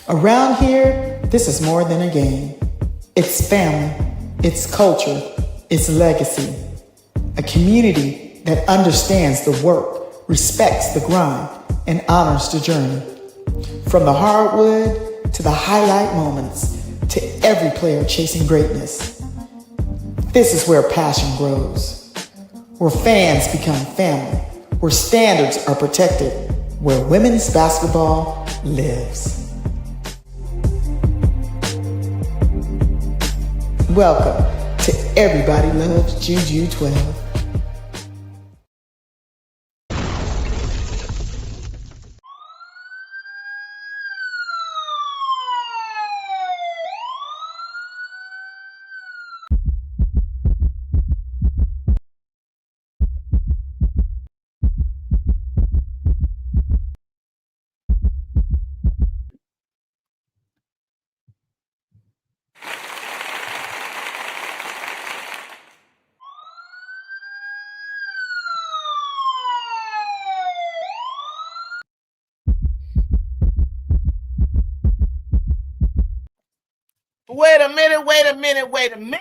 Around here, this is more than a game. It's family, it's culture, it's legacy. A community that understands the work, respects the grind, and honors the journey. From the hardwood to the highlight moments to every player chasing greatness. This is where passion grows, where fans become family, where standards are protected, where women's basketball lives. Welcome to Everybody Loves Juju 12. Wait a minute.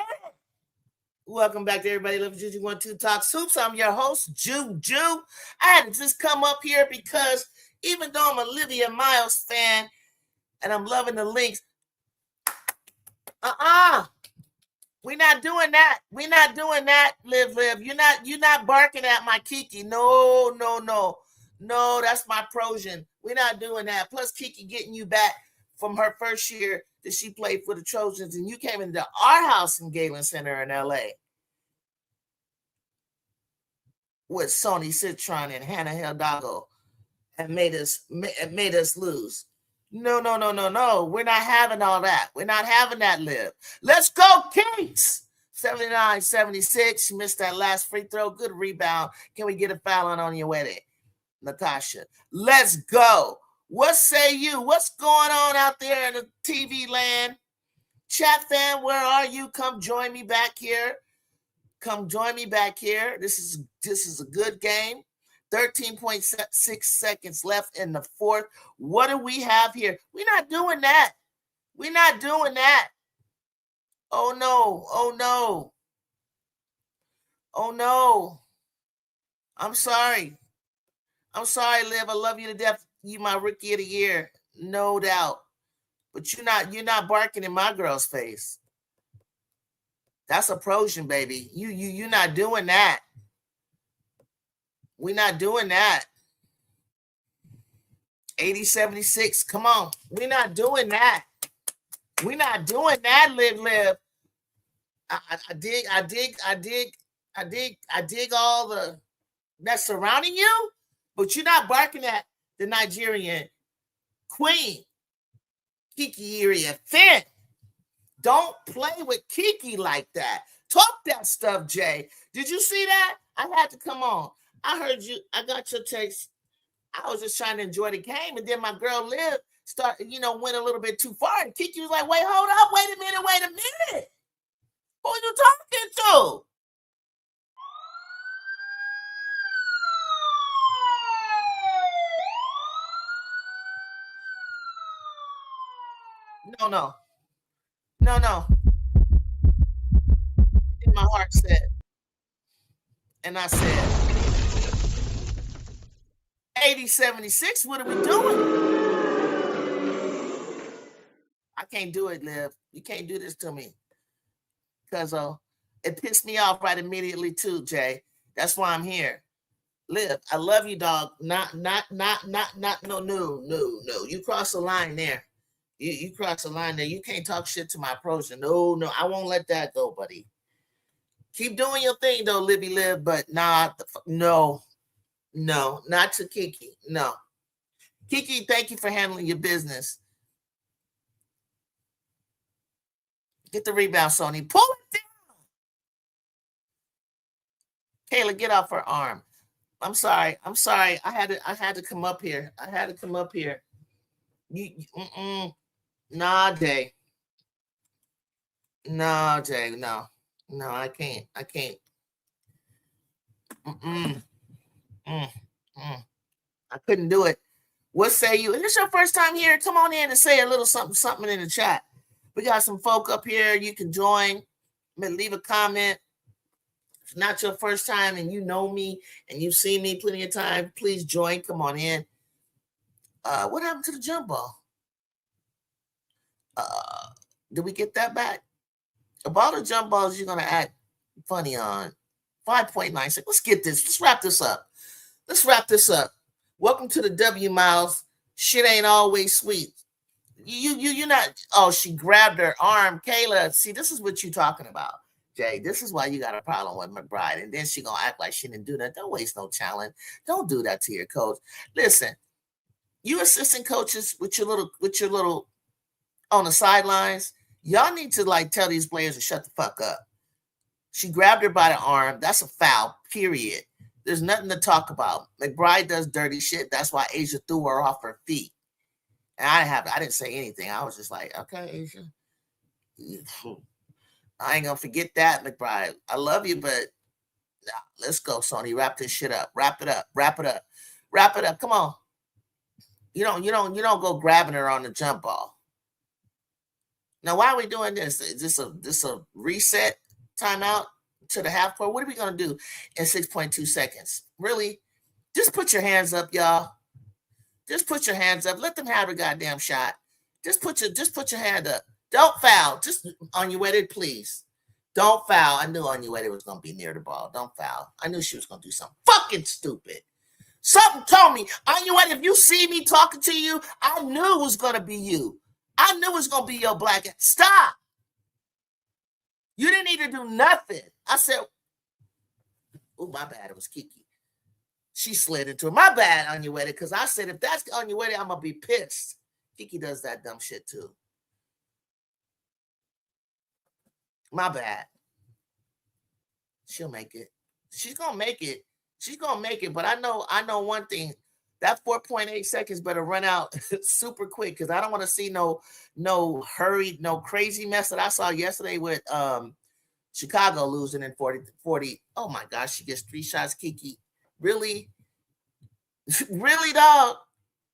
Welcome back to Everybody Loves Juju 12 Talks Hoops. I'm your host, Juju. I had to just come up here because even though I'm an Olivia Miles fan and I'm loving the Lynx, we're not doing that. We're not doing that, Liv. You're not barking at my Kiki. No, that's my Projan. We're not doing that. Plus, Kiki getting you back from her first year that she played for the Trojans, and you came into our house in Galen Center in LA with Sony Citron and Hannah Hidalgo and made us lose. No. We're not having all that. We're not having that, Liv. Let's go, Kings! 79-76. Missed that last free throw. Good rebound. Can we get a foul on your wedding, Natasha? Let's go. What say you? What's going on out there in the TV land? Chat fan, where are you? Come join me back here. This is a good game. 13.6 seconds left in the fourth. What do we have here? We're not doing that. Oh no. I'm sorry, Liv. I love you to death. You my rookie of the year, no doubt. But you're not barking in my girl's face. That's a Projan, baby. You're not doing that. We're not doing that. 80-76. Come on. We're not doing that. We're not doing that, Liv. I dig all the that's surrounding you, but you're not barking at the Nigerian queen, Kiki Iriafen. Don't play with Kiki like that. Talk that stuff, Jay. Did you see that? I had to come on. I heard you. I got your text. I was just trying to enjoy the game, and then my girl Liv went a little bit too far. And Kiki was like, "Wait, hold up, wait a minute. Who are you talking to?" No. And my heart said, and I said, 80-76, what are we doing? I can't do it, Liv. You can't do this to me. Because it pissed me off right immediately too, Jay. That's why I'm here. Liv, I love you, dog. No. You cross the line there. You cross the line there. You can't talk shit to my Projan. No. I won't let that go, buddy. Keep doing your thing, though, Libby Liv, but no, not to Kiki. No. Kiki, thank you for handling your business. Get the rebound, Sony. Pull it down. Kayla, get off her arm. I'm sorry. I had to come up here. Nah, Day. No, Jay, no. No, I can't. I can't. Mm-mm. Mm, mm. I couldn't do it. What say you? Is this your first time here? Come on in and say a little something, something in the chat. We got some folk up here. You can join. Leave a comment. If it's not your first time and you know me and you've seen me plenty of time, please join. Come on in. What happened to the jump ball? Did we get that back? About the jump balls you're gonna act funny on. 5.96. Let's get this. Let's wrap this up. Let's wrap this up. Welcome to the W Miles. Shit ain't always sweet. You're not. Oh, she grabbed her arm, Kayla. See, this is what you're talking about, Jay. This is why you got a problem with McBride, and then she gonna act like she didn't do that. Don't waste no challenge. Don't do that to your coach. Listen, you assistant coaches with your little on the sidelines, y'all need to like tell these players to shut the fuck up. She grabbed her by the arm. That's a foul, period. There's nothing to talk about. McBride does dirty shit. That's why Asia threw her off her feet. And I didn't say anything. I was just like, okay, Asia. I ain't gonna forget that, McBride. I love you, but nah, let's go, Sony. Wrap this shit up. Wrap it up. Wrap it up. Wrap it up. Come on. You don't go grabbing her on the jump ball. Now, why are we doing this? Is this a reset timeout to the half court? What are we gonna do in 6.2 seconds? Really? Just put your hands up, y'all. Just put your hands up. Let them have a goddamn shot. Just put your hand up. Don't foul. Just on your way there, please. Don't foul. I knew on your way there was gonna be near the ball. Don't foul. I knew she was gonna do something fucking stupid. Something told me on your way. If you see me talking to you, I knew it was gonna be you. I knew it was going to be your black ass. Stop. You didn't need to do nothing. I said, oh, my bad. It was Kiki. She slid into it. My bad, Anya because I said, if that's Anya I'm going to be pissed. Kiki does that dumb shit too. My bad. She'll make it. She's going to make it. She's going to make it. But I know one thing. That 4.8 seconds better run out super quick because I don't want to see no hurried, no crazy mess that I saw yesterday with Chicago losing in 40. Oh my gosh, she gets 3 shots, Kiki. Really? Really, dog?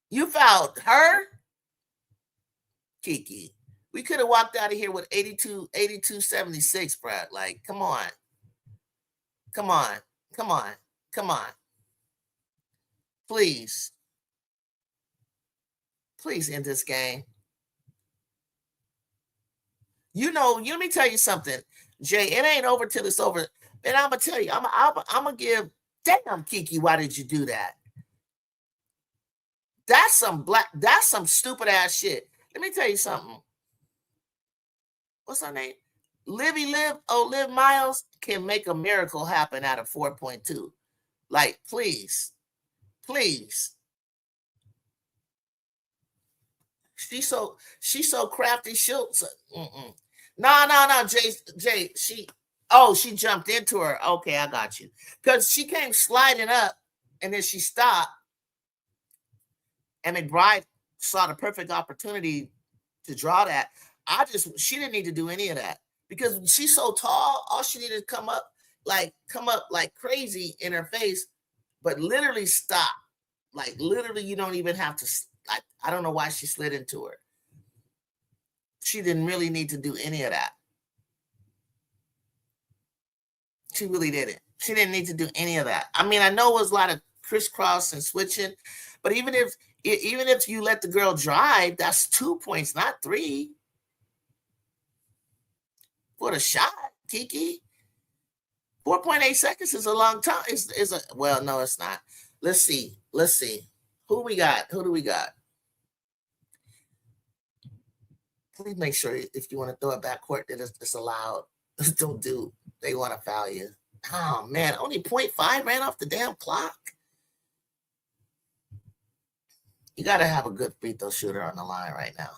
You fouled her? Kiki. We could have walked out of here with 82-76, bro. Like, come on. Come on. Come on. Come on. Please end this game. Let me tell you something, Jay. It ain't over till it's over. And I'm gonna tell you, I'm gonna give. Damn, Kiki, why did you do that? That's some stupid ass shit. Let me tell you something. What's her name? Liv Miles can make a miracle happen out of 4.2. Like, please. She's so crafty. No, Jay. She jumped into her. Okay, I got you. Because she came sliding up, and then she stopped, and McBride saw the perfect opportunity to draw that. She didn't need to do any of that because she's so tall. All she needed to come up like crazy in her face, but literally stop. Like literally, you don't even have to. I don't know why she slid into her. She didn't really need to do any of that. She really didn't. She didn't need to do any of that. I mean, I know it was a lot of crisscross and switching, but even if you let the girl drive, that's 2 points, not 3. For the shot, Kiki. 4.8 seconds is a long time. Well, no, it's not. Let's see. Who we got? Who do we got? Please make sure if you want to throw it backcourt that it's allowed. Don't do. They want to foul you. Oh, man. Only 0.5 ran off the damn clock. You got to have a good free throw shooter on the line right now.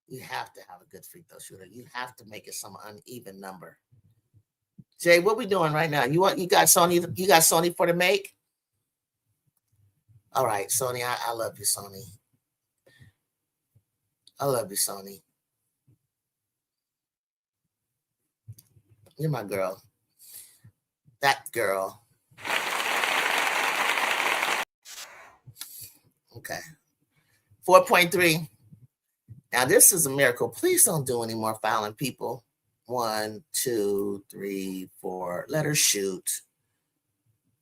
You have to have a good free throw shooter. You have to make it some uneven number. Jay, what we doing right now? You got Sony? You got Sony for the make? All right, Sony. I love you, Sony. I love you, Sony. You're my girl. That girl. Okay. 4.3. Now, this is a miracle. Please don't do any more fouling, people. 1, 2, 3, 4. Let her shoot.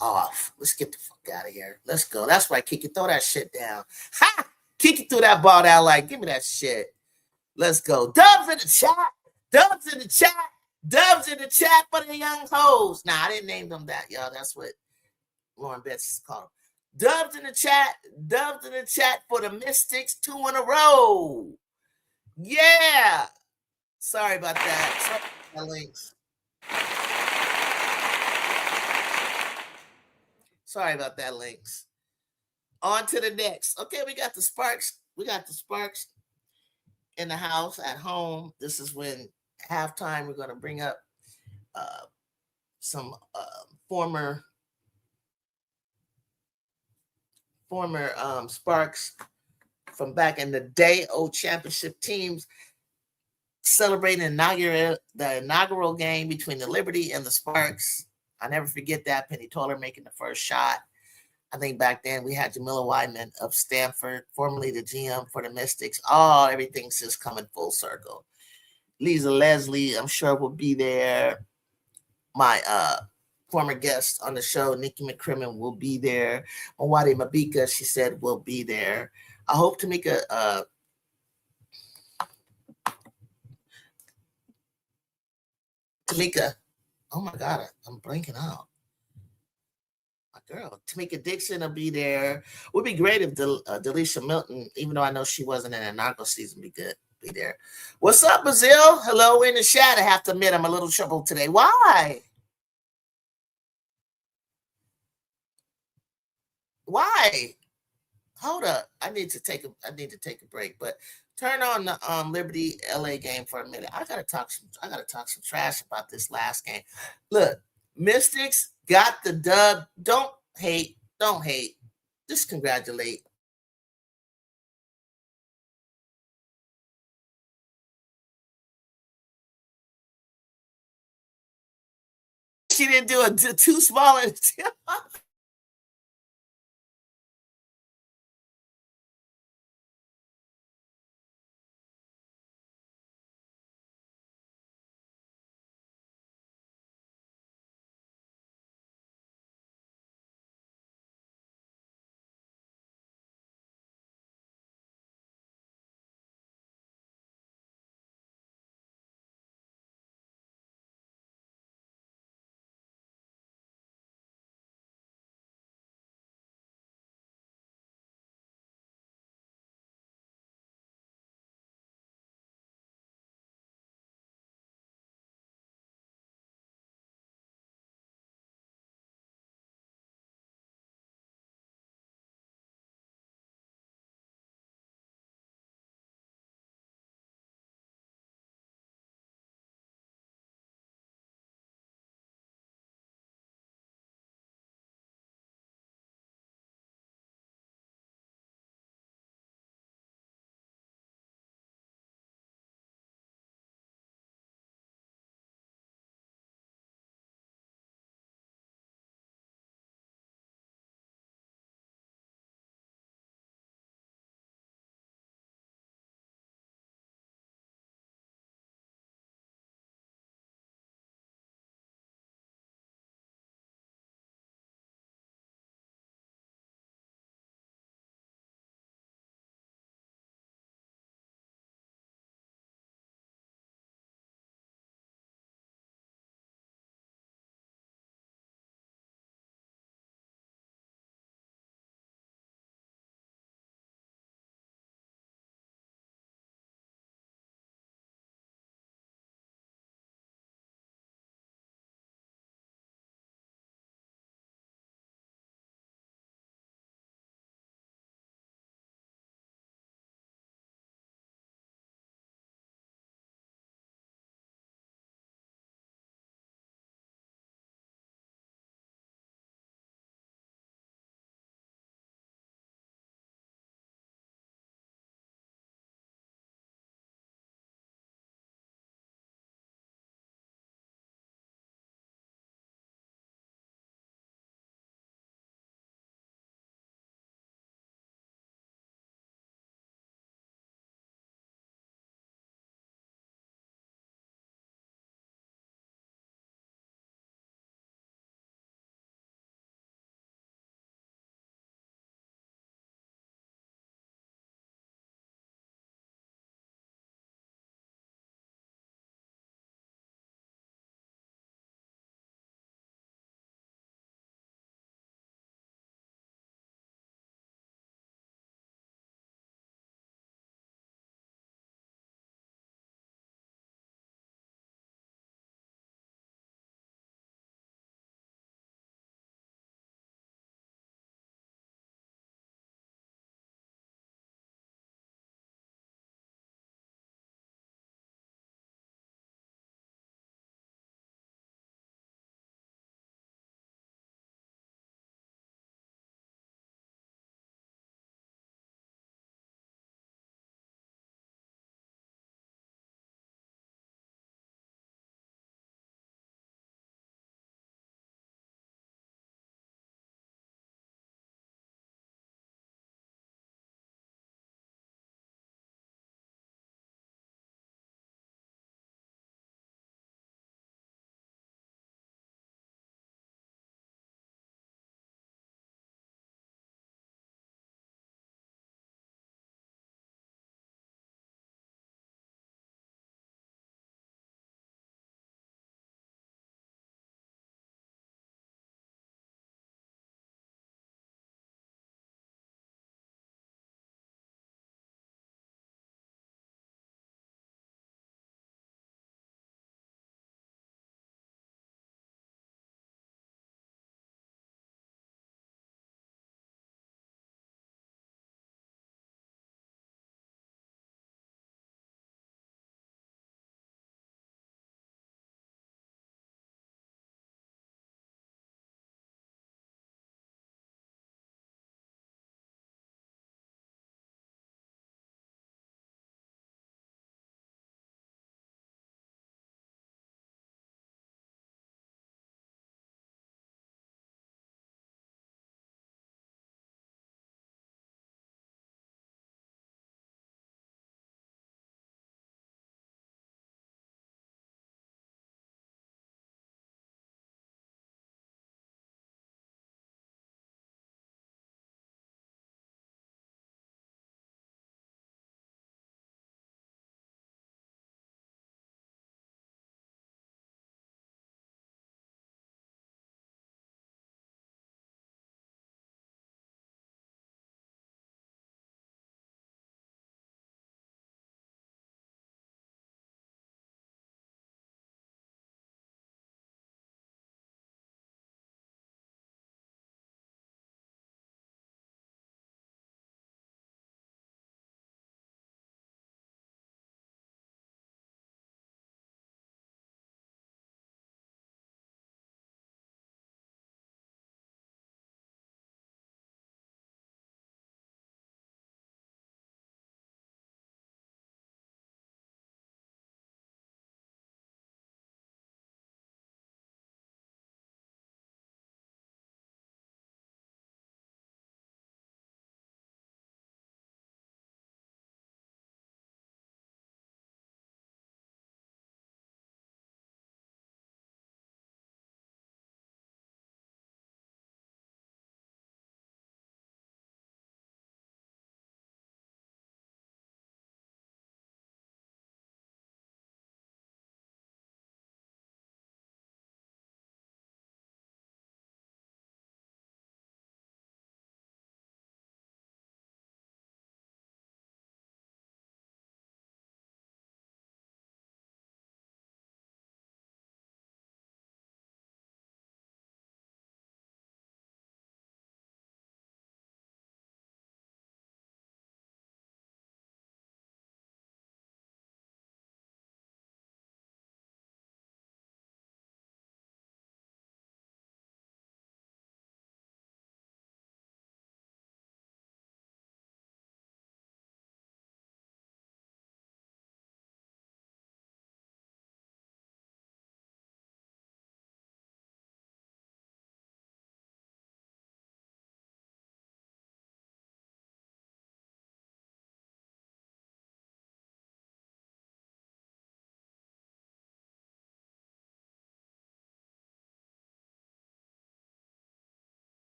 Off. Let's get the fuck out of here. Let's go. That's right, Kiki. Throw that shit down. Ha! Kiki threw that ball down like, give me that shit. Let's go. Dubs in the chat. Dubs in the chat. Dubs in the chat for the young hoes. Nah, I didn't name them that, y'all. That's what Lauren Betts called them. Dubs in the chat. Dubs in the chat for the Mystics. 2 in a row. Yeah. Sorry about that. Sorry, Lynx. Sorry about that, Lynx. On to the next. Okay, we got the Sparks. We got the Sparks in the house at home. This is when halftime we're going to bring up some former Sparks from back in the day, old championship teams celebrating the inaugural game between the Liberty and the Sparks. I never forget that. Penny Toller making the first shot. I think back then we had Jamila Wyman of Stanford, formerly the GM for the Mystics. Oh, everything's just coming full circle. Lisa Leslie, I'm sure, will be there. My former guest on the show, Nikki McCrimmon, will be there. Mwadi Mabika, she said, will be there. I hope Tamika oh my God, I'm blanking out. My girl, Tamika Dixon will be there. It would be great if Delisha Milton, even though I know she wasn't in the inaugural season, be there. What's up, Brazil? Hello in the chat. I have to admit, I'm a little troubled today. Why? Why? Hold up. I need to take a break, but turn on the Liberty LA game for a minute. I gotta talk some trash about this last game. Look, Mystics got the dub. Don't hate. Just congratulate. She didn't do a too small.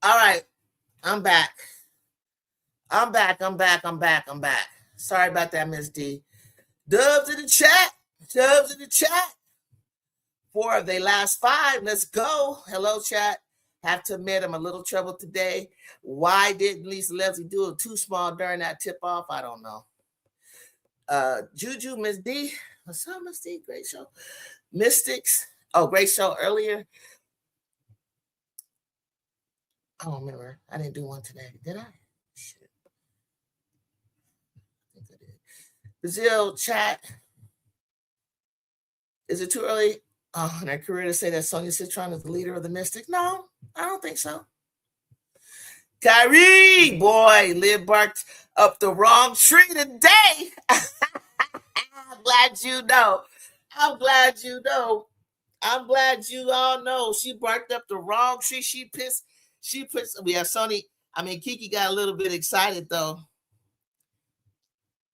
All right, I'm back. I'm back. Sorry about that, Miss D. Dubs in the chat. Dubs in the chat. 4 of their last 5. Let's go. Hello, chat. Have to admit, I'm a little troubled today. Why didn't Lisa Leslie do it too small during that tip off? I don't know. Juju, Miss D. What's up, Miss D? Great show. Mystics. Oh, great show earlier. I don't remember. I didn't do one today. Did I? Shit. I think I did. Brazil chat. Is it too early? Oh, in her career to say that Sonya Citron is the leader of the Mystics? No, I don't think so. Kyrie, boy, Liv barked up the wrong tree today. I'm glad you know. I'm glad you know. I'm glad you all know. She barked up the wrong tree. She pissed. We have Sony. I mean, Kiki got a little bit excited though.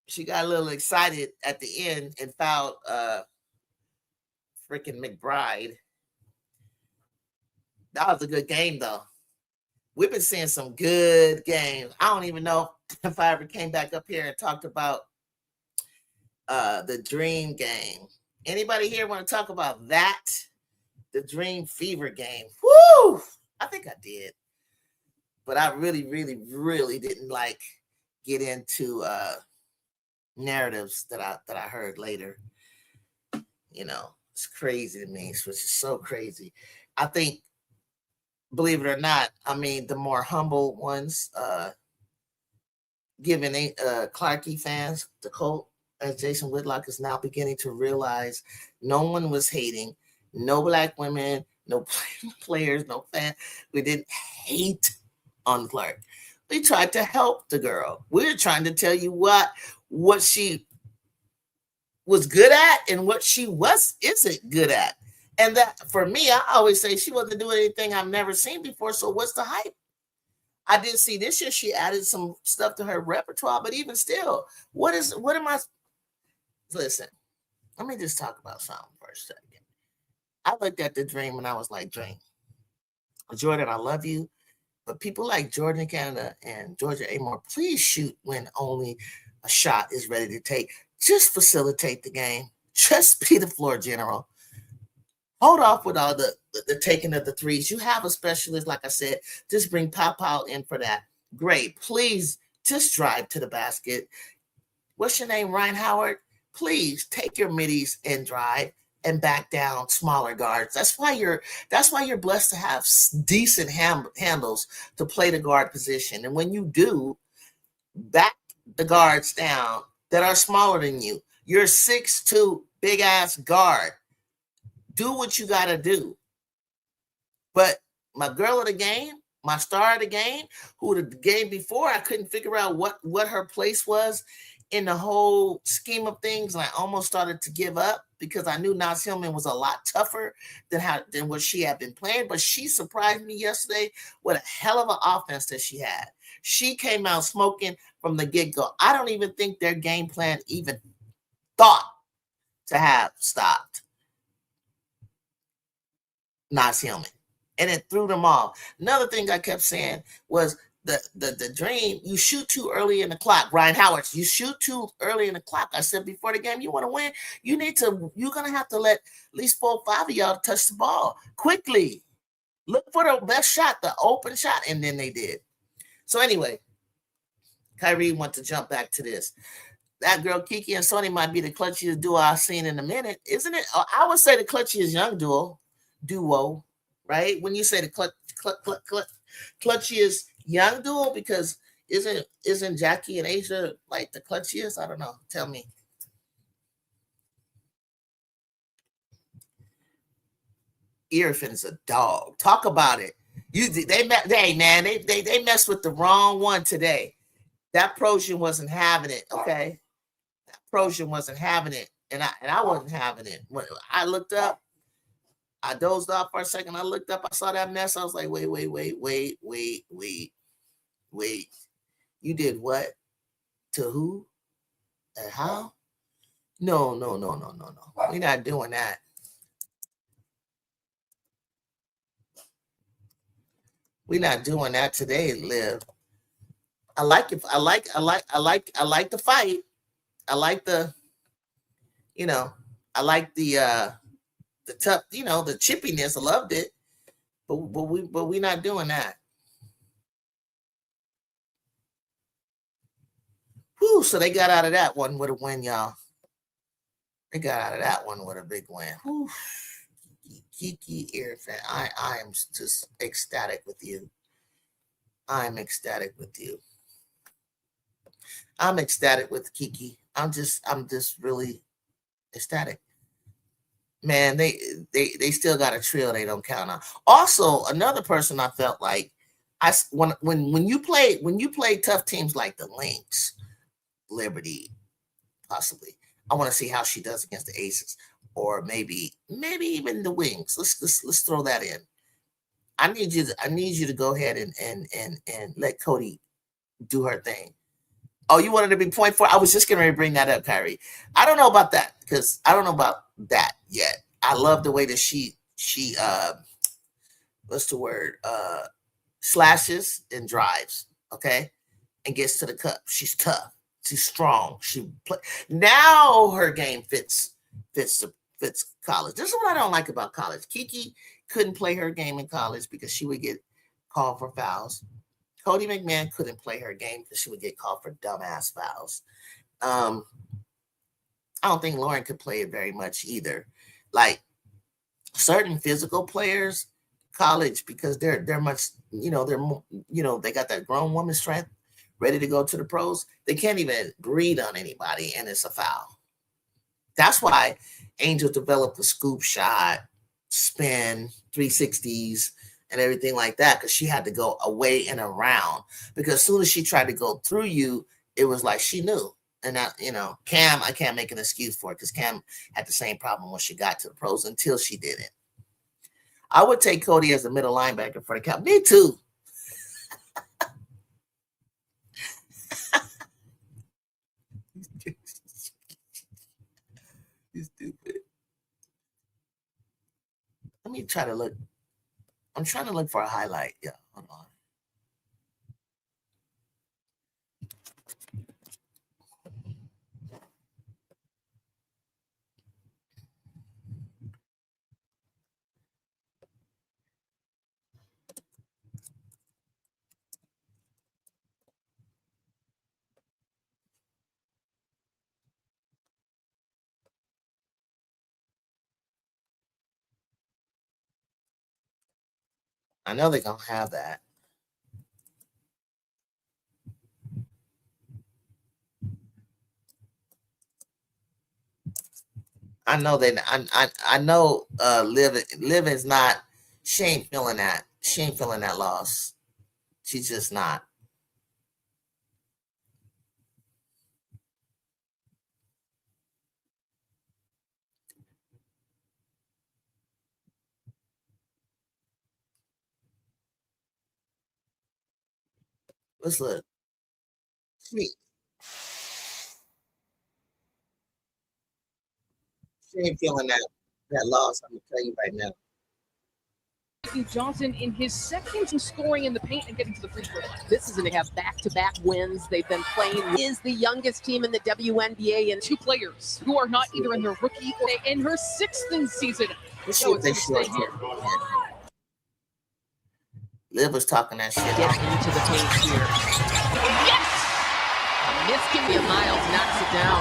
She got a little excited at the end and fouled freaking McBride. That was a good game though. We've been seeing some good games. I don't even know if I ever came back up here and talked about the Dream game. Anybody here want to talk about that? The Dream Fever game. Woo! I think I did. But I really, really, really didn't like get into narratives that I heard later. You know, it's crazy to me. Which is so crazy. I think, believe it or not, I mean, the more humble ones, giving Clarkey fans the cult, as Jason Whitlock is now beginning to realize no one was hating, no black women, no players, no fans. We didn't hate on Clark. We tried to help the girl. We're trying to tell you what she was good at and what she isn't good at. And that, for me, I always say she wasn't doing anything I've never seen before, so what's the hype? I did see this year she added some stuff to her repertoire, but even still, what am I? Listen, let me just talk about something for a second. I looked at the Dream and I was like, Dream, Jordan, I love you, but people like Jordan Canada and Georgia Amore, please shoot when only a shot is ready to take. Just facilitate the game. Just be the floor general. Hold off with all the taking of the threes. You have a specialist, like I said. Just bring Pop in for that. Great. Please just drive to the basket. What's your name, Ryan Howard? Please take your middies and drive and back down smaller guards. That's why you're blessed to have decent handles to play the guard position. And when you do, back the guards down that are smaller than you. You're 6'2", big ass guard. Do what you got to do. But my girl of the game, my star of the game, who the game before, I couldn't figure out what her place was in the whole scheme of things. And I almost started to give up because I knew Naz Hillman was a lot tougher than what she had been playing. But she surprised me yesterday with a hell of an offense that she had. She came out smoking from the get-go. I don't even think their game plan even thought to have stopped Naz Hillman. And it threw them off. Another thing I kept saying was the Dream, you shoot too early in the clock. Ryan Howard, you shoot too early in the clock. I said before the game, you want to win, you're going to have to let at least 4 or 5 of y'all touch the ball quickly. Look for the best shot, the open shot, and then they did. So anyway, Kyrie wants to jump back to this. That girl Kiki and Sony might be the clutchiest duo I've seen in a minute, isn't it? I would say the clutchiest young duo, right? When you say the clutchiest young duo, because isn't Jackie and Asia like the clutchiest? I don't know. Tell me. Iriafen's a dog. Talk about it. They messed with the wrong one today. That Prosian wasn't having it. Okay, that Prosian wasn't having it, and I wasn't having it. When I looked up, I dozed off for a second. I looked up, I saw that mess. I was like, wait. You did what? To who? And how? No. We're not doing that. We're not doing that today, Liv. I like it. I like the fight. I like the, I like the tough, the chippiness. I loved it. But we're not doing that. Whew, so they got out of that one with a win, y'all. They got out of that one with a big win. Whew. Kiki, Iriafen, I am just ecstatic with you. I'm ecstatic with you. I'm ecstatic with Kiki. I'm just really ecstatic. Man, they still got a trio they don't count on. Also, another person I felt like when you play tough teams like the Lynx, Liberty, possibly. I want to see how she does against the Aces, or maybe even the Wings. Let's throw that in. I need you to go ahead and let Cody do her thing. Oh, you wanted to be point four? I was just going to bring that up, Kyrie. I don't know about that because I don't know about that yet. I love the way that she what's the word? Slashes and drives, okay, and gets to the cup. She's tough. She's strong. Now her game fits college. This is what I don't like about college. Kiki couldn't play her game in college because she would get called for fouls. Cody McMahon couldn't play her game because she would get called for dumbass fouls. I don't think Lauren could play it very much either. Like certain physical players, college, because they're much, they got that grown woman strength, ready to go to the pros. They can't even breathe on anybody, and it's a foul. That's why Angel developed the scoop shot, spin, 360s, and everything like that, because she had to go away and around. Because as soon as she tried to go through you, it was like she knew. And that, Cam, I can't make an excuse for it because Cam had the same problem when she got to the pros until she didn't. I would take Cody as a middle linebacker for the Cowboys. Me too. He's stupid. Let me try to look. I'm trying to look for a highlight. Yeah, hold on. I know they're going to have that. I know that. I know. Liv is not. She ain't feeling that. She ain't feeling that loss. She's just not. Let's look. She ain't feeling that loss. I'm gonna tell you right now. Johnson in his second scoring in the paint and getting to the free throw line. This is going to have back-to-back wins. They've been playing. Is the youngest team in the WNBA, and two players who are not either in their rookie or in her sixth season. Let's see if they stay here. Liv was talking that shit. Get into the paint here. Yes! Olivia Miles knocks it down.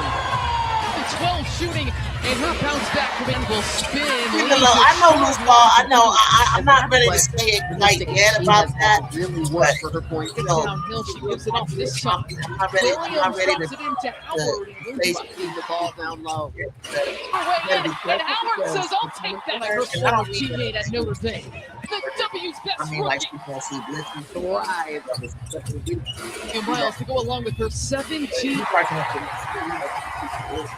12 shooting, and her bounce back command will spin. I know loose ball. I know. I'm not ready to say it quite yet about that. Really work for her point. Downhill, she gives it off this time. I'm not ready to place the ball down low. And Howard says, "I'll take that." Her former teammate at Notre Dame. The W's best rookie. And Miles to go along with her 17.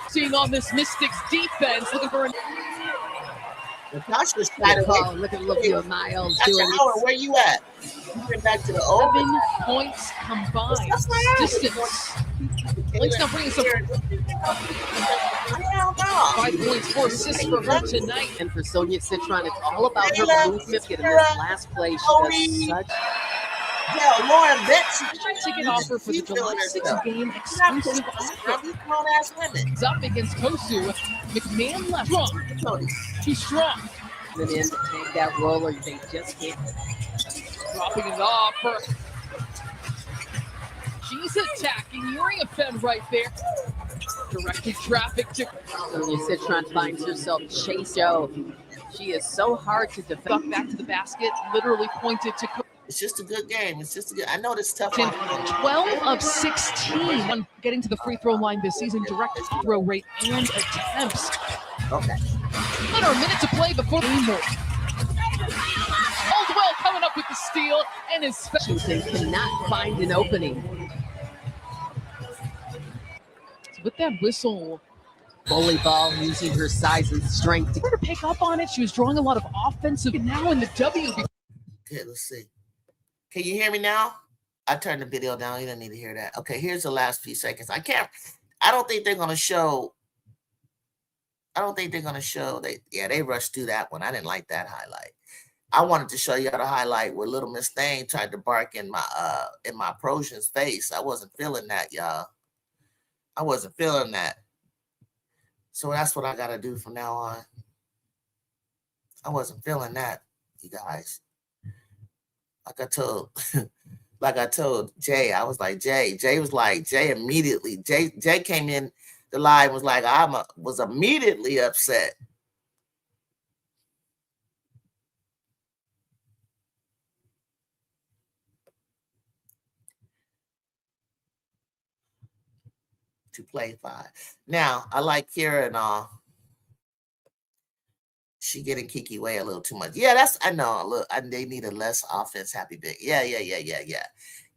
Seeing on this Mystics defense, looking for an. Natasha's trying to look at Olivia Miles doing it. Where you at? You went back to the 7 points combined. Distance. Lynx now bringing some. I don't No. 5 points, 4 assists for her tonight. And for Sonia Citron, it's all about her movement. Getting this last play, she does such. Yeah, Lauren Betts. Ticket offer for the July 6th game exclusive offer. These grown-ass women. It's up against Kosu. McMahon left. Strong. Too strong. And in to take that roller, they just can't. Dropping it off for. She's attacking Iriafen right there. Directed traffic to. Sonia Citron finds herself chase Joe. She is so hard to defend. Back to the basket, literally pointed to. It's just a good game. It's just a good. I know this tough. 12 of 16 on getting to the free throw line this season. Direct throw rate and attempts. Okay. Under a minute to play before the more. Caldwell coming up with the steal and his special cannot find an opening. With that whistle, volleyball using her size and strength to pick up on it. She was drawing a lot of offensive. Now in the W. Okay, let's see. Can you hear me now? I turned the video down. You don't need to hear that. Okay, here's the last few seconds. I don't think they're gonna show. They rushed through that one. I didn't like that highlight. I wanted to show you the highlight where little Miss Thane tried to bark in my Prosian's face. I wasn't feeling that, y'all. I wasn't feeling that. So that's what I gotta do from now on. I wasn't feeling that, you guys. Like I told Jay, I was like, Jay was like, Jay immediately. Jay came in the live and was like, was immediately upset. To play 5. Now, I like Kira and all. She getting Kiki way a little too much. Yeah, I know. Look, they need a less offense. Happy big. Yeah.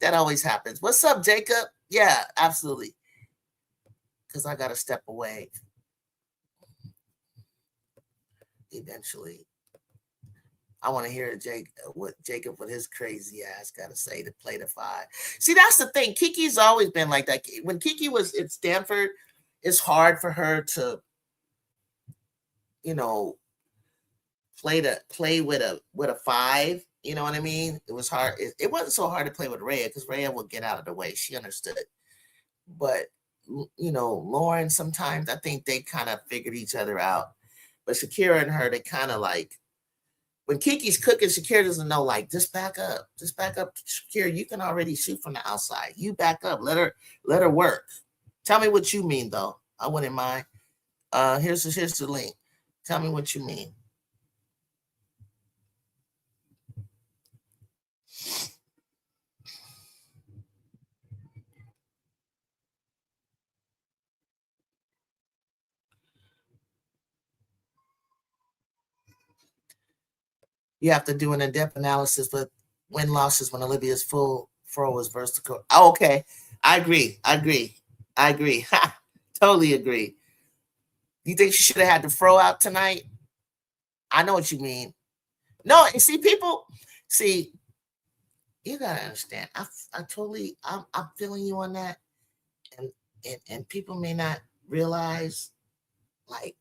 That always happens. What's up, Jacob? Yeah, absolutely. Because I got to step away. Eventually. I want to hear what Jacob with his crazy ass got to say to play the 5. See, that's the thing. Kiki's always been like that. When Kiki was at Stanford, it's hard for her to, play with a 5. You know what I mean? It was hard. It wasn't so hard to play with Rhea because Rhea would get out of the way. She understood. But Lauren, sometimes I think they kind of figured each other out. But Shakira and her, they kind of like. When Kiki's cooking, Shakira doesn't know, like, just back up. Just back up. Shakira, you can already shoot from the outside. You back up. Let her work. Tell me what you mean, though. I wouldn't mind. Here's the link. Tell me what you mean. You have to do an in-depth analysis with win-losses when Olivia's full throw is vertical. Oh, okay. I agree. Totally agree. You think she should have had the throw out tonight? I know what you mean. No, and see, you gotta understand. I'm feeling you on that. And people may not realize like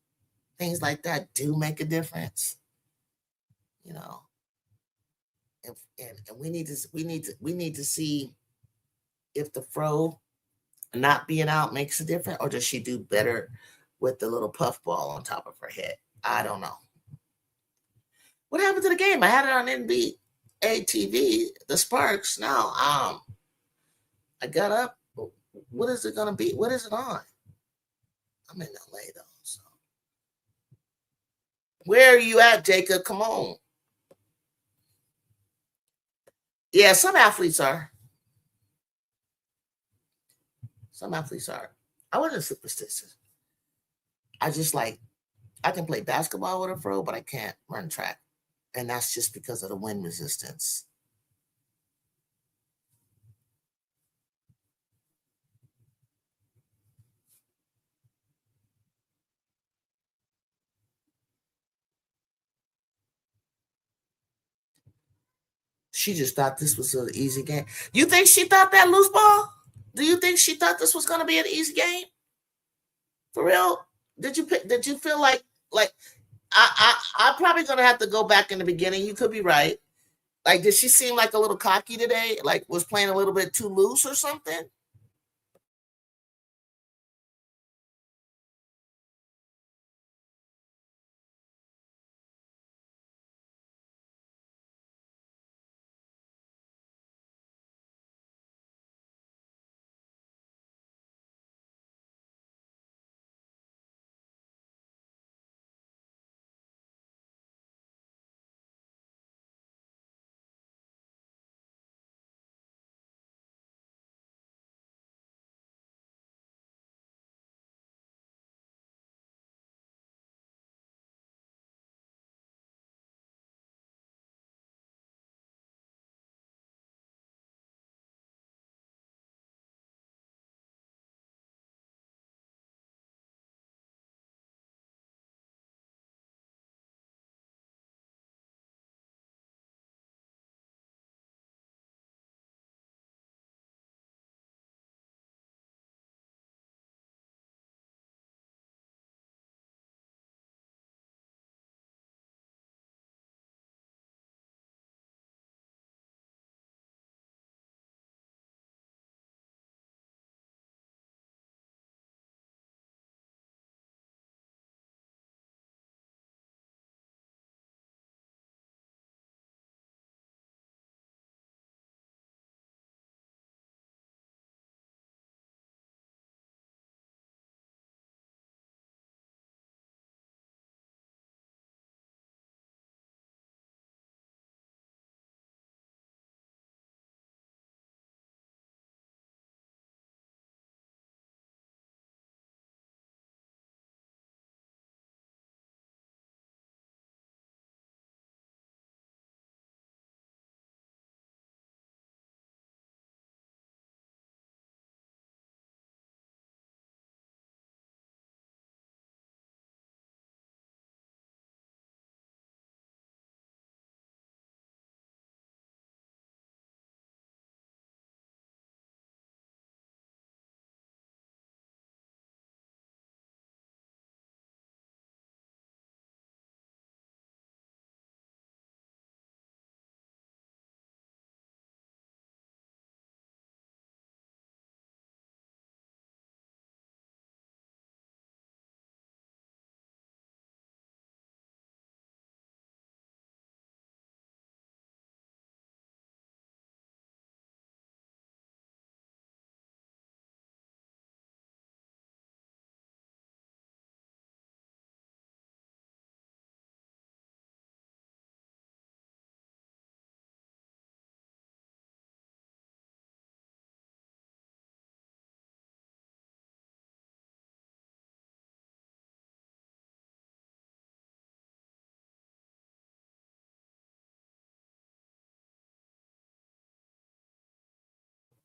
things like that do make a difference. And we need to see if the fro not being out makes a difference, or does she do better with the little puff ball on top of her head? I don't know. What happened to the game? I had it on NBA TV, the Sparks. Now, I got up. What is it gonna be? What is it on? I'm in LA though. So, where are you at, Jacob? Come on. Yeah, some athletes are. I wasn't superstitious. I can play basketball with a fro, but I can't run track. And that's just because of the wind resistance. She just thought this was an easy game. You think she thought that loose ball? Do you think she thought this was going to be an easy game? For real? Did you feel like I'm probably gonna have to go back in the beginning. You could be right. Like, did she seem like a little cocky today? Like, was playing a little bit too loose or something?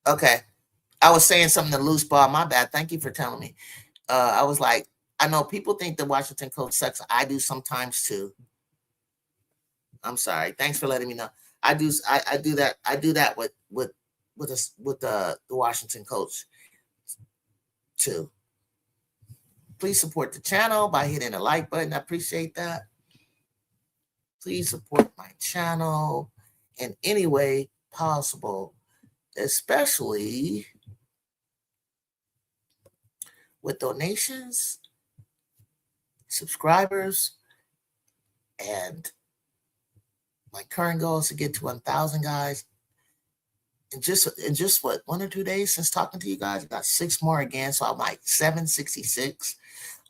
Okay. I was saying something to loose ball. My bad. Thank you for telling me. I was like, I know people think the Washington coach sucks. I do sometimes too. I'm sorry. Thanks for letting me know. I do. I do that. I do that with the Washington coach too. Please support the channel by hitting the like button. I appreciate that. Please support my channel in any way possible, especially with donations, subscribers, and my current goal is to get to 1,000 guys. In just what, 1 or 2 days since talking to you guys, I got 6 more again, so I'm like 766.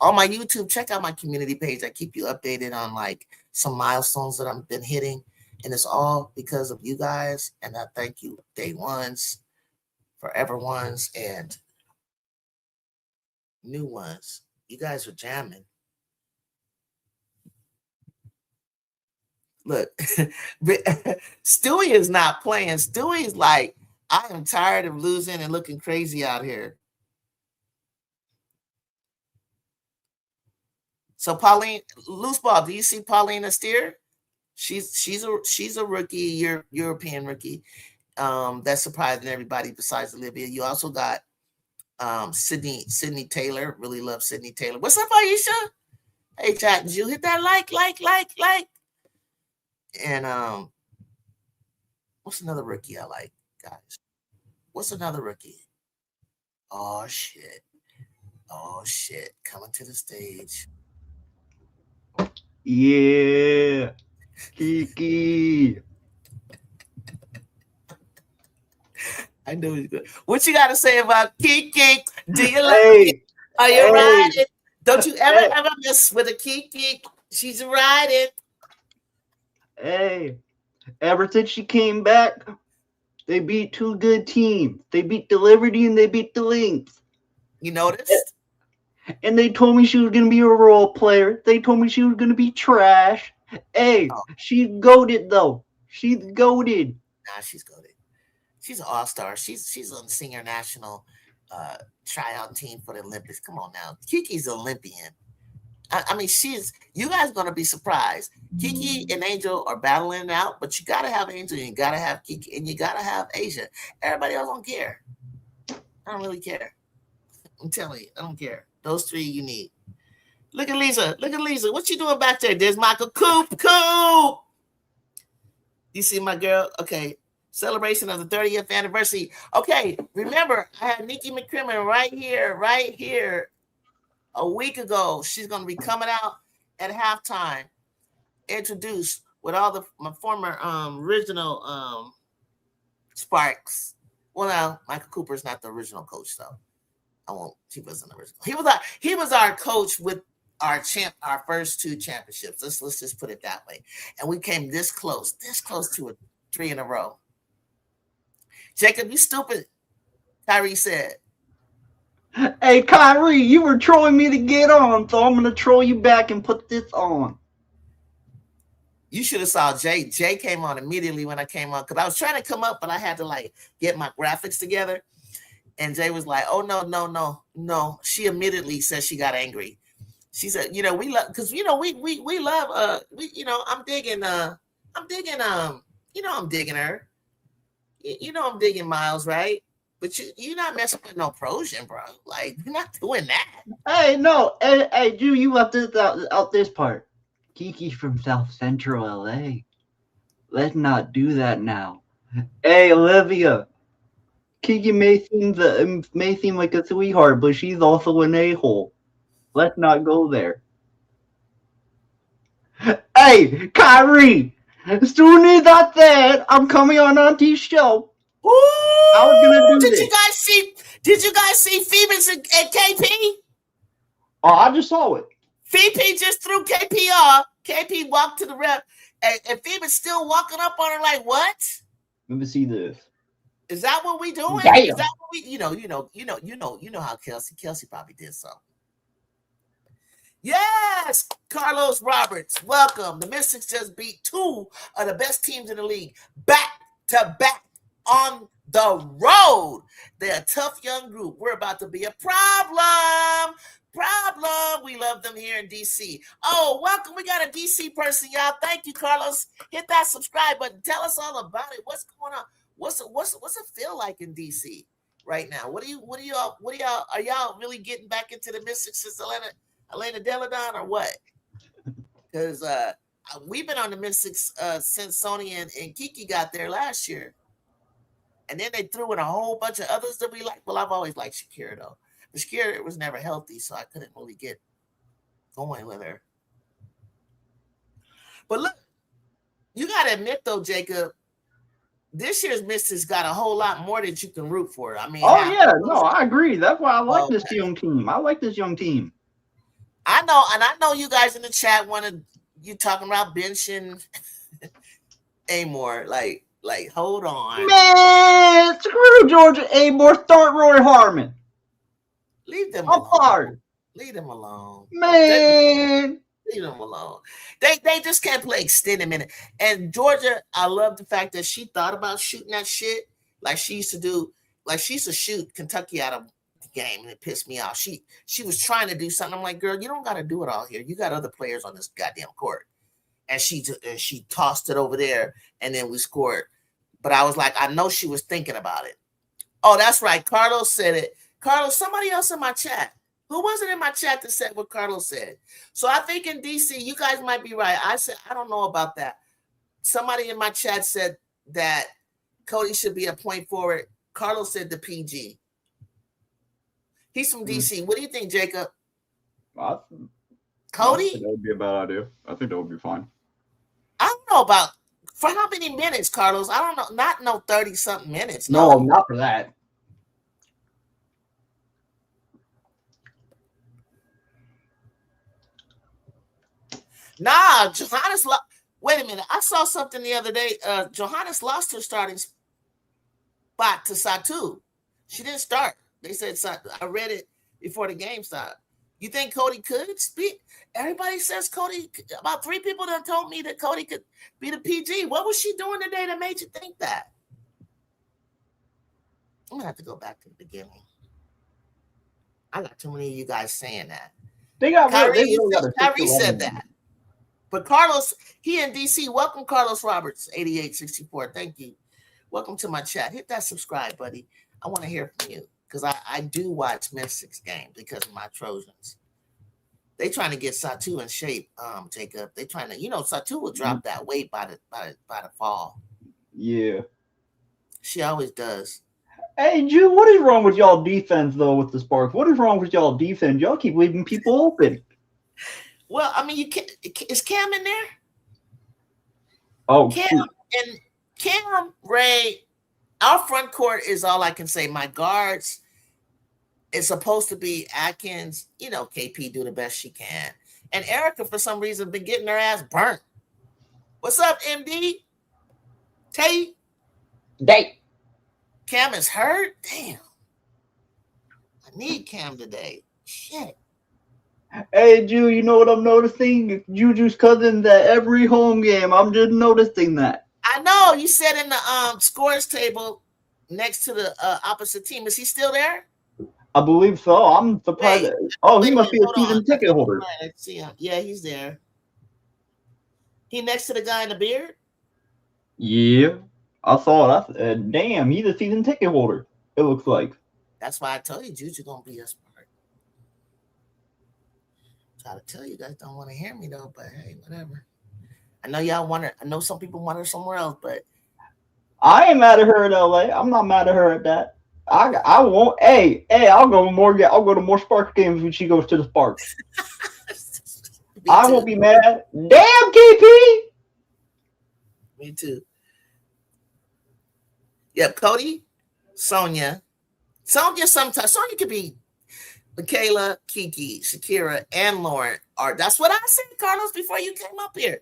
On my YouTube, check out my community page. I keep you updated on like some milestones that I've been hitting, and it's all because of you guys. And I thank you, day ones, forever ones, and new ones. You guys are jamming. Look, Stewie is not playing. Stewie's like, I am tired of losing and looking crazy out here. So Pauline, loose ball. Do you see Paulina Steer? She's a rookie, European rookie. That's surprising everybody besides Olivia. You also got Sydney Taylor. Really love Sydney Taylor. What's up, Aisha? Hey, chat, did you hit that like? And what's another rookie I like, guys? What's another rookie? Oh shit. Coming to the stage. Yeah. Kiki. I knew he was good. What you got to say about Kiki? Do you love Hey. it? Are you Hey. riding? Don't you ever Hey. ever miss with a Kiki? She's riding. Hey. Ever since she came back, they beat two good teams. They beat the Liberty and they beat the Lynx. You noticed? And they told me she was going to be a role player. They told me she was going to be trash. Hey, she's goated, though. She's goated. Nah, she's goated. She's an all-star. She's on the senior national tryout team for the Olympics. Come on now. Kiki's an Olympian. I mean, you guys are going to be surprised. Kiki and Angel are battling it out, but you got to have Angel, and you got to have Kiki, and you got to have Asia. Everybody else don't care. I don't really care. I'm telling you, I don't care. Those three you need. Look at Lisa. What you doing back there? There's Michael. Coop. You see my girl? Okay. Celebration of the 30th anniversary. Okay. Remember, I had Nikki McCrimmon right here a week ago. She's going to be coming out at halftime, introduced with all my former original Sparks. Well, now Michael Cooper's not the original coach, though. He wasn't original. He was our coach with our first two championships. Let's just put it that way. And we came this close to a 3 in a row. Jacob, you stupid. Kyrie said. Hey, Kyrie, you were trolling me to get on, so I'm going to troll you back and put this on. You should have saw Jay. Jay came on immediately when I came on, because I was trying to come up, but I had to get my graphics together. And Jay was like, "Oh no." She immediately said she got angry. She said, "We love, because we love I'm digging I'm digging her. I'm digging Miles, right? But you're not messing with no Projan, bro. Like, you're not doing that." Hey, no. Hey, Drew, you left this out this part. Kiki's from South Central LA. Let's not do that now. Hey, Olivia. Kiki may seem like a sweetheart, but she's also an a-hole. Let's not go there. Hey, Kyrie! As soon as I said I'm coming on Auntie's show, Ooh, I was gonna do this. Did you guys see Phoebus and KP? Oh, I just saw it. VP just threw KP off. KP walked to the ref, and Phoebus still walking up on her like, what? Let me see this. Is that what we doing? Damn. Is that what we? You know how Kelsey probably did something. Yes, Carlos Roberts, welcome. The Mystics just beat two of the best teams in the league back to back on the road. They're a tough young group. We're about to be a problem. We love them here in DC. Oh, welcome. We got a DC person, y'all. Thank you, Carlos. Hit that subscribe button. Tell us all about it. What's going on? What's it feel like in DC right now? What do y'all are y'all really getting back into the Mystics since Elena Deladon or what? Because we've been on the Mystics since Sony and Kiki got there last year. And then they threw in a whole bunch of others that we like. Well, I've always liked Shakira, though. But Shakira was never healthy, so I couldn't really get going with her. But look, you got to admit, though, Jacob, this year's Mystics got a whole lot more that you can root for. I mean, I agree. That's why I like this young team. I like this young team. I know, and I know you guys in the chat you talking about benching Amor. Like, hold on. Man, screw Georgia Amor. Start Roy Harmon. Leave them alone. Leave them alone. Man. Leave them alone. They just can't play extended minute. And Georgia, I love the fact that she thought about shooting that shit like she used to do. Like she used to shoot Kentucky out of the game, and it pissed me off. She was trying to do something. I'm like, girl, you don't got to do it all here. You got other players on this goddamn court. And she tossed it over there, and then we scored. But I was like, I know she was thinking about it. Oh, that's right. Carlos said it. Carlos, somebody else in my chat. Who wasn't in my chat that said what Carlos said? So I think in DC, you guys might be right. I said, I don't know about that. Somebody in my chat said that Cody should be a point forward. Carlos said the PG. He's from DC. What do you think, Jacob? Cody? That would be a bad idea. I think that would be fine. I don't know about for how many minutes, Carlos? I don't know. Not no 30-something minutes. No, not for that. Nah, Johannes. Wait a minute. I saw something the other day. Johannes lost her starting spot to Satu. She didn't start. They said I read it before the game started. You think Cody could speak? Everybody says Cody. About 3 people that told me that Cody could be the PG. What was she doing today that made you think that? I'm gonna have to go back to the beginning. I got too many of you guys saying that. Kyrie said that. But Carlos, he in DC. Welcome, Carlos Roberts, 8864. Thank you. Welcome to my chat. Hit that subscribe, buddy. I want to hear from you because I do watch Mystics game because of my Trojans. They trying to get Satu in shape, Jacob. They trying to, Satu will drop that weight by the fall. Yeah. She always does. Hey, Jude, what is wrong with y'all defense, though, with the Sparks? What is wrong with y'all defense? Y'all keep leaving people open. Well, I mean, you can't. Is Cam in there? Oh, Cam and Cam, Ray, our front court is all I can say. My guards, it's supposed to be Atkins. KP do the best she can. And Erica, for some reason, been getting her ass burnt. What's up, MD? Tate? Cam is hurt? Damn. I need Cam today. Shit. Hey, Ju, you know what I'm noticing? Juju's cousin's at every home game. I'm just noticing that. I know. You said in the scores table next to the opposite team. Is he still there? I believe so. I'm surprised. He must be a season ticket holder. Let's see him. Yeah, he's there. He next to the guy in the beard? Yeah. I saw it. Damn, he's a season ticket holder, it looks like. That's why I told you, Juju gonna be a smart. Try to tell you guys don't want to hear me though, but hey, whatever. I know y'all want her. I know some people want her somewhere else, but I ain't mad at her in LA. I'm not mad at her at that. I won't. Hey, I'll go to more Sparks games when she goes to the Sparks. I won't be mad. Damn, KP. Me too. Yep, Cody, Sonia sometimes. Sonia could be Michaela, Kiki, Shakira, and Lauren. That's what I said, Carlos, before you came up here.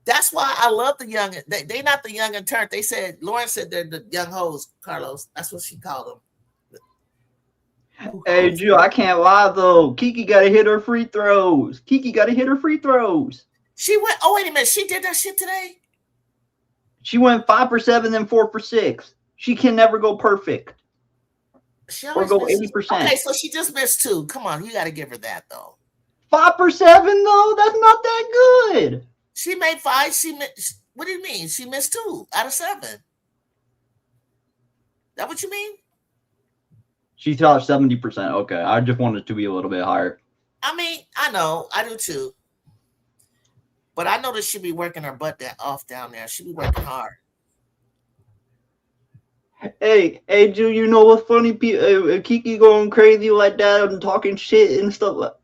That's why I love the young. They not the young and turned. They said, Lauren said they're the young hoes, Carlos. That's what she called them. Hey, Drew, I can't lie, though. Kiki got to hit her free throws. She went, wait a minute. She did that shit today? She went 5 for 7, then 4 for 6. She can never go perfect. Or go 80%. Okay, so she just missed 2. Come on, you got to give her that, though. 5 for 7, though? That's not that good. She made 5. What do you mean? She missed 2 out of 7. That what you mean? She shot 70%. Okay, I just wanted to be a little bit higher. I mean, I know. I do, too. But I know that she'll be working her butt off down there. She'll be working hard. Hey, Drew, you know what's funny? Kiki going crazy like that and talking shit and stuff like.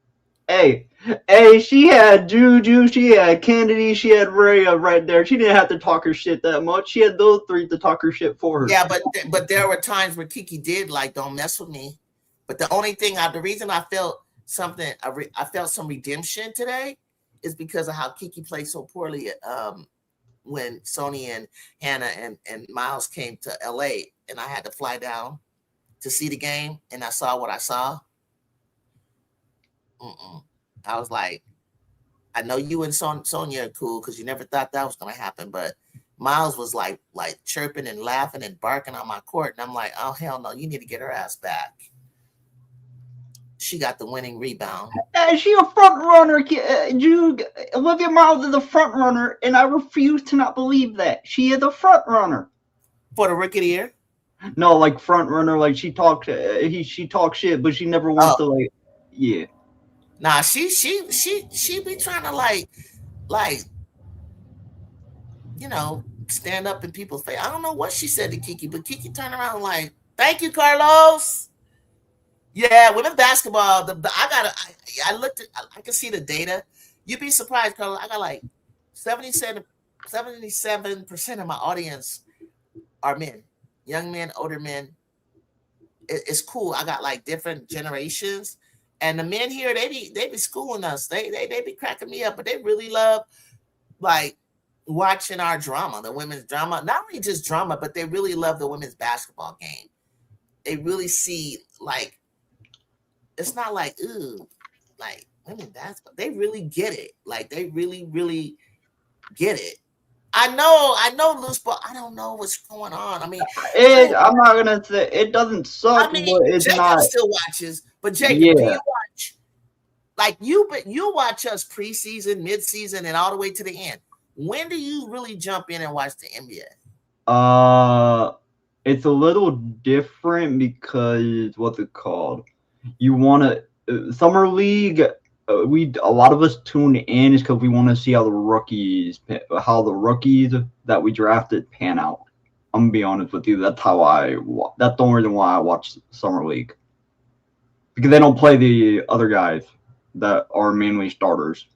Hey, she had Juju, she had Kennedy, she had Rhea right there. She didn't have to talk her shit that much. She had those 3 to talk her shit for her. Yeah, but there were times where Kiki did don't mess with me. But the only thing, the reason I felt something, I felt some redemption today is because of how Kiki played so poorly when Sony and Hannah and Miles came to LA and I had to fly down to see the game and I saw what I saw. I was like, I know you and Sonia are cool because you never thought that was going to happen, but Miles was like chirping and laughing and barking on my court. And I'm like, oh, hell no, you need to get her ass back. She got the winning rebound. She a front runner. Olivia Miles is a front runner, and I refuse to not believe that. She is a front runner. For the Rookie of the Year? No, like front runner. Like she talks shit, but she never wants to like. Yeah. Nah, she be trying to like stand up in people's face. I don't know what she said to Kiki, but Kiki turned around like, "Thank you, Carlos." Yeah, women's basketball. I looked at. I can see the data. You'd be surprised, Carlos. I got like 77% of my audience are men, young men, older men. It's cool. I got like different generations, and the men here they be schooling us. They be cracking me up, but they really love like watching our drama, the women's drama. Not only just drama, but they really love the women's basketball game. They really see like it's not like ooh, like women basketball. They really get it. Like they really get it. I know loose ball. I don't know what's going on. I mean, I'm not gonna say it doesn't suck, but it's Jacob not. still watches. But Jacob, do Yeah. you watch like you watch us preseason, midseason, and all the way to the end? When do you really jump in and watch the NBA? It's a little different because what's it called? You want to summer league. A lot of us tune in is because we want to see how the rookies that we drafted pan out. I'm gonna be honest with you. That's that's the only reason why I watch summer league, because they don't play the other guys that are mainly starters.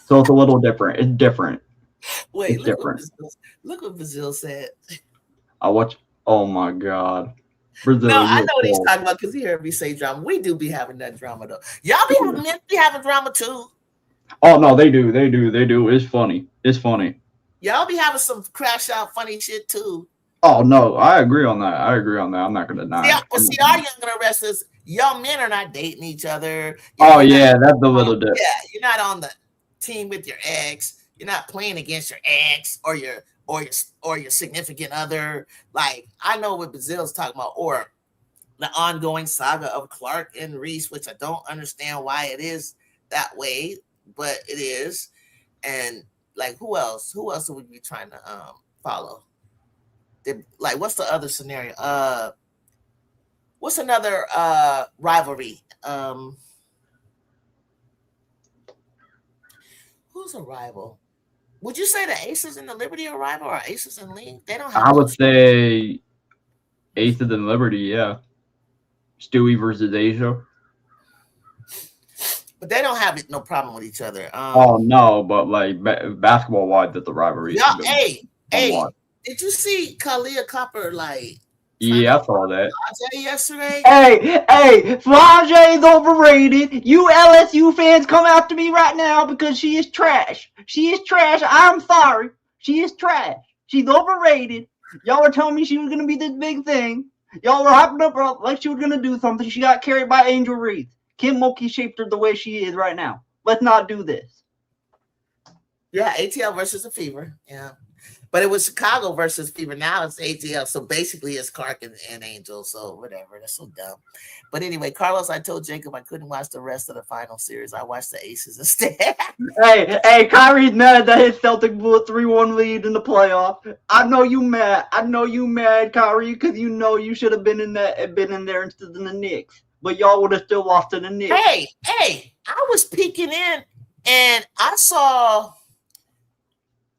So it's a little different. It's different. Wait, It's different. Look what Brazil said. I watch. Oh my god, Brazil. No, I You're know what he's cool. talking about because he heard me say drama. We do be having that drama though. Y'all be having drama too. Oh no, they do. It's funny. Y'all be having some crash out funny shit too. Oh no, I agree on that. I'm not gonna deny Yeah, it. well, see, our younger wrestlers, young men are not dating each other. Oh yeah, that's a little bit. Yeah, you're not on the team with your ex. You're not playing against your ex or your significant other. Like I know what Brazil's talking about, or the ongoing saga of Clark and Reese, which I don't understand why it is that way, but it is. And like, who else? Who else would we be trying to follow? Like, what's the other scenario? What's another rivalry? Who's a rival? Would you say the Aces and the Liberty are rival or Aces and Lynx? They don't have. I would say Aces and Liberty. Yeah, Stewie versus Asia. But they don't have no problem with each other. Oh no, but like basketball wide, that the rivalry. Yeah, hey, did you see Kalia Copper like? Yeah, I saw that. Yesterday. Hey, Flage is overrated. You LSU fans come after me right now because she is trash. She is trash. I'm sorry. She is trash. She's overrated. Y'all were telling me she was gonna be this big thing. Y'all were hyping up like she was gonna do something. She got carried by Angel Reese. Kim Mulkey shaped her the way she is right now. Let's not do this. Yeah, ATL versus the Fever. Yeah. But it was Chicago versus Fever. Now it's ATL. So basically it's Clark and Angel. So whatever. That's so dumb. But anyway, Carlos, I told Jacob I couldn't watch the rest of the final series. I watched the Aces instead. Hey, Kyrie's mad that his Celtic blew a 3-1 lead in the playoff. I know you mad, Kyrie, because you know you should have been in there instead of the Knicks. But y'all would have still lost to the Knicks. Hey, I was peeking in and I saw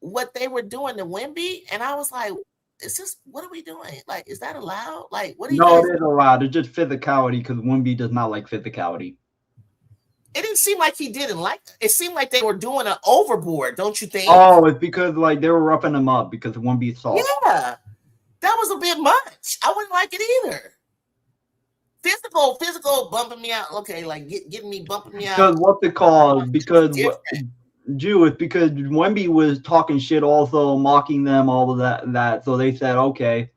what they were doing to Wemby, and I was like, what are we doing? Like, is that allowed? Like, what are you guys? No, it is allowed. It's just physicality because Wemby does not like physicality. It didn't seem like he didn't like it. It seemed like they were doing an overboard, don't you think? Oh, it's because like they were roughing him up because Wemby's soft. Yeah, that was a bit much. I wouldn't like it either. Physical bumping me out. Okay, like getting me bumping me out. Because what's it called? Because it's because Wemby was talking shit, also mocking them, all of that. So they said, okay,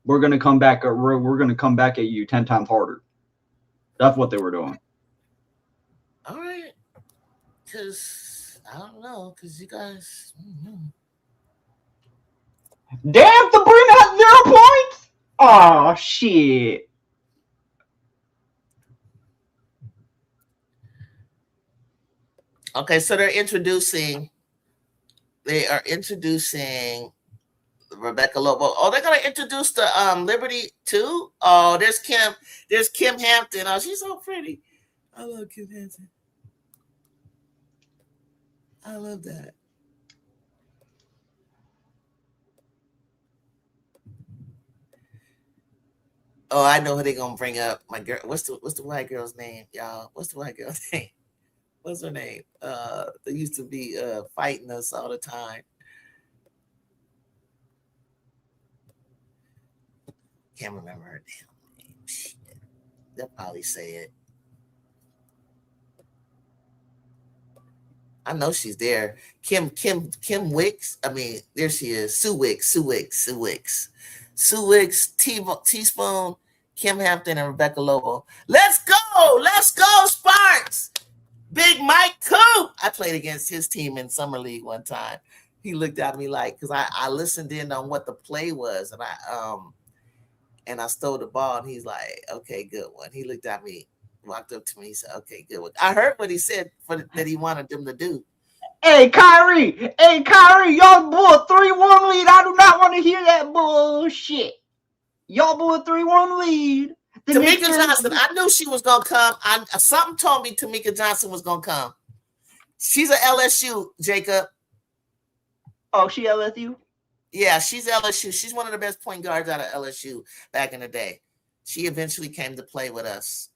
we're gonna come back. We're gonna come back at you 10 times harder. That's what they were doing. All right, because I don't know, because you guys. Damn, Sabrina has 0 points. Oh shit. Okay, so they are introducing Rebecca Lobo. Oh, they're gonna introduce the Liberty too. Oh, there's Kim. There's Kim Hampton. Oh, she's so pretty. I love Kim Hampton. I love that. Oh, I know who they're gonna bring up. My girl. What's the white girl's name, y'all? What's the white girl's name? What's her name? They used to be fighting us all the time. Can't remember her damn name. Shit. They'll probably say it. I know she's there. Kim Wicks. I mean, there she is. Sue Wicks. Teaspoon, Kim Hampton, and Rebecca Lobo. Let's go, Sparks. Big Mike Coop. I played against his team in Summer League one time. He looked at me like, because I listened in on what the play was, and I stole the ball, and he's like, okay, good one. He looked at me, walked up to me, he said, okay, good one. I heard what he said that he wanted them to do. Hey, Kyrie, y'all blew a 3-1 lead. I do not want to hear that bullshit. Y'all blew a 3-1 lead. Tamika Johnson, I knew she was going to come. Something told me Tamika Johnson was going to come. She's an LSU, Jacob. Oh, she LSU? Yeah, she's LSU. She's one of the best point guards out of LSU back in the day. She eventually came to play with us.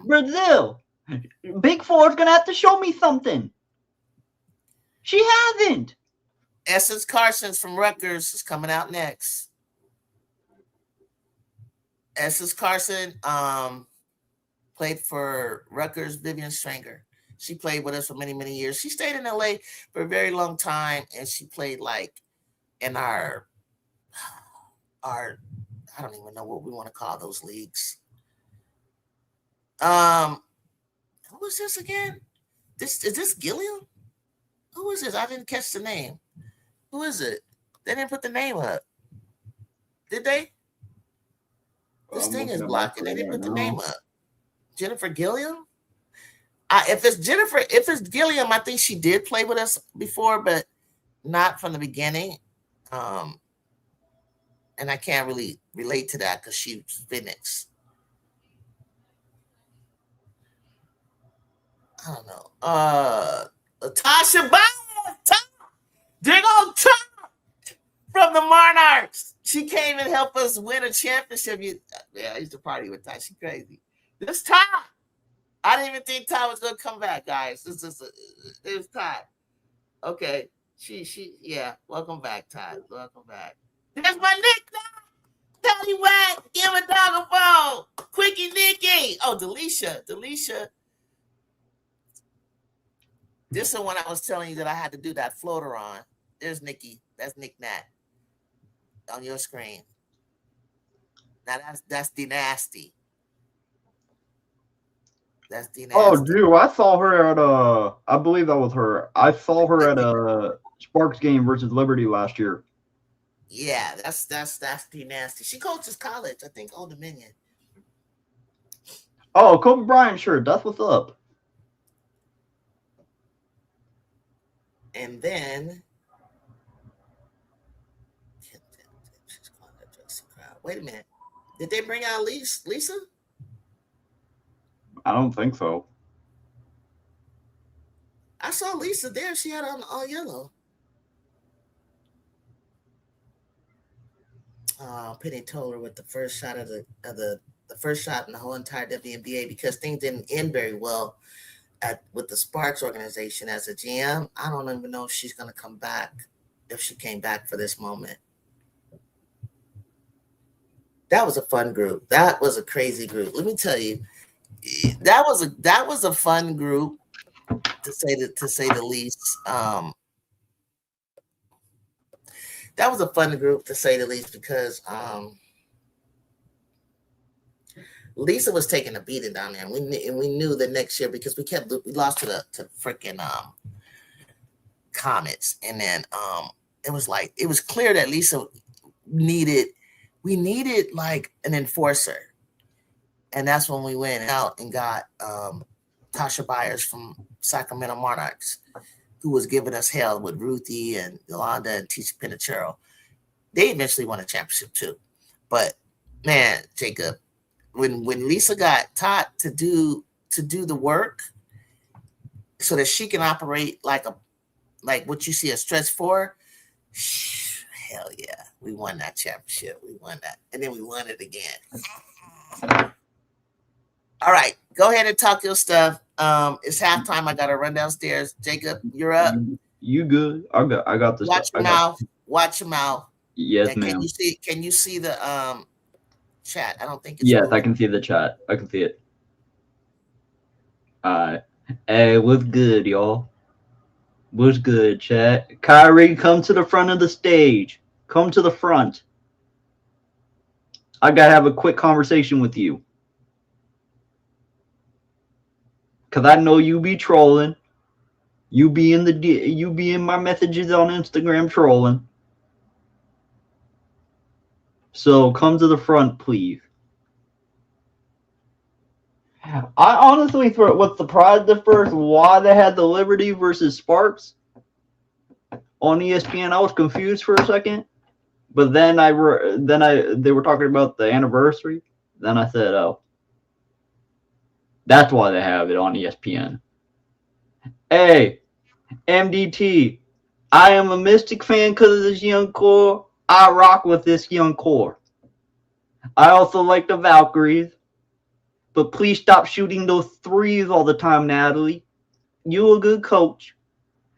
Brazil. Big Four's going to have to show me something. She hasn't. Essence Carson's from Rutgers is coming out next. Essence Carson played for Rutgers, Vivian Stranger. She played with us for many, many years. She stayed in LA for a very long time, and she played like in our I don't even know what we want to call those leagues. Who was this again? Is this Gilliam? Who is this? I didn't catch the name. Who is it? They didn't put the name up. Did they? This thing is blocking. They didn't put the name up. Jennifer Gilliam? If it's Gilliam, I think she did play with us before, but not from the beginning. And I can't really relate to that because she's Phoenix. I don't know. Tasha Byers, Dig on top from the Monarchs. She came and helped us win a championship. Yeah, I used to party with Ty. She crazy. This Ty. I didn't even think Ty was gonna come back, guys. It was Ty. Okay. Yeah. Welcome back, Ty. Welcome back. That's my nickname. Tony Wack. Give a dog a bone. Quickie Nicky. Oh, Delisha. This is the one I was telling you that I had to do that floater on. There's Nikki. That's Nick Nat on your screen. Now that's D-Nasty. That's D-Nasty. Oh, dude, I saw her at I believe that was her. I saw her at a Sparks game versus Liberty last year. Yeah, that's D-Nasty. She coaches college, I think, Old Dominion. Oh, Kobe Bryant shirt. That's what's up. And then wait a minute. Did they bring out Lisa? I don't think so. I saw Lisa there. She had on all yellow. Penny Toller with the first shot of the first shot in the whole entire WNBA because things didn't end very well with the Sparks organization as a GM. I don't even know if she's going to come back, if she came back for this moment. That was a fun group. That was a crazy group. Let me tell you, that was a fun group to say the least. That was a fun group to say the least because Lisa was taking a beating down there, and we knew the next year because we lost to freaking Comets, and then it was clear that Lisa needed like an enforcer, and that's when we went out and got Tasha Byers from Sacramento Monarchs, who was giving us hell with Ruthie and Yolanda and Tisha Pinachero. They eventually won a championship too. But man, Jacob, when Lisa got taught to do the work so that she can operate like what you see a stretch for, hell yeah, we won that championship. We won that, and then we won it again. All right, go ahead and talk your stuff. It's halftime. I gotta run downstairs. Jacob, you're up. You good? I got this. Watch your mouth. Watch your mouth. Yes, And ma'am. Can you see the chat? I don't think it's Yes, moving. I can see the chat. I can see it. Hey, what's good, y'all? What's good, chat? Kyrie, come to the front of the stage. Come to the front. I gotta have a quick conversation with you. Cause I know you be trolling. You be in my messages on Instagram trolling. So come to the front, please. I honestly was surprised at first why they had the Liberty versus Sparks on ESPN. I was confused for a second, but then they were talking about the anniversary. Then I said, oh, that's why they have it on ESPN. Hey, MDT, I am a Mystic fan because of this young core. I rock with this young core. I also like the Valkyries. But please stop shooting those threes all the time, Natalie. You a good coach.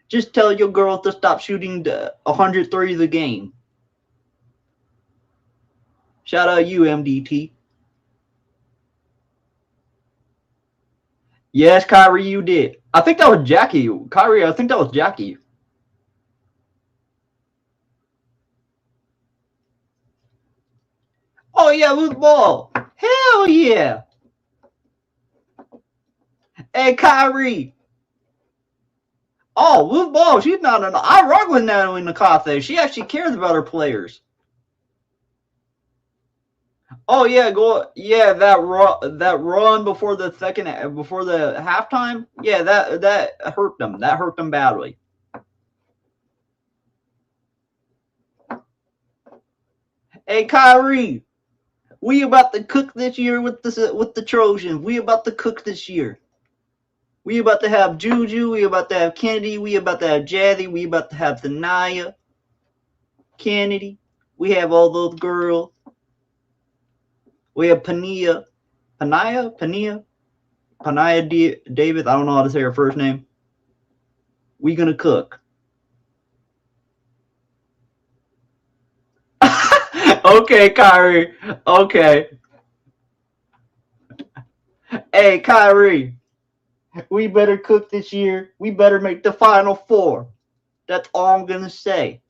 Just tell your girls to stop shooting 100 threes a game. Shout out you, MDT. Yes, Kyrie, you did. I think that was Jackie. Kyrie, I think that was Jackie. Oh, yeah, loose ball. Hell yeah. Hey, Kyrie. Oh, loose ball. She's not an. I rock with Natalie Nakate. She actually cares about her players. Oh yeah, that run before the halftime. Yeah, that hurt them. That hurt them badly. Hey, Kyrie, we about to cook this year with the Trojans. We about to cook this year. We about to have Juju. We about to have Kennedy. We about to have Jazzy. We about to have Sanaya, Kennedy. We have all those girls. We have Pania Davis. I don't know how to say her first name. We gonna cook. Okay, Kyrie. Okay. Hey, Kyrie. We better cook this year. We better make the Final Four. That's all I'm gonna say.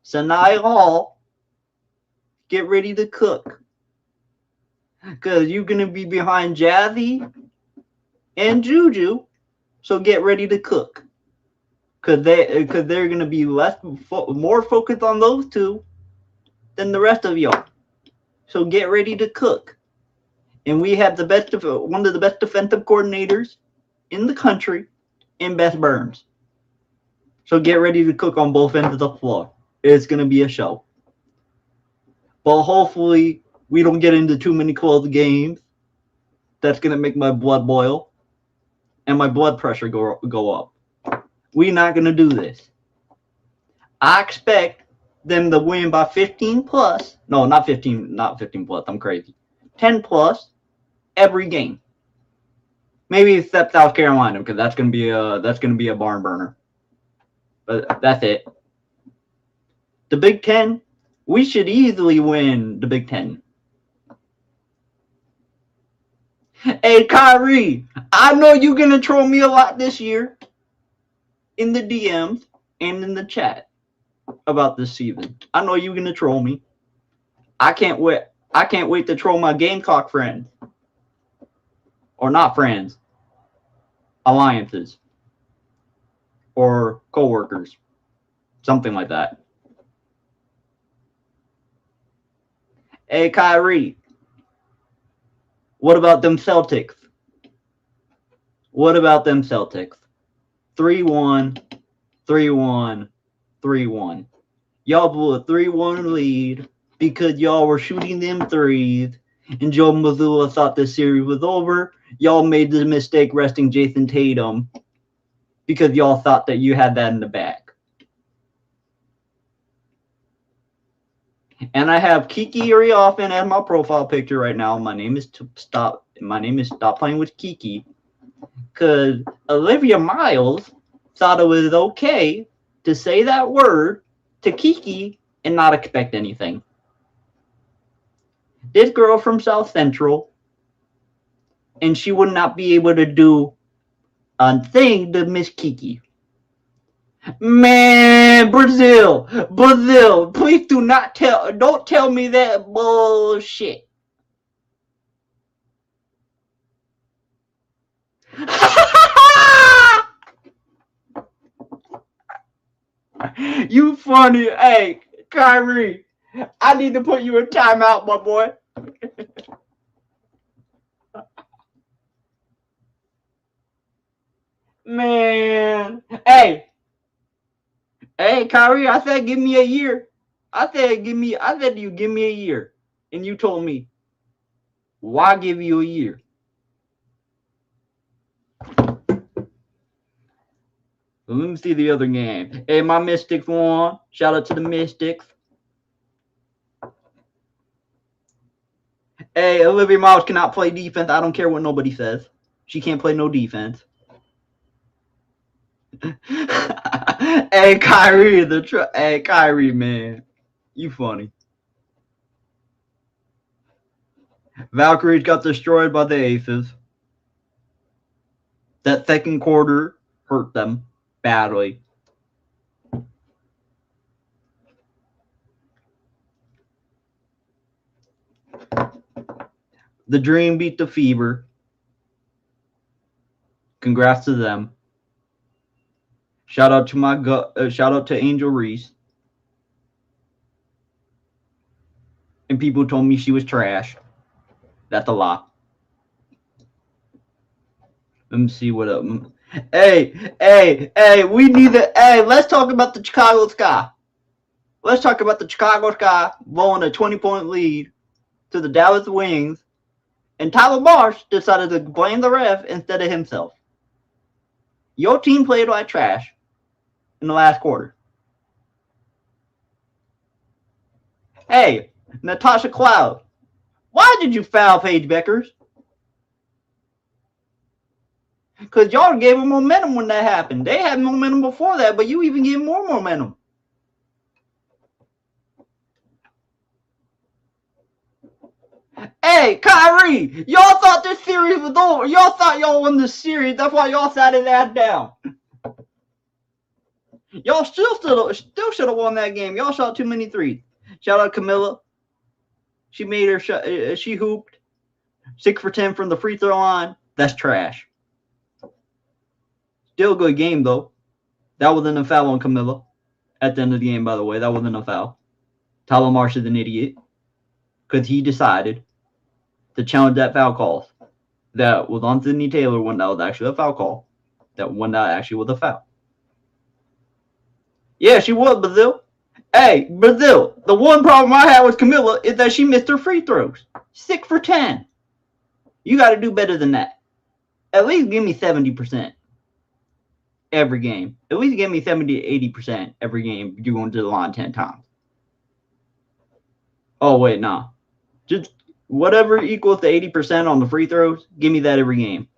Sanaya Hall, get ready to cook. Because you're going to be behind Jazzy and Juju, so get ready to cook. Because they're going to be more focused on those two than the rest of y'all. So get ready to cook. And we have one of the best defensive coordinators in the country in Beth Burns. So get ready to cook on both ends of the floor. It's going to be a show. But hopefully we don't get into too many close games. That's going to make my blood boil and my blood pressure go up. We're not going to do this. I expect them to win by 15 plus. No, not 15 plus. I'm crazy. 10 plus every game. Maybe except South Carolina, because that's going to be a barn burner. But that's it. The Big Ten, we should easily win the Big Ten. Hey, Kyrie, I know you're going to troll me a lot this year in the DMs and in the chat about this season. I know you're going to troll me. I can't wait to troll my Gamecock friends. Or not friends. Alliances. Or coworkers. Something like that. Hey, Kyrie. What about them Celtics? 3-1, 3-1, 3-1. Y'all blew a 3-1 lead because y'all were shooting them threes, and Joe Mazzulla thought the series was over. Y'all made the mistake resting Jason Tatum because y'all thought that you had that in the bag. And I have Kiki Iriafen as my profile picture right now. My name is Stop Playing with Kiki, because Olivia Miles thought it was okay to say that word to Kiki and not expect anything. This girl from South Central, and she would not be able to do a thing to Miss Kiki. Man, Brazil, please don't tell me that bullshit. You funny. Hey, Kyrie, I need to put you in timeout, my boy. Man. Hey, Kyrie, I said give me a year. I said to you, give me a year. And you told me, why give you a year? Well, let me see the other game. Hey, my Mystics won. Shout out to the Mystics. Hey, Olivia Miles cannot play defense. I don't care what nobody says. She can't play no defense. Hey, Kyrie, hey, Kyrie, man. You funny. Valkyries got destroyed by the Aces. That second quarter hurt them badly. The Dream beat the Fever. Congrats to them. Shout out to Angel Reese. And people told me she was trash. That's a lie. Let me see what up. Hey, we need to. Hey, let's talk about the Chicago Sky. Let's talk about the Chicago Sky blowing a 20-point lead to the Dallas Wings, and Tyler Marsh decided to blame the ref instead of himself. Your team played like trash in the last quarter. Hey, Natasha Cloud, why did you foul Paige Beckers? Because y'all gave them momentum when that happened. They had momentum before that, but you even gave more momentum. Hey, Kyrie, y'all thought this series was over. Y'all thought y'all won the series. That's why y'all sat his ass down. Y'all still should have won that game. Y'all shot too many threes. Shout out Camilla. She made her shot. She hooped 6 for 10 from the free throw line. That's trash. Still a good game though. That wasn't a foul on Camilla. At the end of the game, by the way, that wasn't a foul. Tyler Marsh is an idiot because he decided to challenge that foul call that was on Sydney Taylor when that was actually a foul call. That when that actually was a foul. Yeah, she was, Brazil. Hey, Brazil, the one problem I had with Camilla is that she missed her free throws. 6 for 10. You got to do better than that. At least give me 70% every game. At least give me 70 to 80% every game you're going to the line 10 times. Oh, wait, nah. Just whatever equals to 80% on the free throws, give me that every game.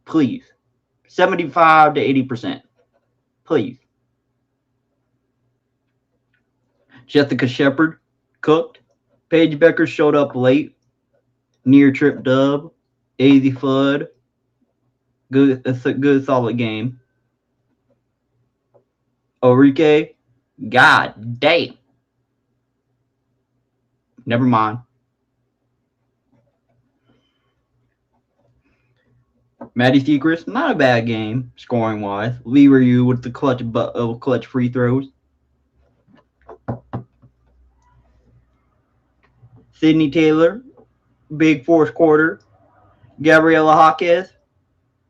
Please. 75 to 80%. Please. Jessica Shepard cooked. Paige Becker showed up late. Near trip dub. Easy Fudd. Good. It's a good solid game. Enrique. God damn. Never mind. Maddie Secrets, not a bad game scoring wise. Lee Ryu with the clutch free throws. Sydney Taylor, big fourth quarter. Gabriela Jaquez,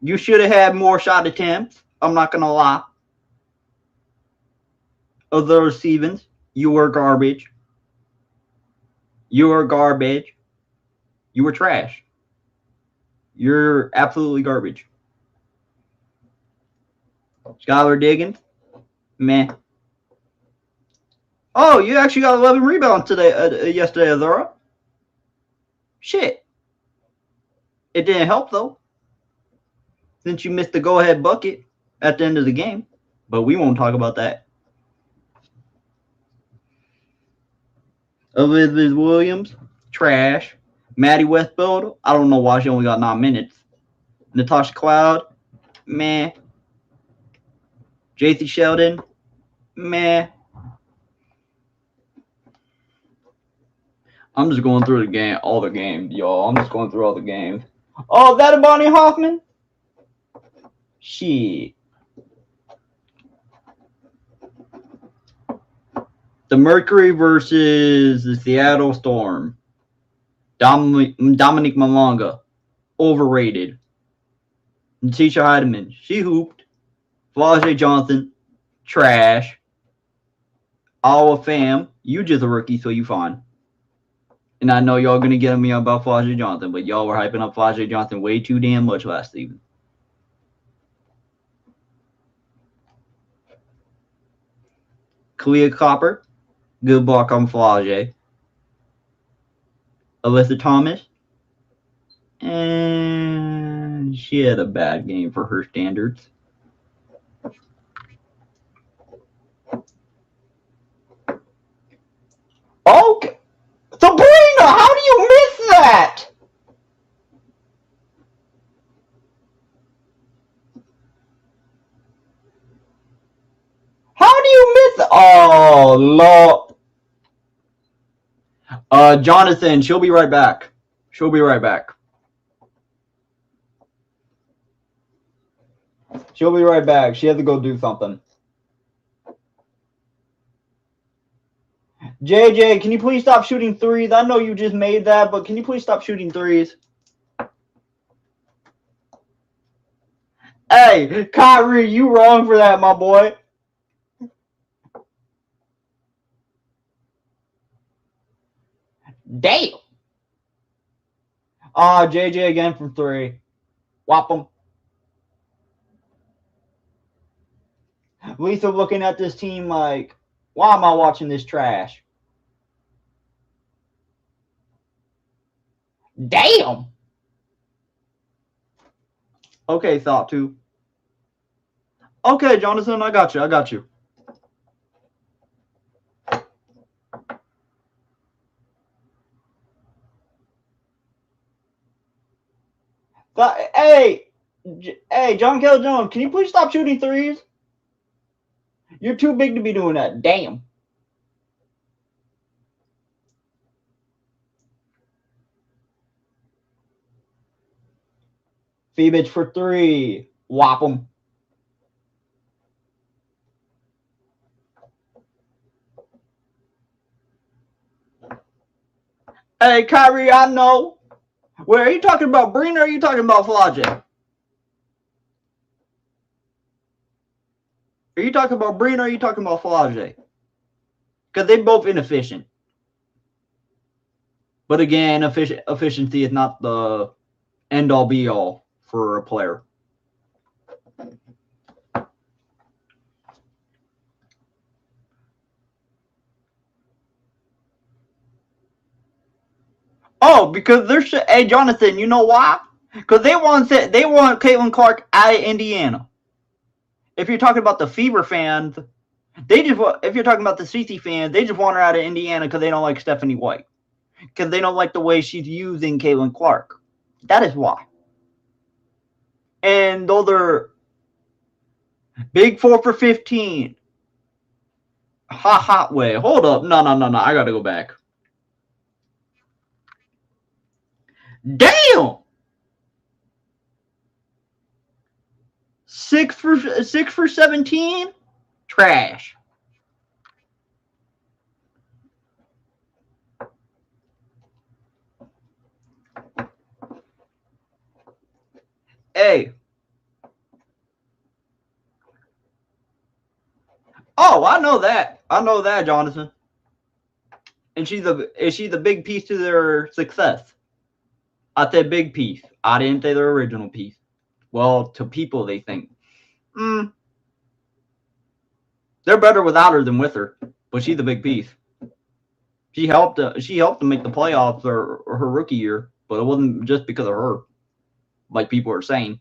you should have had more shot attempts. I'm not gonna lie. Other Stevens, you were garbage. You were garbage. You were trash. You're absolutely garbage. Skylar Diggins, meh. Oh, you actually got 11 rebounds today, yesterday, Azura. Shit. It didn't help, though, since you missed the go-ahead bucket at the end of the game. But we won't talk about that. Elizabeth Williams, trash. Maddie Westfield, I don't know why she only got 9 minutes. Natasha Cloud, meh. JC Sheldon, meh. I'm just going through all the games, y'all. I'm just going through all the games. Oh, that a Bonnie Hoffman? Shit. The Mercury versus the Seattle Storm. Dominic Malonga, overrated. Natisha Heidemann, she hooped. Flau'jae Johnson, trash. Awa Fam, you just a rookie, so you fine. And I know y'all gonna get me about Flau'jae Johnson, but y'all were hyping up Flau'jae Johnson way too damn much last season. Kalia Copper, good block on Flau'jae. Alyssa Thomas, and she had a bad game for her standards. Okay. Sabrina, how do you miss that? How do you miss it? Oh, Lord. Jonathan, she'll be right back. She'll be right back. She'll be right back. She had to go do something. JJ, can you please stop shooting threes? I know you just made that, but can you please stop shooting threes? Hey, Kyrie, you wrong for that, my boy. Damn. JJ again from three. Whop him. Lisa looking at this team like, why am I watching this trash? Damn. Okay, thought to. Okay, Jonathan, I got you. But, hey, John Kelly Jones, can you please stop shooting threes? You're too big to be doing that. Damn. Phoebus for three. Whop him. Hey, Kyrie, I know. Wait, are you talking about Breen or are you talking about Flau'jae? Are you talking about Breen or are you talking about Flau'jae? Because they're both inefficient. But again, efficiency is not the end-all be-all for a player. Oh, because they're hey Jonathan, you know why? Because they want Caitlin Clark out of Indiana. If you're talking about the Fever fans, if you're talking about the CC fans, they just want her out of Indiana because they don't like Stephanie White. Because they don't like the way she's using Caitlin Clark. That is why. And those are big 4 for 15. Hot way. Hold up. No. I gotta go back. Damn! 6 for 17? Trash. Hey. Oh, I know that. I know that, Jonathan. And is she the big piece to their success? I said big piece. I didn't say their original piece. Well, to people they think. They're better without her than with her, but she's the big piece. She helped them make the playoffs her rookie year, but it wasn't just because of her, like people are saying.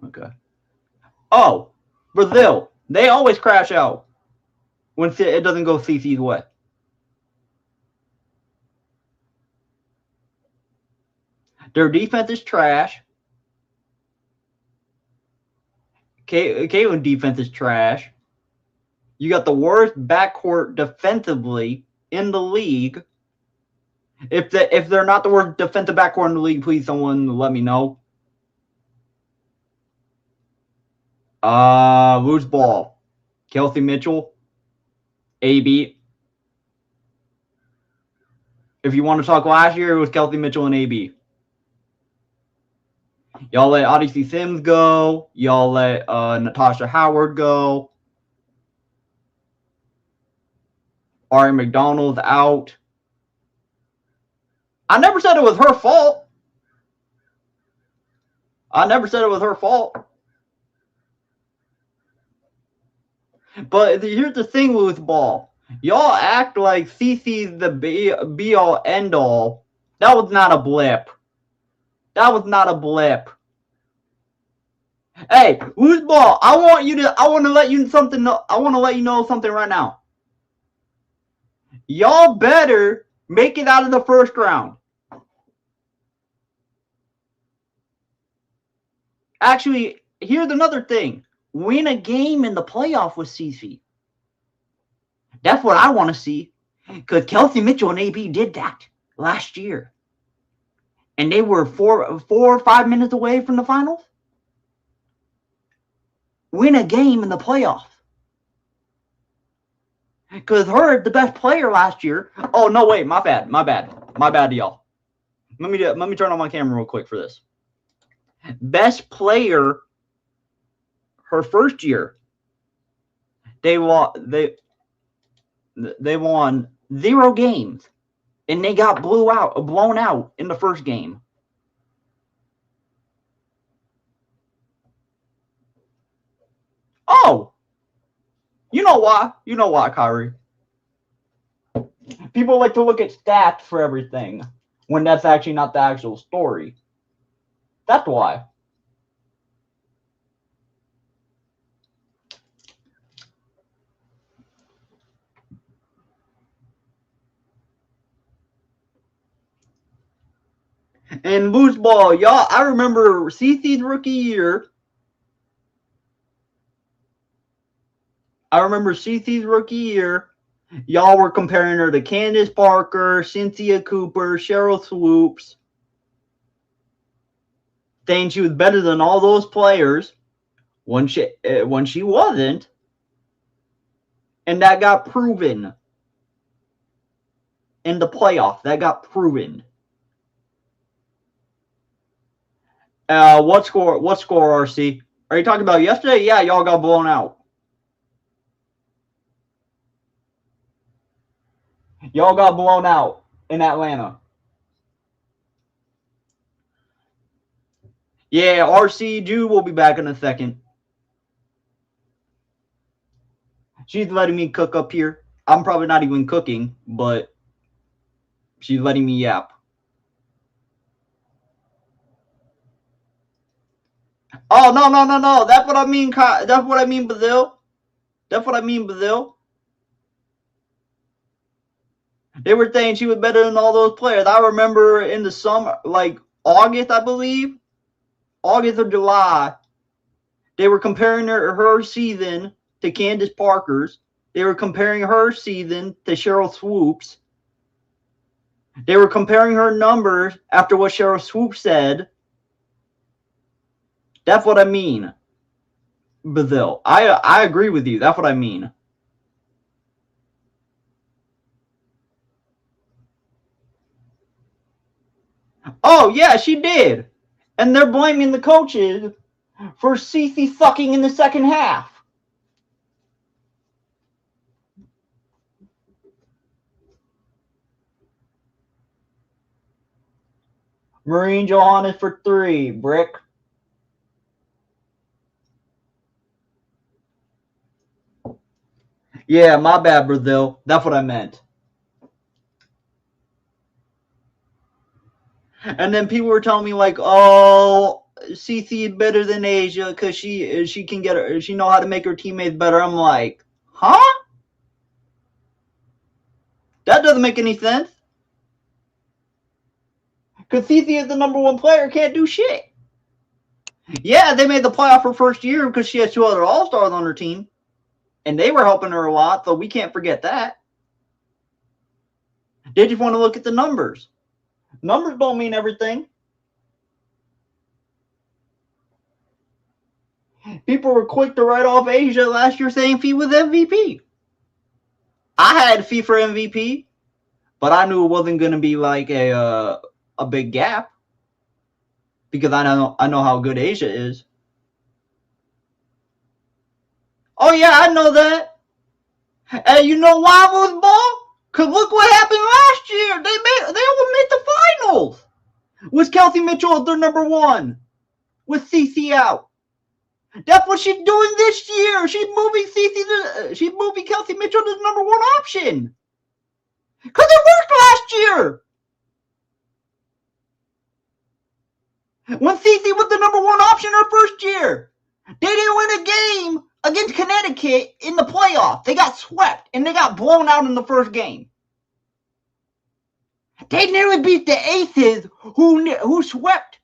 Okay. Oh, Brazil. They always crash out when it doesn't go CC's way. Their defense is trash. Caitlyn's defense is trash. You got the worst backcourt defensively in the league. If they're not the worst defensive backcourt in the league, please someone let me know. Loose ball. Kelsey Mitchell. AB. If you want to talk last year, it was Kelsey Mitchell and AB. Y'all let Odyssey Sims go. Y'all let Natasha Howard go. Ari McDonald's out. I never said it was her fault. But here's the thing with ball. Y'all act like CC's the be-all, end-all. That was not a blip. Hey, loose ball. I want to let you know something right now. Y'all better make it out of the first round. Actually, here's another thing. Win a game in the playoff with CC. That's what I want to see. Because Kelsey Mitchell and AB did that last year. And they were 4 or 5 minutes away from the finals. Win a game in the playoffs. Because her, the best player last year. Oh, no, wait. My bad, y'all. Let me turn on my camera real quick for this. Best player her first year. They won 0 games. And they got blown out in the first game. Oh! You know why, Kyrie? People like to look at stats for everything when that's actually not the actual story. That's why. And loose ball, y'all, I remember CC's rookie year. Y'all were comparing her to Candace Parker, Cynthia Cooper, Cheryl Swoops. Saying she was better than all those players when she wasn't. And that got proven in the playoff. What score, RC? Are you talking about yesterday? Yeah, y'all got blown out. Y'all got blown out in Atlanta. Yeah, RC Jew will be back in a second. She's letting me cook up here. I'm probably not even cooking, but she's letting me yap. Oh, no. That's what I mean, Brazil. They were saying she was better than all those players. I remember in the summer, like August, I believe. August or July. They were comparing her season to Candace Parker's. They were comparing her season to Cheryl Swoops. They were comparing her numbers after what Cheryl Swoops said. That's what I mean, Brazil. I agree with you. That's what I mean. Oh, yeah, she did. And they're blaming the coaches for Cece sucking in the second half. Marine Johannes for 3. Brick. Yeah, my bad, Brazil. That's what I meant. And then people were telling me like, oh, CC is better than Asia because she can get her, she know how to make her teammates better. I'm like, huh? That doesn't make any sense. Because CC is the #1 player, can't do shit. Yeah, they made the playoff her first year because she has 2 other All-Stars on her team. And they were helping her a lot, so we can't forget that. They just want to look at the numbers. Numbers don't mean everything. People were quick to write off Asia last year saying Fee was MVP. I had Fee for MVP, but I knew it wasn't going to be like a big gap because I know how good Asia is. Oh yeah, I know that. And you know why, was ball? Cause look what happened last year. They almost made the finals. Was Kelsey Mitchell their #1 with CC out? That's what she's doing this year. She's moving Kelsey Mitchell to the #1 option. Cause it worked last year. When CC was the #1 option her first year, they didn't win a game against Connecticut in the playoff. They got swept and they got blown out in the first game. They nearly beat the Aces who swept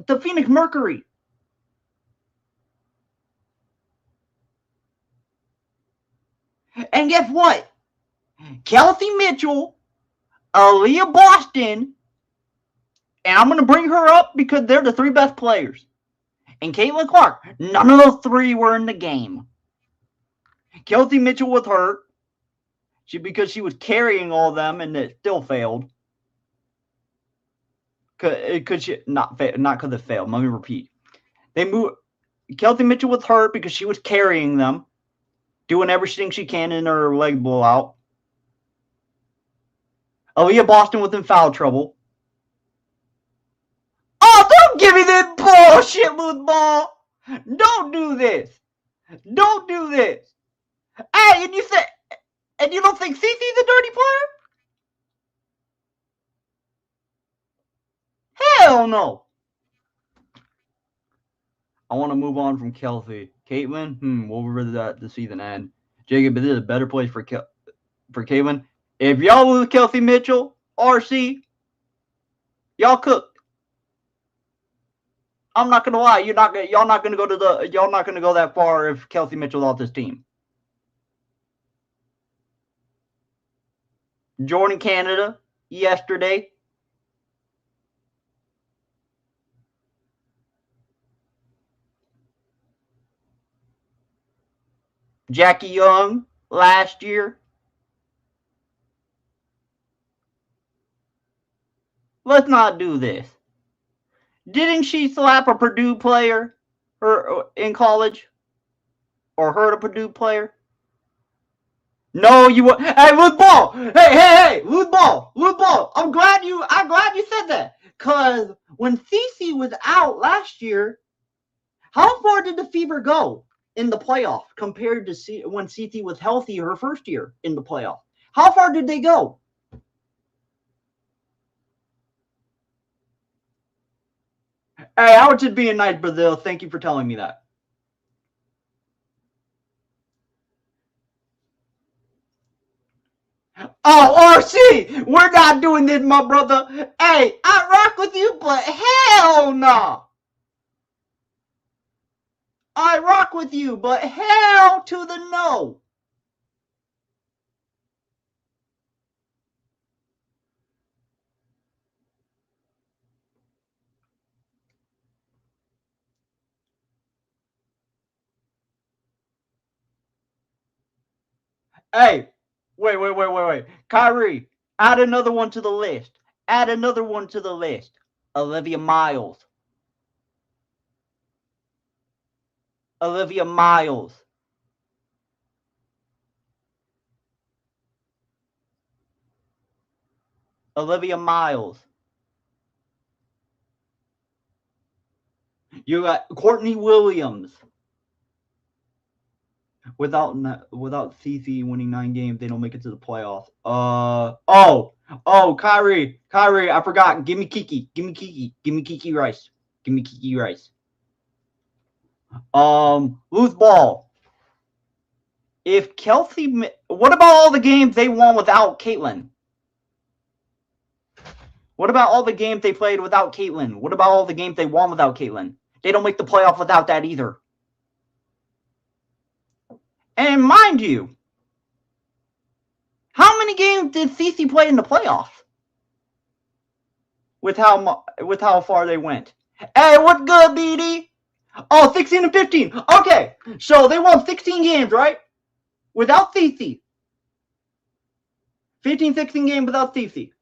the Phoenix Mercury. And guess what? Kelsey Mitchell, Aaliyah Boston, and I'm going to bring her up because they're the 3 best players. And Caitlin Clark, none of those 3 were in the game. Kelsey Mitchell was hurt because she was carrying all of them and it still failed. Because she not because it failed. Let me repeat. Kelsey Mitchell was hurt because she was carrying them, doing everything she can in her leg blowout. Aaliyah Boston was in foul trouble. Oh, don't give me that bullshit, loose ball. Don't do this. Don't do this. Hey, and you don't think Cece's a dirty player? Hell no. I want to move on from Kelsey. Caitlin, we'll revisit that the season end. Jacob, is this a better place for Caitlin? If y'all lose Kelsey Mitchell, RC, y'all cooked. I'm not gonna lie, y'all not gonna go that far if Kelsey Mitchell's off this team. Jordan Canada yesterday. Jackie Young last year. Let's not do this. Didn't she slap a Purdue player in college? Or hurt a Purdue player? No, you were. Hey, loose ball. Hey, loose ball. I'm glad you said that. Cause when Cece was out last year, how far did the Fever go in the playoff compared to when Cece was healthy her first year in the playoff? How far did they go? Hey, I was just being nice, Brazil. Thank you for telling me that. Oh, RC, we're not doing this, my brother. Hey, I rock with you, but hell no. I rock with you, but hell to the no. Hey, wait. Kyrie, add another one to the list. Olivia Miles. Olivia Miles. Olivia Miles. You got Courtney Williams. Without Cece winning 9 games, they don't make it to the playoffs. Kyrie, I forgot. Give me Kiki Rice. Loose ball. If Kelsey, what about all the games they won without Caitlin? What about all the games they played without Caitlin? What about all the games they won without Caitlin? They don't make the playoff without that either. And mind you, how many games did Cece play in the playoffs? With how far they went. Hey, what good, BD? Oh, 16 and 15. Okay, so they won 16 games, right? Without Cece. 15, 16 games without Cece.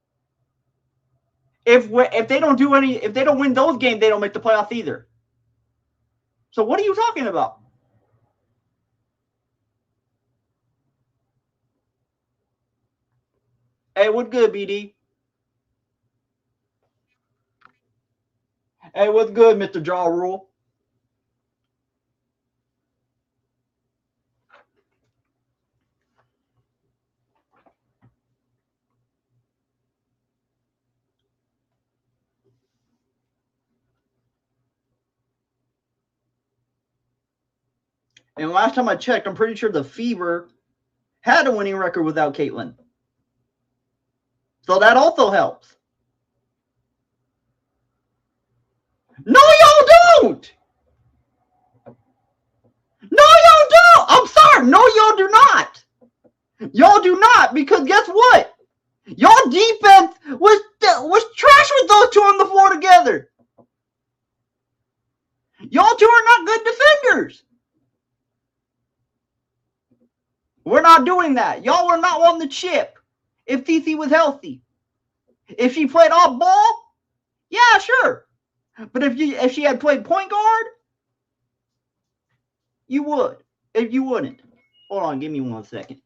If they don't win those games, they don't make the playoffs either. So what are you talking about? Hey, what good, BD? Hey, what's good, Mr. Jaw Rule? And last time I checked, I'm pretty sure the Fever had a winning record without Caitlin. So that also helps. No, y'all don't! No, y'all don't! I'm sorry. No, y'all do not. Y'all do not, because guess what? Y'all defense was trash with those two on the floor together. Y'all two are not good defenders. We're not doing that. Y'all were not on the chip if Cece was healthy. If she played off ball, yeah, sure. But if she had played point guard, you would. If you wouldn't. Hold on, give me 1 second.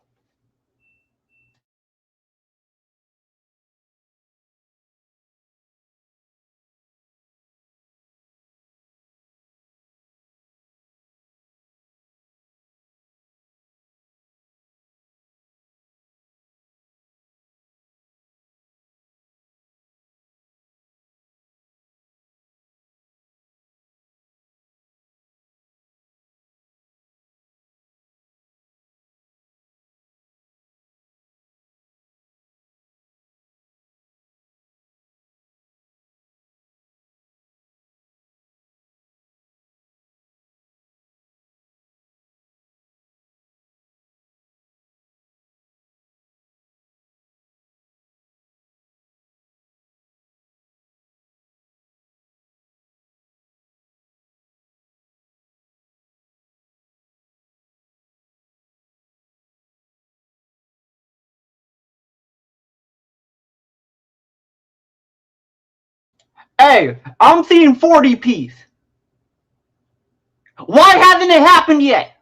Hey, I'm seeing 40 piece. Why hasn't it happened yet?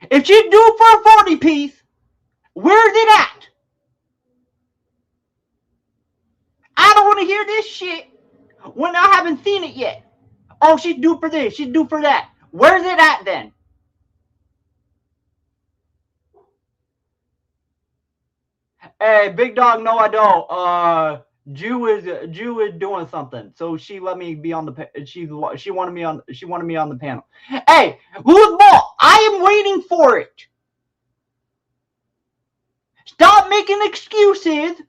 If she's due for a 40 piece, where's it at? I don't want to hear this shit when I haven't seen it yet. Oh, she's due for this. She's due for that. Where's it at then? Hey, big dog, no, I don't. Jew is doing something, so she let me be on the. She wanted me on. She wanted me on the panel. Hey, who's ball? I am waiting for it. Stop making excuses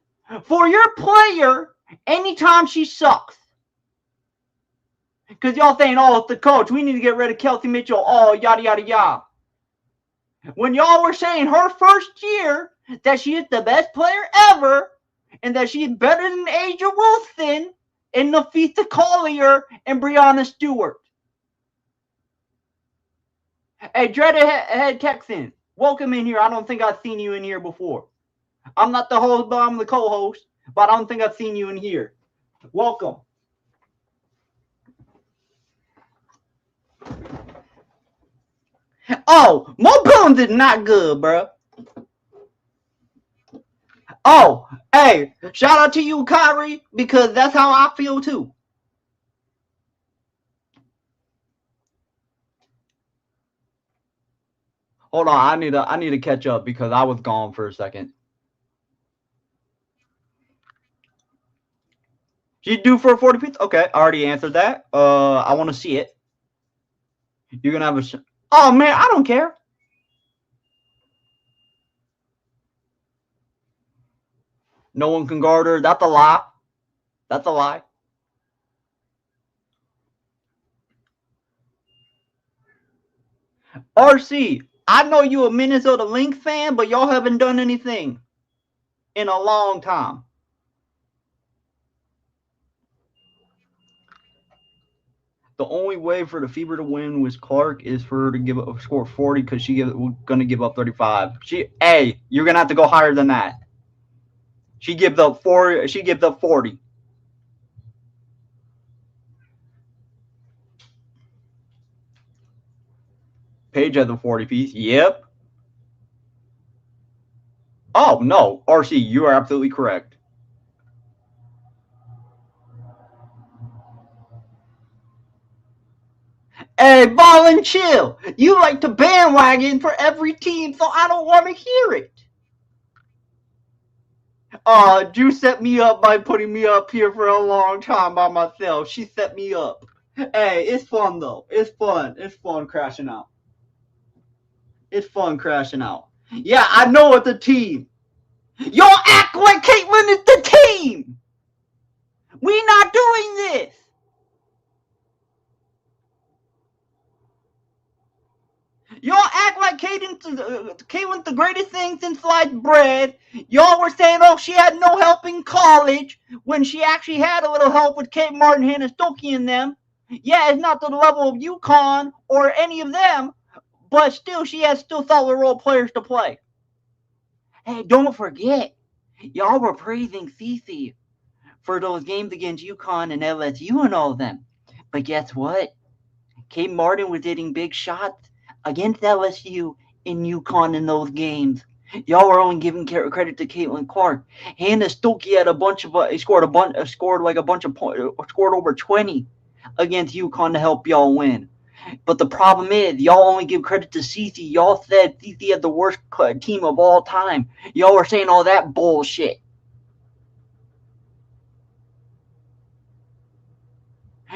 for your player anytime she sucks. Because y'all saying, oh, it's the coach. We need to get rid of Kelsey Mitchell. Oh, yada, yada, yada. When y'all were saying her first year that she is the best player ever and that she is better than Asia Wilson and Nafisa Collier and Breanna Stewart. Hey, Dreadhead Texan, welcome in here. I don't think I've seen you in here before. I'm not the host, but I'm the co-host. But I don't think I've seen you in here. Welcome. Oh, Mo Billings is not good, bro. Oh, hey, shout out to you, Kyrie, because that's how I feel too. Hold on, I need to catch up because I was gone for a second. She's due for a 40 piece? Okay, I already answered that. I want to see it. You're gonna have a. Oh man, I don't care. No one can guard her. That's a lie. That's a lie. RC, I know you a Minnesota Lynx fan, but y'all haven't done anything in a long time. The only way for the Fever to win with Clark is for her to give up score 40 because gonna give up 35. You're gonna have to go higher than that. She gives up 40. She gives up 40. Paige has a 40 piece. Yep. Oh no, RC, you are absolutely correct. Hey, ball and chill. You like to bandwagon for every team, so I don't want to hear it. Drew set me up by putting me up here for a long time by myself. She set me up. Hey, it's fun though. It's fun. It's fun crashing out. It's fun crashing out. Yeah, I know it's a team. Y'all act like Caitlyn is the team. We not doing this. Y'all act like Caitlin's the greatest thing since sliced bread. Y'all were saying, oh, she had no help in college when she actually had a little help with Kate Martin, Hannah Stokey, and them. Yeah, it's not to the level of UConn or any of them, but still, she has still solid role players to play. Hey, don't forget, y'all were praising Cece for those games against UConn and LSU and all of them. But guess what? Kate Martin was hitting big shots against LSU and UConn in those games. Y'all were only giving credit to Caitlin Clark. Hannah Stokey had a bunch of scored over 20 against UConn to help y'all win. But the problem is, y'all only give credit to Cece. Y'all said Cece had the worst team of all time. Y'all were saying all that bullshit.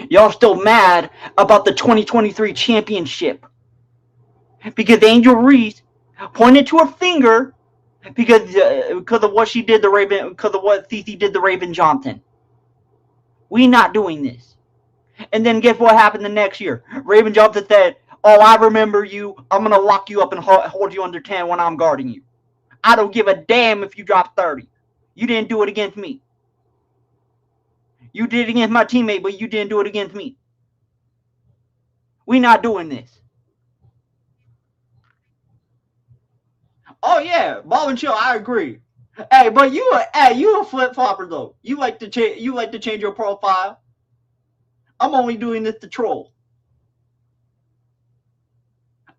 Y'all still mad about the 2023 championship because Angel Reese pointed to her finger because of what she did because of what Cece did to Raven Johnson. We not doing this. And then guess what happened the next year? Raven Johnson said, oh, I remember you. I'm going to lock you up and hold you under 10 when I'm guarding you. I don't give a damn if you drop 30. You didn't do it against me. You did it against my teammate, but you didn't do it against me. We not doing this. Oh yeah, ball and chill. I agree. Hey, but you a flip flopper though. You like to change your profile. I'm only doing this to troll.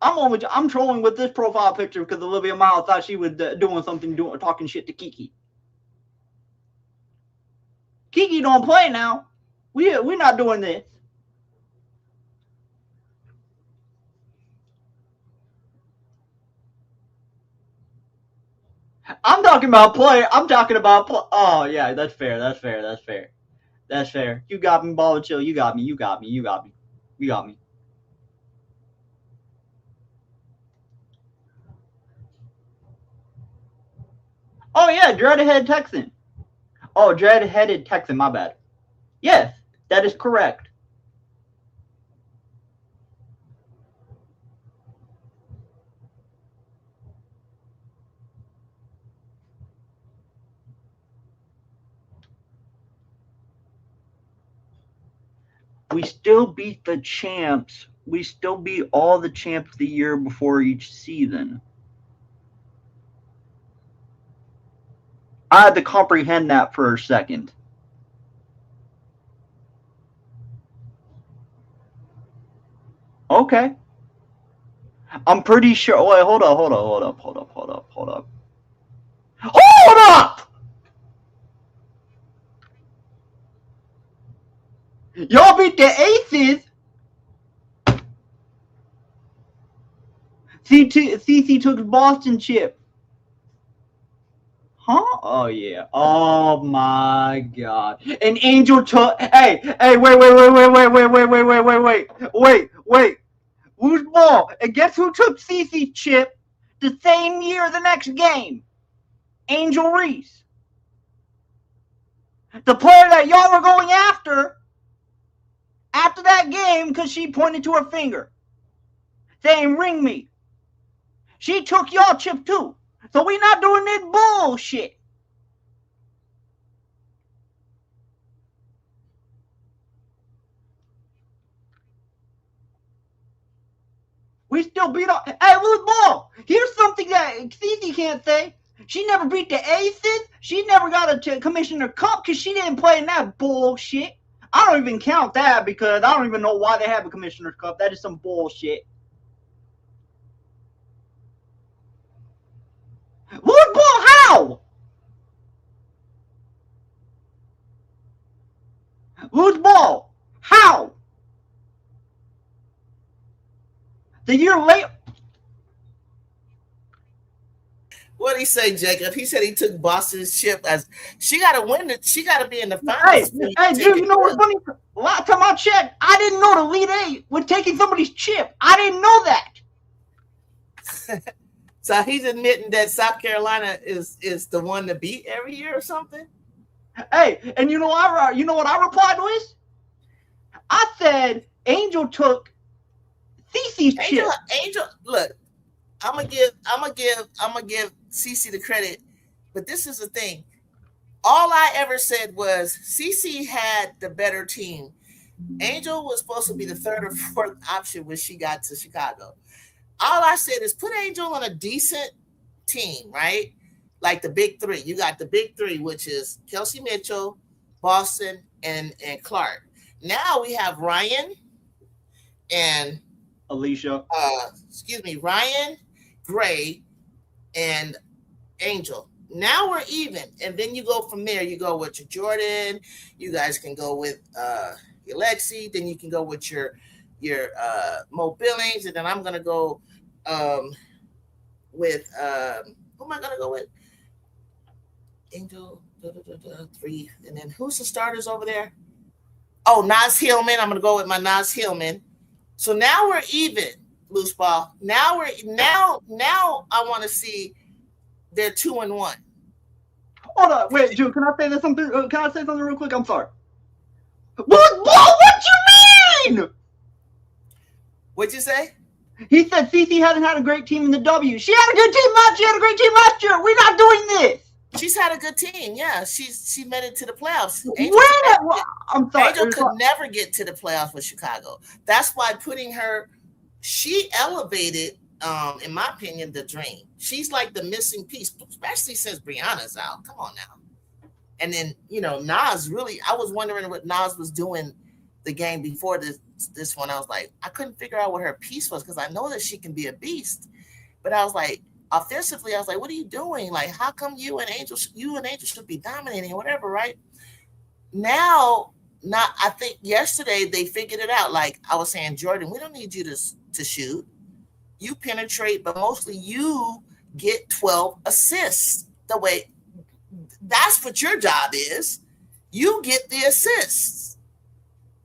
I'm trolling with this profile picture because Olivia Miles thought she was talking shit to Kiki. Kiki don't play now. We're not doing this. I'm talking about play. Oh yeah, that's fair. That's fair. You got me, ball and chill. You got me. You got me. Oh yeah, dread-headed Texan. Oh, dread-headed Texan. My bad. Yes, that is correct. We still beat the champs. We still beat all the champs the year before each season. I had to comprehend that for a second. Okay. I'm pretty sure. Wait, hold up. Hold up! Y'all beat the Aces. CC took Boston chip. Huh? Oh yeah. Oh my God. And Angel took. Hey, wait. Who's ball? And guess who took CC chip the same year the next game? Angel Reese. The player that y'all were going after that game because she pointed to her finger saying, ring me. She took y'all chip too. So we not doing this bullshit. We still beat up. Hey, Lose Ball, here's something that Cece can't say. She never beat the Aces. She never got a Commissioner Cup because she didn't play in that bullshit. I don't even count that because I don't even know why they have a Commissioner's Cup. That is some bullshit. Lose Ball, how? Lose Ball, how? The year later. What did he say, Jacob? He said he took Boston's chip as she got to win it. She got to be in the finals. Hey, dude, you know what's funny? Last time I checked, I didn't know the Elite Eight was taking somebody's chip. I didn't know that. So he's admitting that South Carolina is the one to beat every year or something. Hey, and you know what I replied with? I said Angel took Cece's chip. Angel, look, I'm gonna give Cece the credit, but this is the thing. All I ever said was Cece had the better team. Angel was supposed to be the third or fourth option when she got to Chicago. All I said is put Angel on a decent team, right? Like the big three. You got the big three, which is Kelsey Mitchell, Boston, and Clark. Now we have Ryan and Alicia. Ryan, Gray, and Angel. Now we're even. And then you go from there. You go with your Jordan. You guys can go with your Lexi. Then you can go with your Mo Billings. And then I'm going to go with who am I going to go with? Angel, 3. And then who's the starters over there? Oh, Naz Hillman. I'm going to go with my Naz Hillman. So now we're even, Loose Ball. Now I want to see they're 2-1. Hold on, wait, Drew. Can I say something? Can I say something real quick? I'm sorry. What you mean? What'd you say? He said Cece hasn't had a great team in the W. She had a good team last. She had a great team last year. We're not doing this. She's had a good team. Yeah, she made it to the playoffs. I'm sorry. Angel could never get to the playoffs with Chicago. That's why putting her, she elevated, in my opinion, the dream. She's like the missing piece, especially since Brianna's out. Come on now. And then, Nas really, I was wondering what Nas was doing the game before this one. I was like, I couldn't figure out what her piece was because I know that she can be a beast. But I was like, offensively, I was like, what are you doing? Like, how come you and Angel should be dominating or whatever, right? Now, I think yesterday they figured it out. Like I was saying, Jordan, we don't need you to shoot. You penetrate, but mostly you get 12 assists. That's what your job is. You get the assists.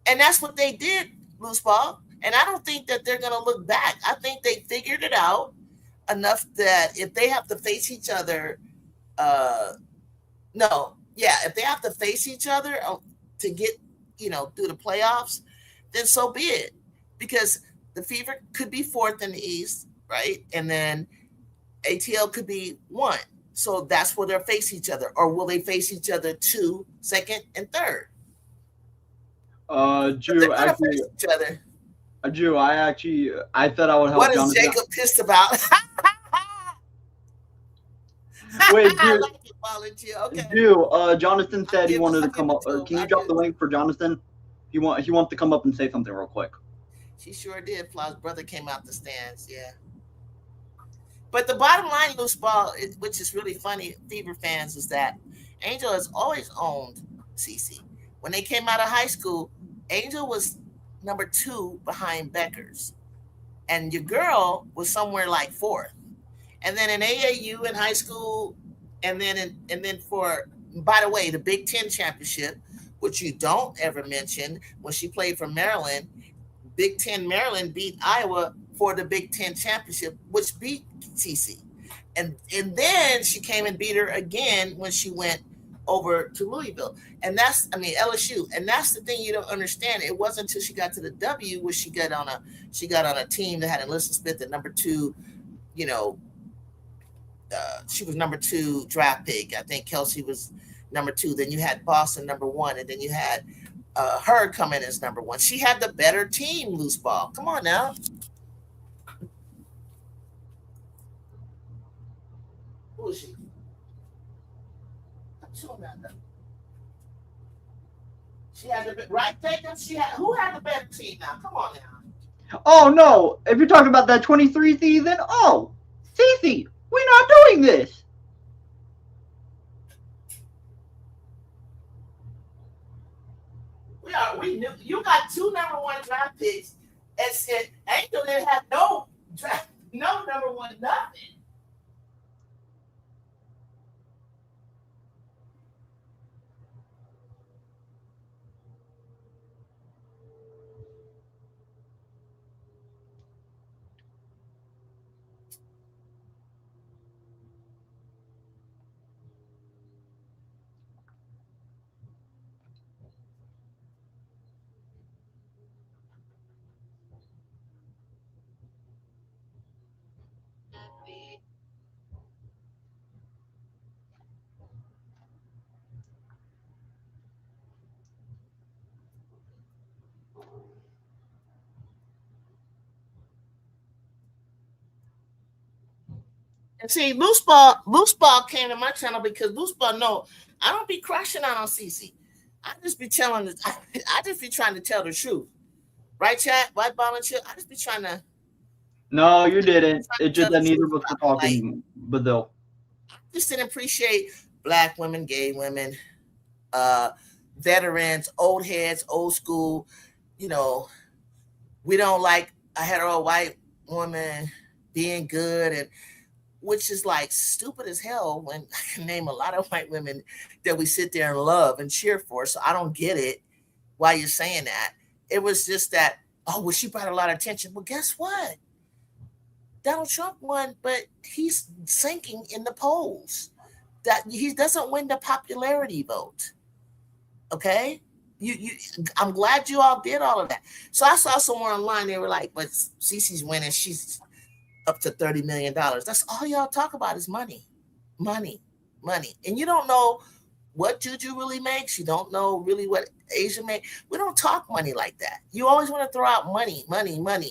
And that's what they did, Loose Ball. And I don't think that they're going to look back. I think they figured it out enough that if they have to face each other, if they have to face each other to get, through the playoffs, then so be it. Because the Fever could be 4th in the East, right? And then ATL could be 1. So that's where they'll face each other. Or will they face each other 2, 2nd, and 3rd? Drew, actually, face each other. Drew, I thought I would help. What is Jonathan. Jacob pissed about? Wait, Drew. I like it, volunteer. Okay. Drew, Jonathan said he wanted to come up. Can you drop the link for Jonathan? He wants to come up and say something real quick. She sure did. Fly's brother came out the stands. Yeah. But the bottom line, loose ball, which is really funny, Fever fans, is that Angel has always owned Cece. When they came out of high school, Angel was number 2 behind Becker's, and your girl was somewhere like 4th. And then in AAU in high school, and then for, by the way, the Big Ten championship, which you don't ever mention, when she played for Maryland, Big Ten Maryland beat Iowa for the Big Ten championship, which beat TC. And then she came and beat her again when she went over to Louisville. And that's, I mean, LSU. And that's the thing you don't understand. It wasn't until she got to the W where she got on a team that had Alyssa Smith at number 2, you know, she was number 2 draft pick. I think Kelsey was number 2. Then you had Boston number 1, and then you had her come in as number 1. She had the better team, loose ball. Come on now. Who is she? She had the right, Jacob. Who had the better team now? Come on now. Oh no! If you're talking about that 23 season, oh, Cece, we're not doing this. We knew you got 2 number 1 draft picks, and said Angel didn't have no number 1 nothing. And see, loose ball came to my channel because loose ball. No, I don't be crushing out on CC. I just be telling. I just be trying to tell the truth, right, chat? White ball and shit. I just be trying to. No, you didn't. It's just tell the that neither truth of us were about, talking, but though. Just didn't appreciate black women, gay women, veterans, old heads, old school. You know, we don't like a hetero white woman being good, and which is like stupid as hell when I can name a lot of white women that we sit there and love and cheer for. So I don't get it why you're saying that. It was just that, oh, well, she brought a lot of attention. Well, guess what? Donald Trump won, but he's sinking in the polls. That he doesn't win the popularity vote. Okay? I'm glad you all did all of that. So I saw somewhere online, they were like, but Cece's winning, she's up to $30 million. That's all y'all talk about is money. Money. Money. And you don't know what Juju really makes. You don't know really what Asia makes. We don't talk money like that. You always want to throw out money.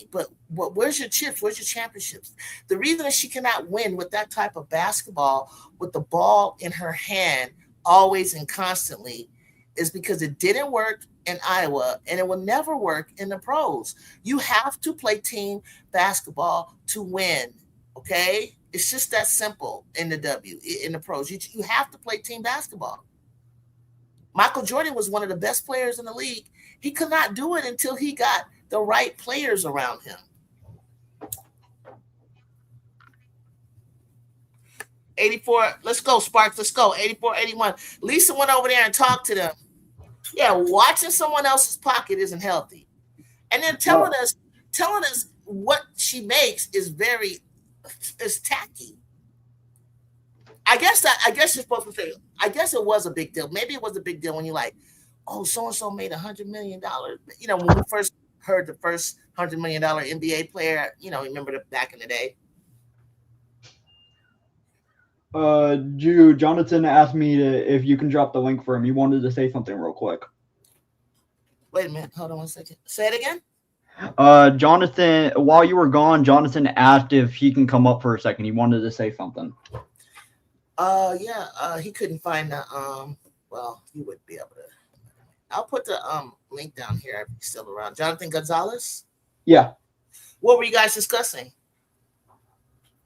But where's your chips? Where's your championships? The reason that she cannot win with that type of basketball, with the ball in her hand, always and constantly, is because it didn't work in Iowa and it will never work in the pros. You have to play team basketball to win. Okay? It's just that simple in the pros. You have to play team basketball. Michael Jordan was one of the best players in the league. He could not do it until he got the right players around him. 84, let's go, Sparks, let's go. 84, 81. Lisa went over there and talked to them. Yeah, watching someone else's pocket isn't healthy. And then telling us what she makes is tacky. I guess you're supposed to say, I guess it was a big deal. Maybe it was a big deal when you're like, oh, so-and-so made $100 million. You know, when we first heard the first $100 million NBA player, you know, remember back in the day. Jonathan asked me if you can drop the link for him. He wanted to say something real quick. Wait a minute. Hold on 1 second. Say it again. Jonathan, while you were gone, Jonathan asked if he can come up for a second. He wanted to say something. He couldn't find the well, he wouldn't be able to. I'll put the link down here if he's still around. Jonathan Gonzalez? Yeah. What were you guys discussing?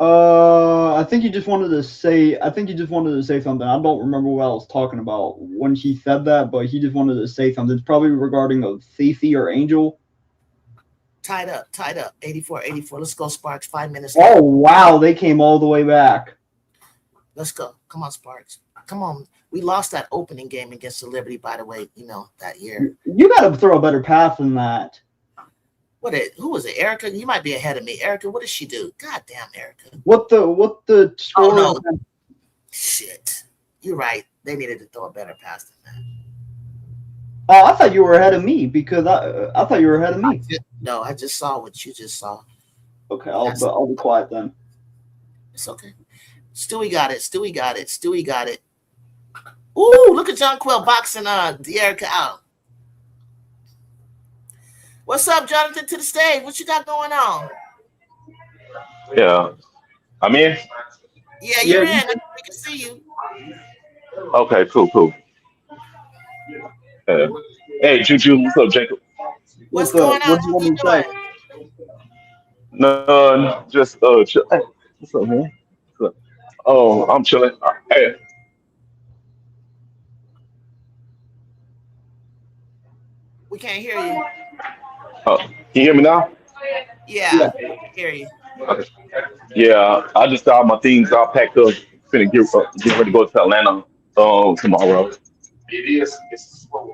I think he just wanted to say. I think he just wanted to say something. I don't remember what I was talking about when he said that, but he just wanted to say something. It's probably regarding of Cece or Angel. Tied up. 84. Let's go, Sparks. 5 minutes Oh left. wow, they came all the way back. Let's go. Come on, Sparks. Come on. We lost that opening game against the Liberty, by the way, that year. You got to throw a better pass than that. Who was it? Erica? You might be ahead of me. Erica, what did she do? God damn, Erica. What the score? Oh, no. Shit. You're right. They needed to throw a better pass than that. Oh, I thought you were ahead of me because I thought you were ahead of me. No, I just saw what you just saw. Okay, I'll be quiet then. It's okay. Stewie got it. Ooh, look at John Quill boxing Erica out. What's up, Jonathan, to the stage? What you got going on? Yeah. I'm in? Yeah, you're in. We can see you. Okay, cool. Hey, Juju, what's up, Jacob? What's going on? What do you want me to say? No, just chill. Hey, what's up, man? What's up? Oh, I'm chilling. Hey, We can't hear you. can you hear me now? Yeah, I can hear you. Okay. Yeah, I just got all my things all packed up. Finna get ready to go to Atlanta tomorrow.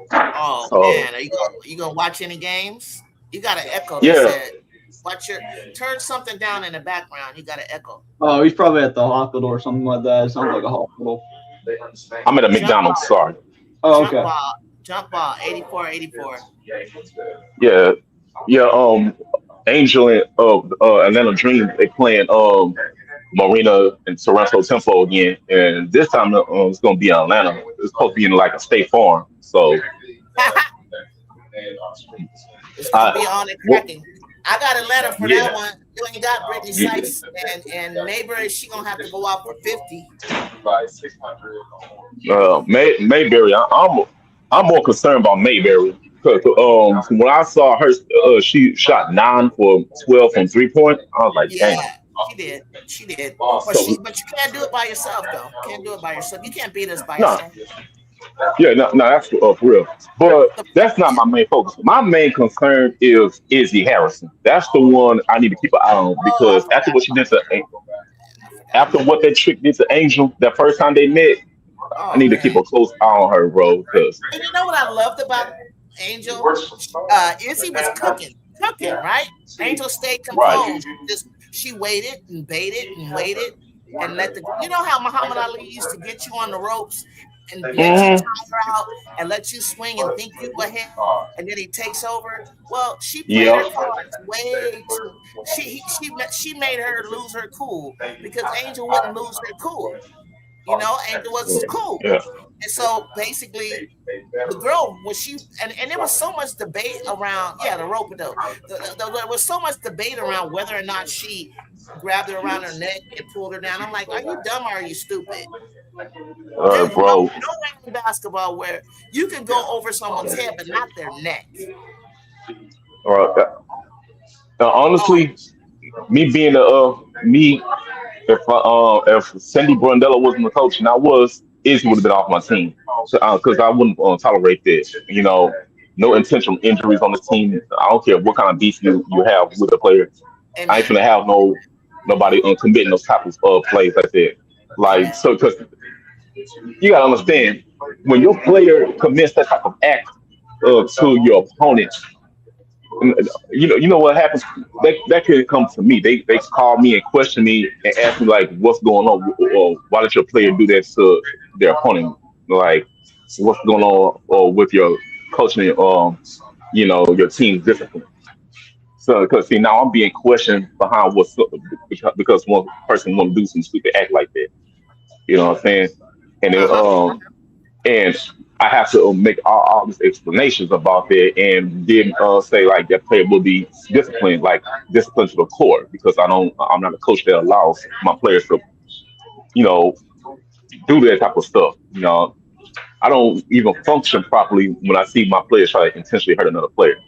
Oh So man, are you gonna watch any games? You got an echo. They yeah. said, turn something down in the background. You got an echo. Oh, he's probably at the hospital or something like that. It sounds like a hospital. I'm at a McDonald's. Sorry. Oh, okay. Jump ball. 84. Yeah. Angel and Atlanta Dream, they playing Marina and Sorrento Temple again, and this time it's gonna be in Atlanta. It's supposed to be in like a state farm. So It's gonna be I on and what, cracking. I got a letter for that yeah, one. You ain't got Brittany yeah. Sykes and Mayberry. She gonna have to go out for 50. Mayberry. I'm more concerned about Mayberry because when I saw her, she shot 9 for 12 from 3 point. I was like, Yeah, damn. she did. So But you can't do it by yourself though. Can't do it by yourself. You can't beat us by no, yourself. yeah, no, that's for real. But that's not my main focus. My main concern is Izzy Harrison. That's the one I need to keep an eye on Oh, I because after forgot what she did about to, I forgot after about what that trick did to Angel that first time they met, I Oh need to keep man. a close eye on her, bro. Because And you know what I loved about Angel? Izzy was cooking, right? Angel stayed right, composed. Just she waited and waited and let you know how Muhammad Ali used to get you on the ropes and let you hmm tire out and let you swing and think you ahead and then he takes over. Well, she played yep, her cards way too. She made her lose her cool because Angel wouldn't lose her cool. Angel was cool. yeah, And so basically the girl was and there was so much debate around the rope though. There was so much debate around whether or not she grabbed her around her neck and pulled her down. I'm like, are you dumb or are you stupid? There's bro. no way in basketball where you can go over someone's head but not their neck. Now, Oh honestly, me being me, if Cindy Brundello wasn't the coach and I was, Izzy would have been off my team. So because I wouldn't tolerate this. No intentional injuries on the team. I don't care what kind of beef you have with the player. I ain't amen. gonna have nobody committing those type of plays like that. Like Amen. so, because you gotta understand when your player commits that type of act to your opponent, you know what happens. That could come to me. They call me and question me and ask me like, "What's going on? Or why did your player do that to their opponent? Like, what's going on with your coaching? Your team's discipline." So, because see, now I'm being questioned behind because one person want to do some stupid act like that. You know what I'm saying? And it, Uh-huh. and I have to make all these explanations about that, and then say like that player will be disciplined, like disciplined to the core, because I'm not a coach that allows my players to, you know, do that type of stuff. I don't even function properly when I see my players try to intentionally hurt another player.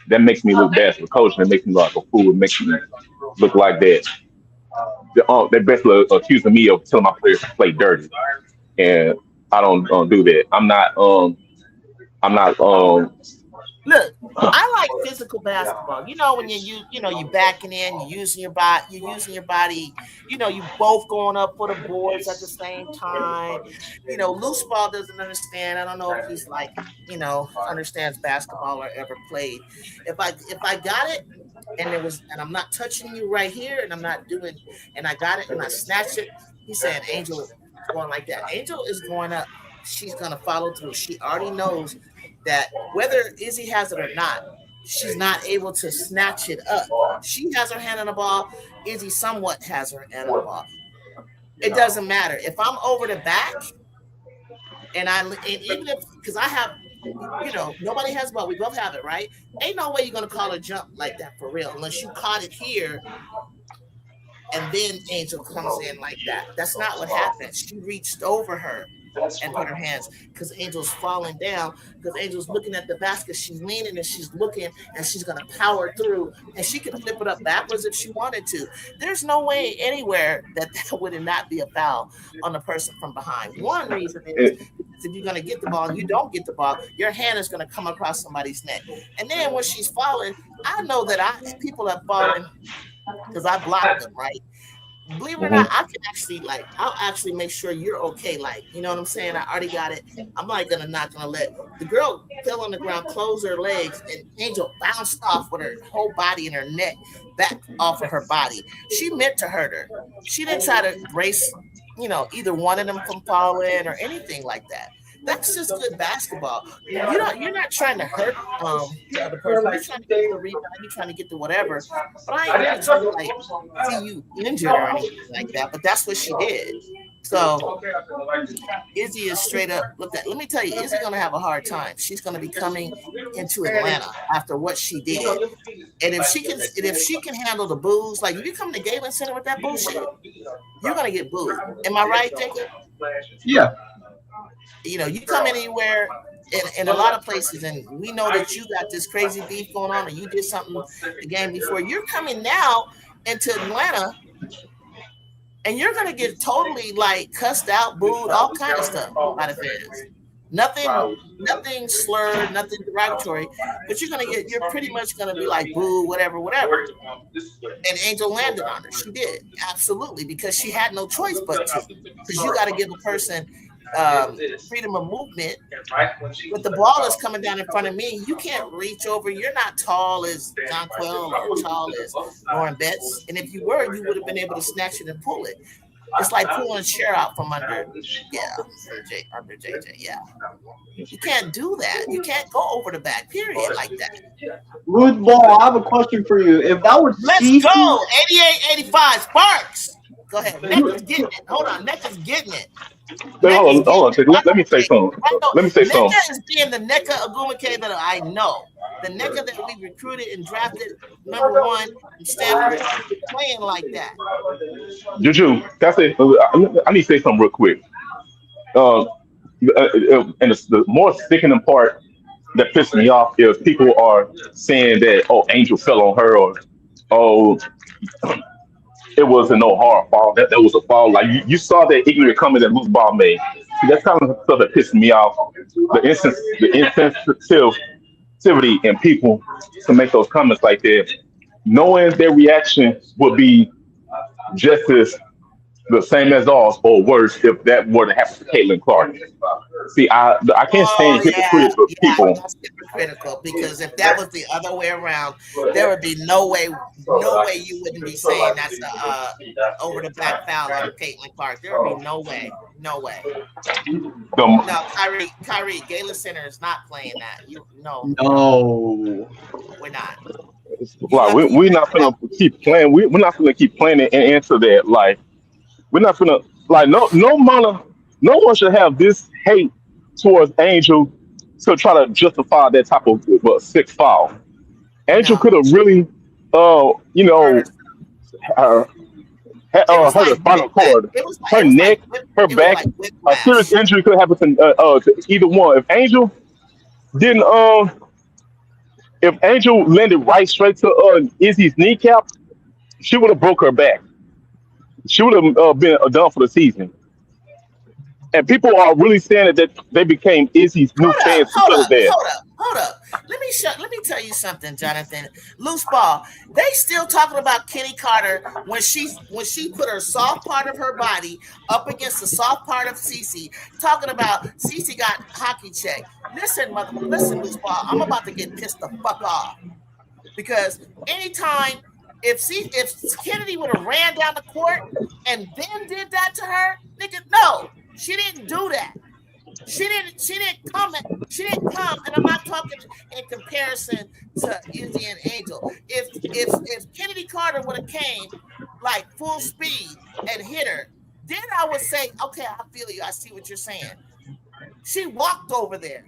That makes me look bad as a coach, and it makes me look like a fool. It makes me look like that. They're basically accusing me of telling my players to play dirty, and I don't do that. I'm not Look, I like physical basketball. You know, when you backing in, you're using your body. You know, you both going up for the boards at the same time. You know, loose ball doesn't understand. I don't know if he's like, understands basketball or ever played. If I got it and I'm not touching you right here, and I'm not doing, and I got it and I snatch it. He said, Angel is going like that. Angel is going up. She's gonna follow through. She already knows that whether Izzy has it or not, she's not able to snatch it up. She has her hand on the ball. Izzy somewhat has her hand on the ball. It doesn't matter if I'm over the back, and even if because I have, nobody has ball. We both have it, right? Ain't no way you're gonna call a jump like that for real unless you caught it here. And then Angel comes in like that. That's not what happened. She reached over her and put her hands because Angel's falling down, because Angel's looking at the basket. She's leaning and she's looking and she's going to power through, and she can flip it up backwards if she wanted to. There's no way anywhere that would not be a foul on the person from behind. One reason is if you're going to get the ball and you don't get the ball, your hand is going to come across somebody's neck. And then when she's falling, I know that people have fallen because I blocked them, right? Believe it or not, I can actually I'll actually make sure you're okay. You know what I'm saying? I already got it. I'm not gonna let the girl fell on the ground, close her legs, and Angel bounced off with her whole body and her neck back off of her body. She meant to hurt her. She didn't try to brace, either one of them from falling or anything like that. That's just good basketball. You're not trying to hurt the other person. You're trying to get the rebound. You're trying to get the whatever. But I ain't really trying to see you injured or anything like that. But that's what she did. So Izzy is straight up. Let me tell you, Izzy's gonna have a hard time. She's gonna be coming into Atlanta after what she did. And if she can handle the boos, like if you come to Galen Center with that bullshit, you're gonna get booed. Am I right, Jacob? Yeah. You come anywhere in a lot of places, and we know that you got this crazy beef going on, and you did something the game before. You're coming now into Atlanta, and you're gonna get totally cussed out, booed, all kind of stuff by the fans. Nothing slurred, nothing derogatory, but you're pretty much gonna be like boo, whatever. And Angel landed on her. She did, absolutely, because she had no choice but to. Because you got to give a person freedom of movement. But the ball is coming down in front of me. You can't reach over. You're not tall as Jonquel or tall as Lauren Betts. And if you were, you would have been able to snatch it and pull it. It's like pulling a chair out from under JJ. Yeah. You can't do that. You can't go over the back, period, like that. Ruth Ball, I have a question for you. If that was Let's go. 88-85 Sparks. Go ahead. Neck is getting it. Hold on. Neck is getting it. hold on. Let me say something. NECA is being the NECA Agumake that I know. The NECA that we recruited and drafted number one in Stanford playing like that. Juju, that's it. I need to say something real quick. And the more sickening part that pissed me off is people are saying that Angel fell on her, or oh, it wasn't no hard fall. That was a fall. Like you saw that ignorant coming and loose ball made. See, that's kind of stuff that pissed me off. The insensitivity in people to make those comments like that, knowing their reaction would be just as the same as ours or worse if that were to happen to Caitlin Clark. See, I can't stand hypocritical people. That's hypocritical, because if that was the other way around, there would be no way you wouldn't be saying that's a over the back foul on Caitlin Clark. There would be no way. No, Kyrie, Gala Center is not playing that. No, we're not. Like we're not gonna keep playing. We're not gonna keep playing it and answer that. Like we're not gonna no one should have this hate towards Angel to try to justify that type of sick foul. Angel could have really, hurt her spinal cord, her neck, her back. A serious injury could happen to either one. If Angel landed right straight to Izzy's kneecap, she would have broke her back. She would have been done for the season. And people are really saying that they became Izzy's new Hold up, fans hold because of up, that. hold up, hold up. Let me tell you something, Jonathan. Loose ball. They still talking about Kenny Carter when she put her soft part of her body up against the soft part of Cece, talking about Cece got hockey check. Listen, loose ball. I'm about to get pissed the fuck off because anytime if Kennedy would have ran down the court and then did that to her, nigga, no, she didn't do that. She didn't come. She didn't come, and I'm not talking in comparison to Izzy and Angel. If Kennedy Carter would have came like full speed and hit her, then I would say, okay, I feel you. I see what you're saying. She walked over there.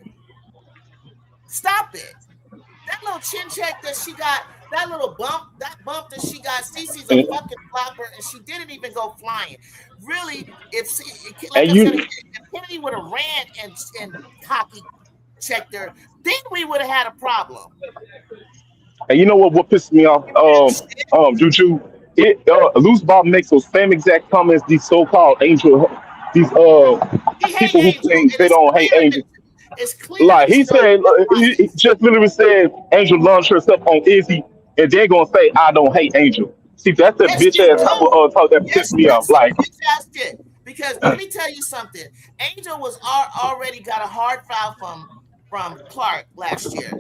Stop it. That little chin check that she got, that little bump, that she got, Cece's a And, fucking flopper, and she didn't even go flying. Really, like and I said, you if Kennedy would have ran and hockey checked her, then we would have had a problem. and you know what pisses me off? Juju, loose ball makes those same exact comments. These so-called angel, these He hate people who Angel, claim and they don't hate Angel. it's clear Like that he she don't said, he despise. just literally said Angel launched herself on Izzy, and they're gonna say I don't hate Angel. See, that's the Yes, bitch you ass type of do. talk that pissed Yes, me off. that's some Like, bitch ass shit. Because let me tell you something. Angel was already got a hard foul from Clark last year.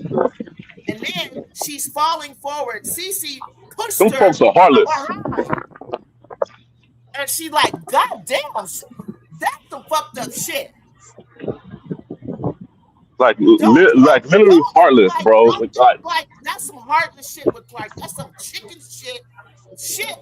And then she's falling forward. Cece pushed them her folks are heartless. behind. And she like, God damn, that's some fucked up shit. Like, Don't like literally don't heartless, like bro. don't Like, like that's some heartless shit with Clark. That's some chicken shit. Shit.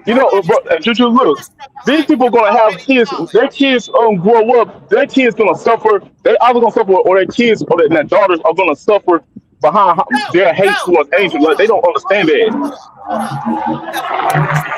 you Her know, and bro, and Juju, look, pushed her these behind and people they're gonna have already kids. falling. Their kids grow up. Their kids gonna suffer. They either gonna suffer, or their kids or their daughters are gonna suffer behind No, their hate no, towards no, Angel. hold Like, they on. don't Hold understand on. that. Hold on. Now, first of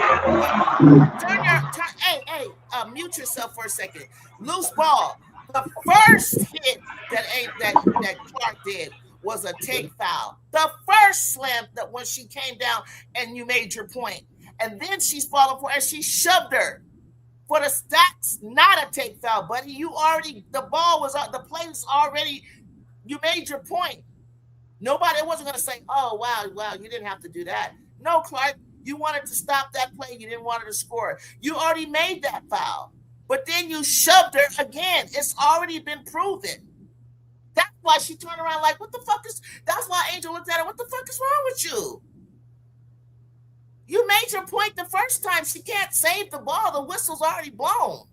all, mute yourself for a second. Loose ball. The first hit that Clark did was a take foul. The first slam that when she came down and you made your point, and then she's falling for and she shoved her. For the stats, not a take foul, buddy. You already the ball was the play was already. You made your point. Nobody wasn't going to say, "Oh, wow, you didn't have to do that." No, Clark, you wanted to stop that play. You didn't want her to score. You already made that foul, but then you shoved her again. It's already been proven. That's why she turned around like, "What the fuck is?" That's why Angel looked at her. What the fuck is wrong with you? You made your point the first time. She can't save the ball. The whistle's already blown.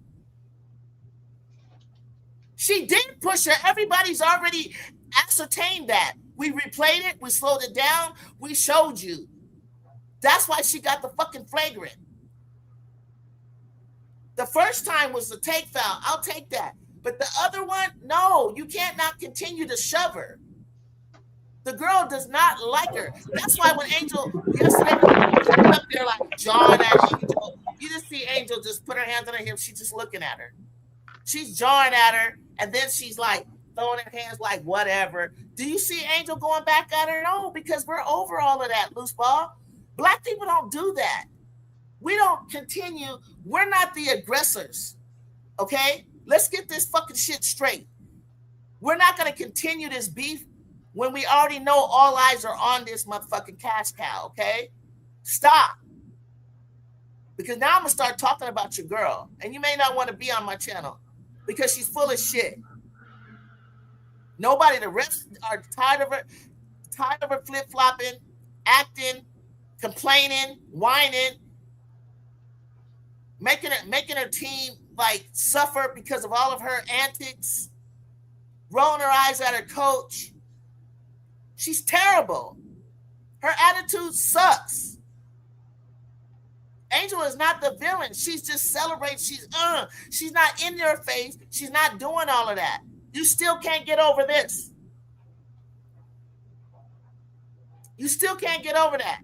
She did push her. Everybody's already ascertained that. We replayed it. We slowed it down. We showed you. That's why she got the fucking flagrant. The first time was the take foul. I'll take that. But the other one, no, you can't not continue to shove her. The girl does not like her. That's why when Angel yesterday was up there like jawing at Angel, you just see Angel just put her hands on her hips. She's just looking at her. She's jawing at her, and then she's like throwing her hands like whatever. Do you see Angel going back at her? No, because we're over all of that, loose ball. Black people don't do that. We don't continue. We're not the aggressors. Okay? Let's get this fucking shit straight. We're not going to continue this beef when we already know all eyes are on this motherfucking cash cow. Okay? Stop. Because now I'm going to start talking about your girl. And you may not want to be on my channel because she's full of shit. Nobody, the rest are tired of her flip-flopping, acting, complaining, whining, making her team like suffer because of all of her antics, rolling her eyes at her coach. She's terrible. Her attitude sucks. Angel is not the villain. She's just celebrating. She's not in your face. She's not doing all of that. You still can't get over this. You still can't get over that.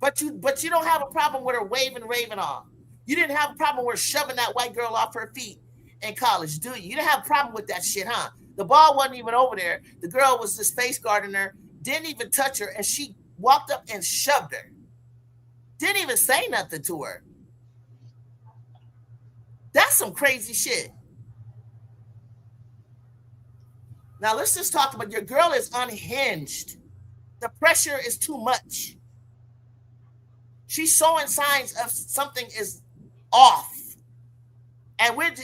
But you don't have a problem with her waving Raven off. You didn't have a problem with her shoving that white girl off her feet in college, do you? You didn't have a problem with that shit, huh? The ball wasn't even over there. The girl was just face guarding her, didn't even touch her, and she walked up and shoved her. Didn't even say nothing to her. That's some crazy shit. Now let's just talk about your girl is unhinged. The pressure is too much. She's showing signs of something is off. And we're,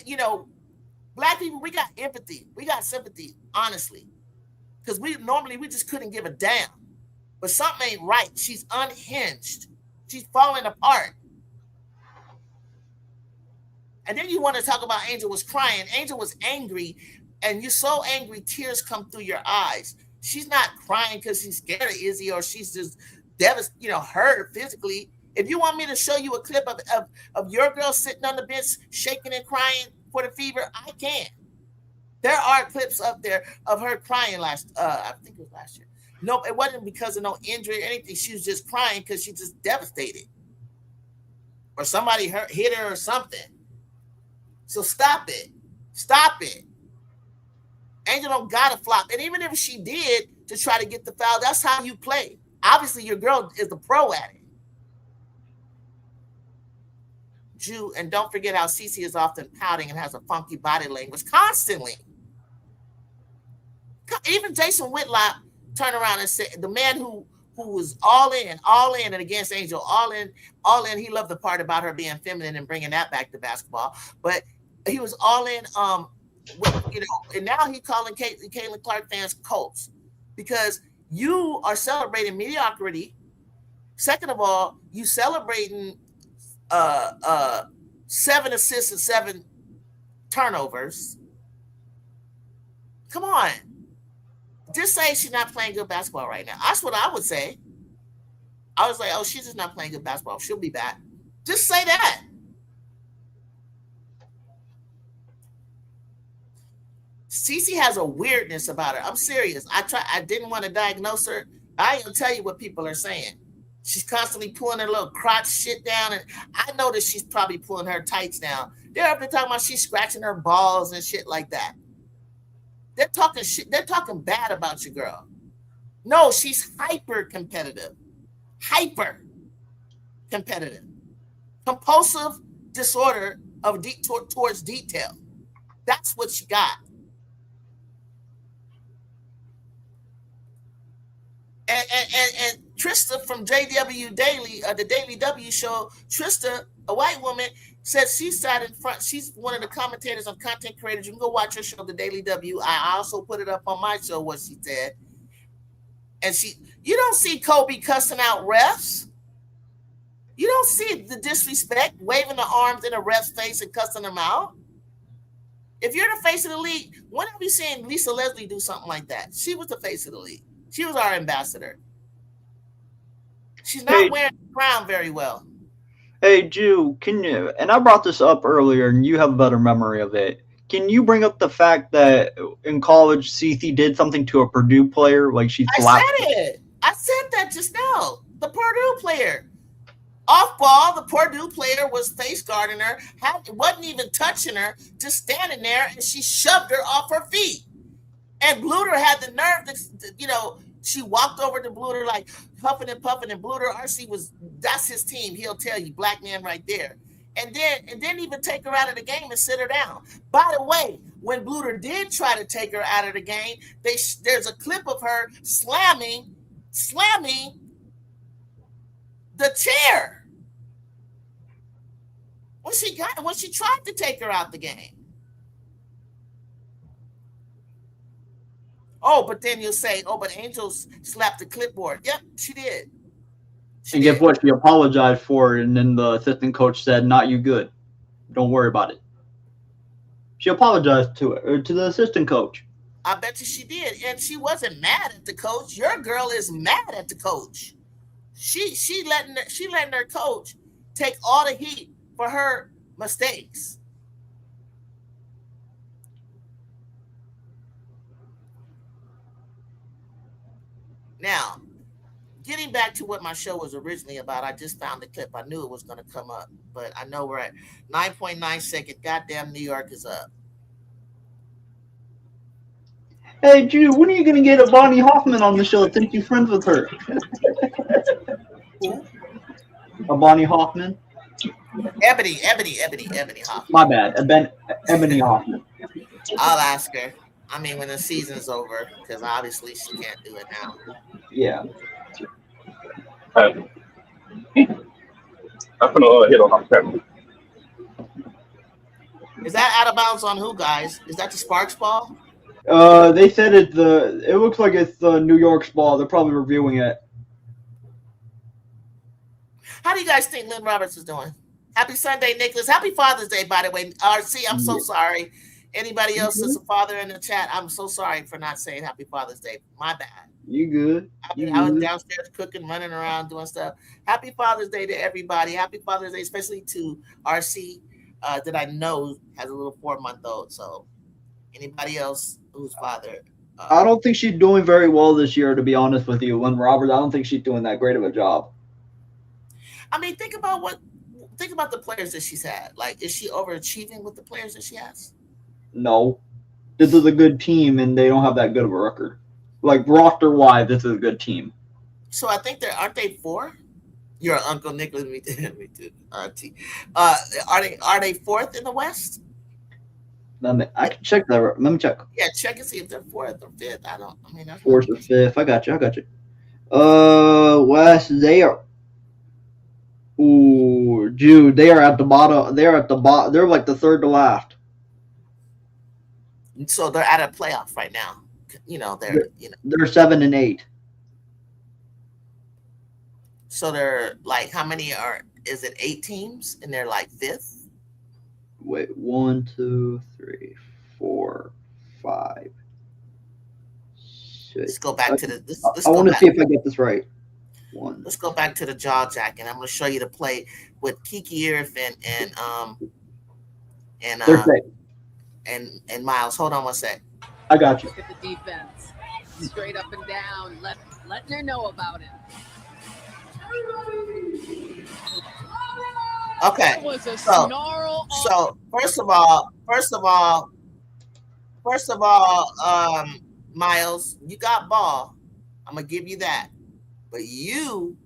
black people, we got empathy. We got sympathy, honestly. Because we just couldn't give a damn. But something ain't right. She's unhinged. She's falling apart. And then you want to talk about Angel was crying. Angel was angry. And you're so angry, tears come through your eyes. She's not crying because she's scared of Izzy or she's just devastated, hurt physically. If you want me to show you a clip of your girl sitting on the bench, shaking and crying for the fever, I can. There are clips up there of her crying I think it was last year. No, it wasn't because of no injury or anything. She was just crying because she's just devastated. Or somebody hit her or something. So stop it. Stop it. Angel don't gotta flop. And even if she did to try to get the foul, that's how you play. Obviously, your girl is the pro at it. Jew, and don't forget how Cece is often pouting and has a funky body language constantly. Even Jason Whitlock turned around and said, the man who was all in and against Angel, all in. He loved the part about her being feminine and bringing that back to basketball, but he was all in. And now he's calling Caitlin Clark fans cults because you are celebrating mediocrity. Second of all, you celebrating 7 assists and 7 turnovers. Come on. Just say she's not playing good basketball right now. That's what I would say. I was like, oh, she's just not playing good basketball. She'll be back. Just say that. Cece has a weirdness about her. I'm serious. I didn't want to diagnose her. I ain't gonna tell you what people are saying. She's constantly pulling her little crotch shit down, and I noticed she's probably pulling her tights down. They're up there talking about she's scratching her balls and shit like that. They're talking shit. They're talking bad about your girl. No, she's hyper competitive. Hyper competitive. Compulsive disorder of towards detail. That's what she got. And Trista from JW Daily, the Daily W show, Trista, a white woman, said she sat in front. She's one of the commentators on Content Creators. You can go watch her show, the Daily W. I also put it up on my show, what she said. And you don't see Kobe cussing out refs. You don't see the disrespect, waving the arms in a ref's face and cussing them out. If you're the face of the league, when have you seen Lisa Leslie do something like that? She was the face of the league. She was our ambassador. She's not wearing the crown very well. Hey, Jew, can you, and I brought this up earlier, and you have a better memory of it. Can you bring up the fact that in college, Cece did something to a Purdue player? Like she slapped. I said it. I said that just now. The Purdue player. Off ball, the Purdue player was face guarding her, wasn't even touching her, just standing there, and she shoved her off her feet. And Bluter had the nerve to, she walked over to Bluter like huffing and puffing, and Bluter, that's his team. He'll tell you, black man right there. And then even take her out of the game and sit her down. By the way, when Bluter did try to take her out of the game, there's a clip of her slamming the chair when she tried to take her out the game. Oh, but then you'll say, oh, but Angel slapped the clipboard. Yep, she did. And guess what? She apologized for it, and then the assistant coach said, "Not you good. Don't worry about it." She apologized to the assistant coach. I bet you she did, and she wasn't mad at the coach. Your girl is mad at the coach. She letting her coach take all the heat for her mistakes. Now, getting back to what my show was originally about, I just found the clip. I knew it was going to come up, but I know we're at 9.9 seconds. Goddamn, New York is up. Hey, Drew, when are you going to get a Bonnie Hoffman on the show since you're friends with her? Bonnie Hoffman. Ebony Hoffman. My bad. Ebony Hoffman. I'll ask her. I mean, when the season's over, because obviously she can't do it now. Yeah. I'm gonna hit on my family. Is that out of bounds on who, guys? Is that the Sparks ball? They said it looks like it's the New York's ball. They're probably reviewing it. How do you guys think Lynn Roberts is doing? Happy Sunday, Nicholas. Happy Father's Day, by the way. RC, I'm so sorry. Anybody else that's a father in the chat, I'm so sorry for not saying Happy Father's Day. My bad. You good? I was downstairs cooking, running around, doing stuff. Happy Father's Day to everybody. Happy Father's Day, especially to RC, that I know has a little 4-month-old. So anybody else whose father? I don't think she's doing very well this year, to be honest with you. Lynn Roberts, I don't think she's doing that great of a job. I mean, think about the players that she's had. Like, is she overachieving with the players that she has? No. This is a good team, and they don't have that good of a record. Like, roster-wise, this is a good team. So I think aren't they 4? Your Uncle Nicholas, me too, Auntie. Are they 4th in the West? I can check that. Let me check. Yeah, check and see if they're 4th or 5th. I mean, that's 4th or 5th. I got you. West, they are. Ooh, Jude, they are at the bottom. They're at the bottom. They're like the 3rd to last. So they're at a playoff right now. They're 7 and 8. So they're like, how many is it 8 teams and they're like 5th? Wait, 1, 2, 3, 4, 5, 6. Let's go back to the. I want to see if I get this right. Let's go back to the jaw jack, and I'm going to show you the play with Kiki Iriafen and Miles. Hold on one sec. I got you. Look at the defense, straight up and down, letting her know about it. Okay. That was a snarl. So first of all, Miles, you got ball. I'm gonna give you that, but you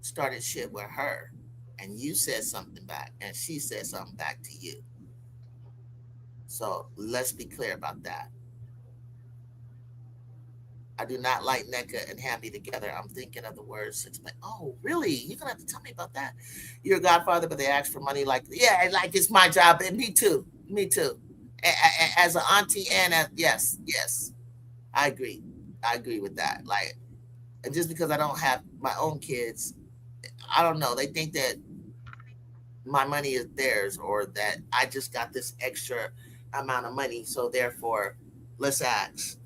started shit with her, and you said something back, and she said something back to you. So let's be clear about that. I do not like NECA and Happy together. I'm thinking of the words. Oh, really? You're going to have to tell me about that. You're a godfather, but they ask for money. Like, yeah, like it's my job. And me too. As an auntie and yes. I agree with that. Like, and just because I don't have my own kids, I don't know. They think that my money is theirs or that I just got this extra amount of money. So therefore, let's ask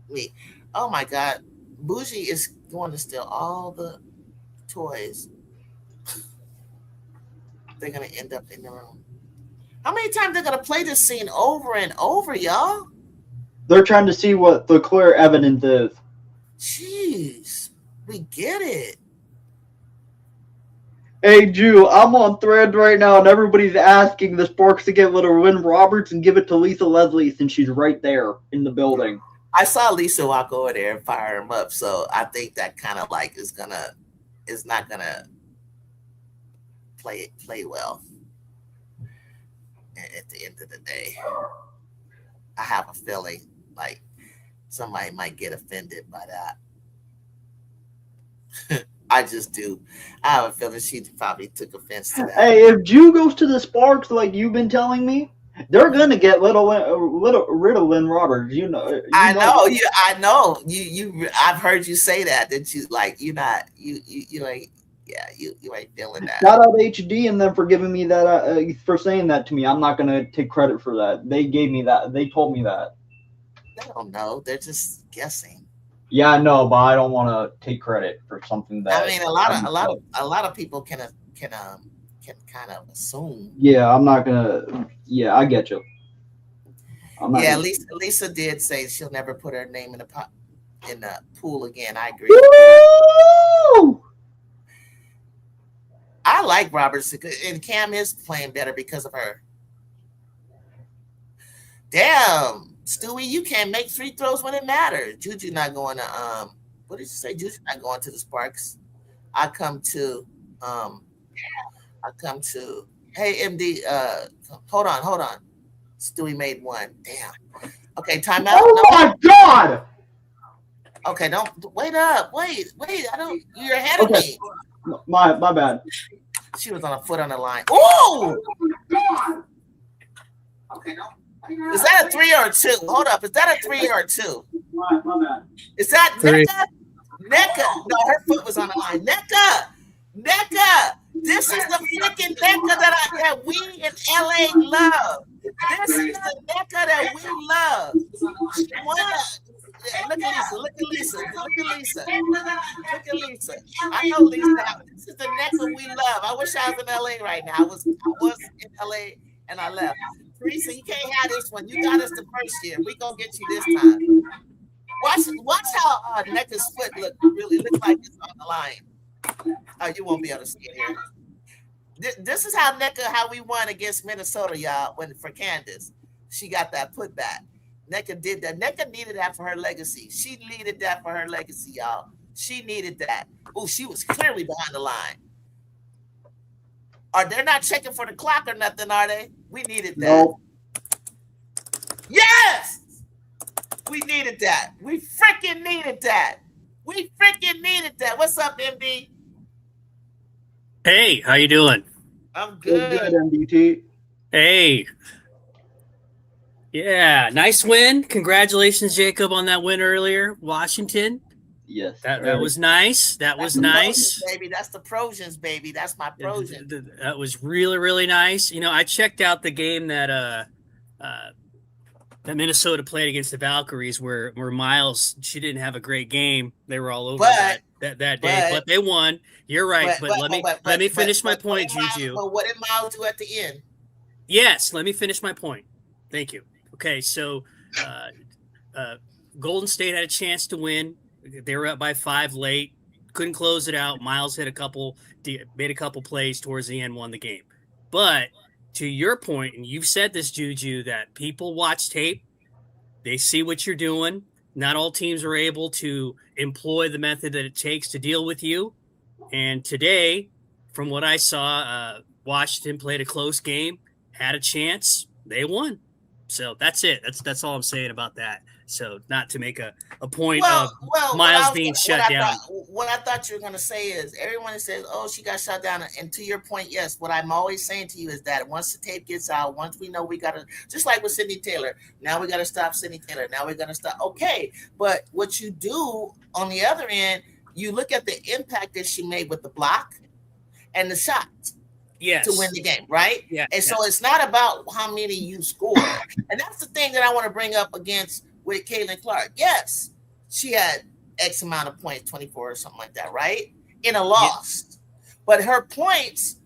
me. Oh my God, Bougie is going to steal all the toys. They're going to end up in the room. How many times they're going to play this scene over and over, y'all? They're trying to see what the clear evidence is. Jeez, we get it. Hey, Jew, I'm on Threads right now, and everybody's asking the Sparks to get rid of Lynn Roberts and give it to Lisa Leslie since she's right there in the building. I saw Lisa walk over there and fire him up, so I think that kind of like is not gonna play well. At the end of the day, I have a feeling like somebody might get offended by that. I just do. I have a feeling she probably took offense to that. Hey, if Jew goes to the Sparks like you've been telling me, they're gonna get rid of Lynn Roberts. I know. I know. You. I've heard you say that. That you like. You ain't. Yeah. You ain't feeling that. Shout out HD and them for giving me that. For saying that to me. I'm not gonna take credit for that. They gave me that. They told me that. They don't know. They're just guessing. Yeah, I know, but I don't want to take credit for something that. I mean, a lot of people can kind of assume. Yeah, I'm not gonna. Yeah, I get you. Lisa did say she'll never put her name in the pool again. I agree. Woo! I like Roberts, and Cam is playing better because of her. Damn, Stewie, you can't make free throws when it matters. Juju not going to what did you say? Juju not going to the Sparks. I come to I come to. Hey, MD. Hold on. Stewie made one. Damn. Okay, timeout. Oh my God! Okay, don't wait up. Wait. I don't. You're ahead of Okay, me. my bad. She was on a foot on the line. Ooh! Is that a 3 or a 2? Hold up. Is that a 3 or a 2? My bad. Is that Three. NECA? NECA. No, her foot was on the line. NECA. This is the freaking NECA that we in LA love. This is the NECA that we love. She won. Look at Lisa. I know Lisa. This is the NECA we love. I wish I was in LA right now. I was in LA and I left. Teresa, you can't have this one. You got us the first year. We gonna get you this time. Watch how NECA's foot really looks like it's on the line. Oh, you won't be able to see it here. This is how how we won against Minnesota, y'all. For Candace, she got that putback. NECA did that. NECA needed that for her legacy. She needed that for her legacy, y'all. She needed that. Oh, she was clearly behind the line. Are they not checking for the clock or nothing? Are they? We needed that. No. Yes, we needed that. We freaking needed that. What's up, MD? Hey, how you doing? I'm Good, good. MDT. Hey. Yeah, nice win. Congratulations, Jacob, on that win earlier. Washington. Yes. That was nice. That was nice. Trojans, baby. That's the Trojans, baby. That's my Trojans. That was really, really nice. You know, I checked out the game that Minnesota played against the Valkyries, where Miles, she didn't have a great game. They were all over that day, but they won. You're right. But let me finish my point, Juju. But what did Miles do at the end? Yes, let me finish my point. Thank you. Okay, so Golden State had a chance to win. They were up by 5 late, couldn't close it out. Miles made a couple plays towards the end, won the game. But to your point, and you've said this, Juju, that people watch tape, they see what you're doing. Not all teams are able to employ the method that it takes to deal with you. And today, from what I saw, Washington played a close game, had a chance, they won. So that's it. That's all I'm saying about that. So not to make a point of Miles being shut down. What I thought you were going to say is everyone says, oh, she got shut down. And to your point, yes, what I'm always saying to you is that once the tape gets out, once we know we got to, just like with Sydney Taylor, now we got to stop Sydney Taylor. Now we're going to stop. Okay. But what you do on the other end, you look at the impact that she made with the block and the shots. Yes. To win the game, right? Yeah. And so it's not about how many you score. And that's the thing that I want to bring up against with Caitlin Clark. Yes, she had X amount of points, 24 or something like that, right? In a loss. Yeah. But her points,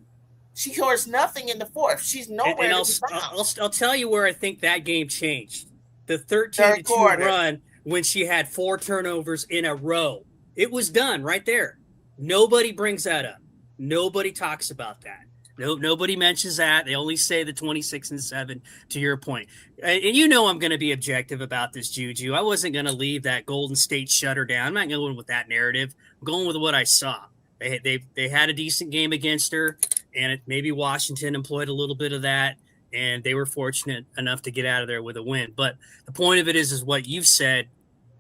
she scores nothing in the fourth. She's nowhere to be found. I'll tell you where I think that game changed. The 13-2 run when she had 4 turnovers in a row. It was done right there. Nobody brings that up. Nobody talks about that. Nobody mentions that. They only say the 26-7, to your point. And you know I'm going to be objective about this, Juju. I wasn't going to leave that Golden State shutter down. I'm not going with that narrative. I'm going with what I saw. They had a decent game against her, and maybe Washington employed a little bit of that, and they were fortunate enough to get out of there with a win. But the point of it is what you've said.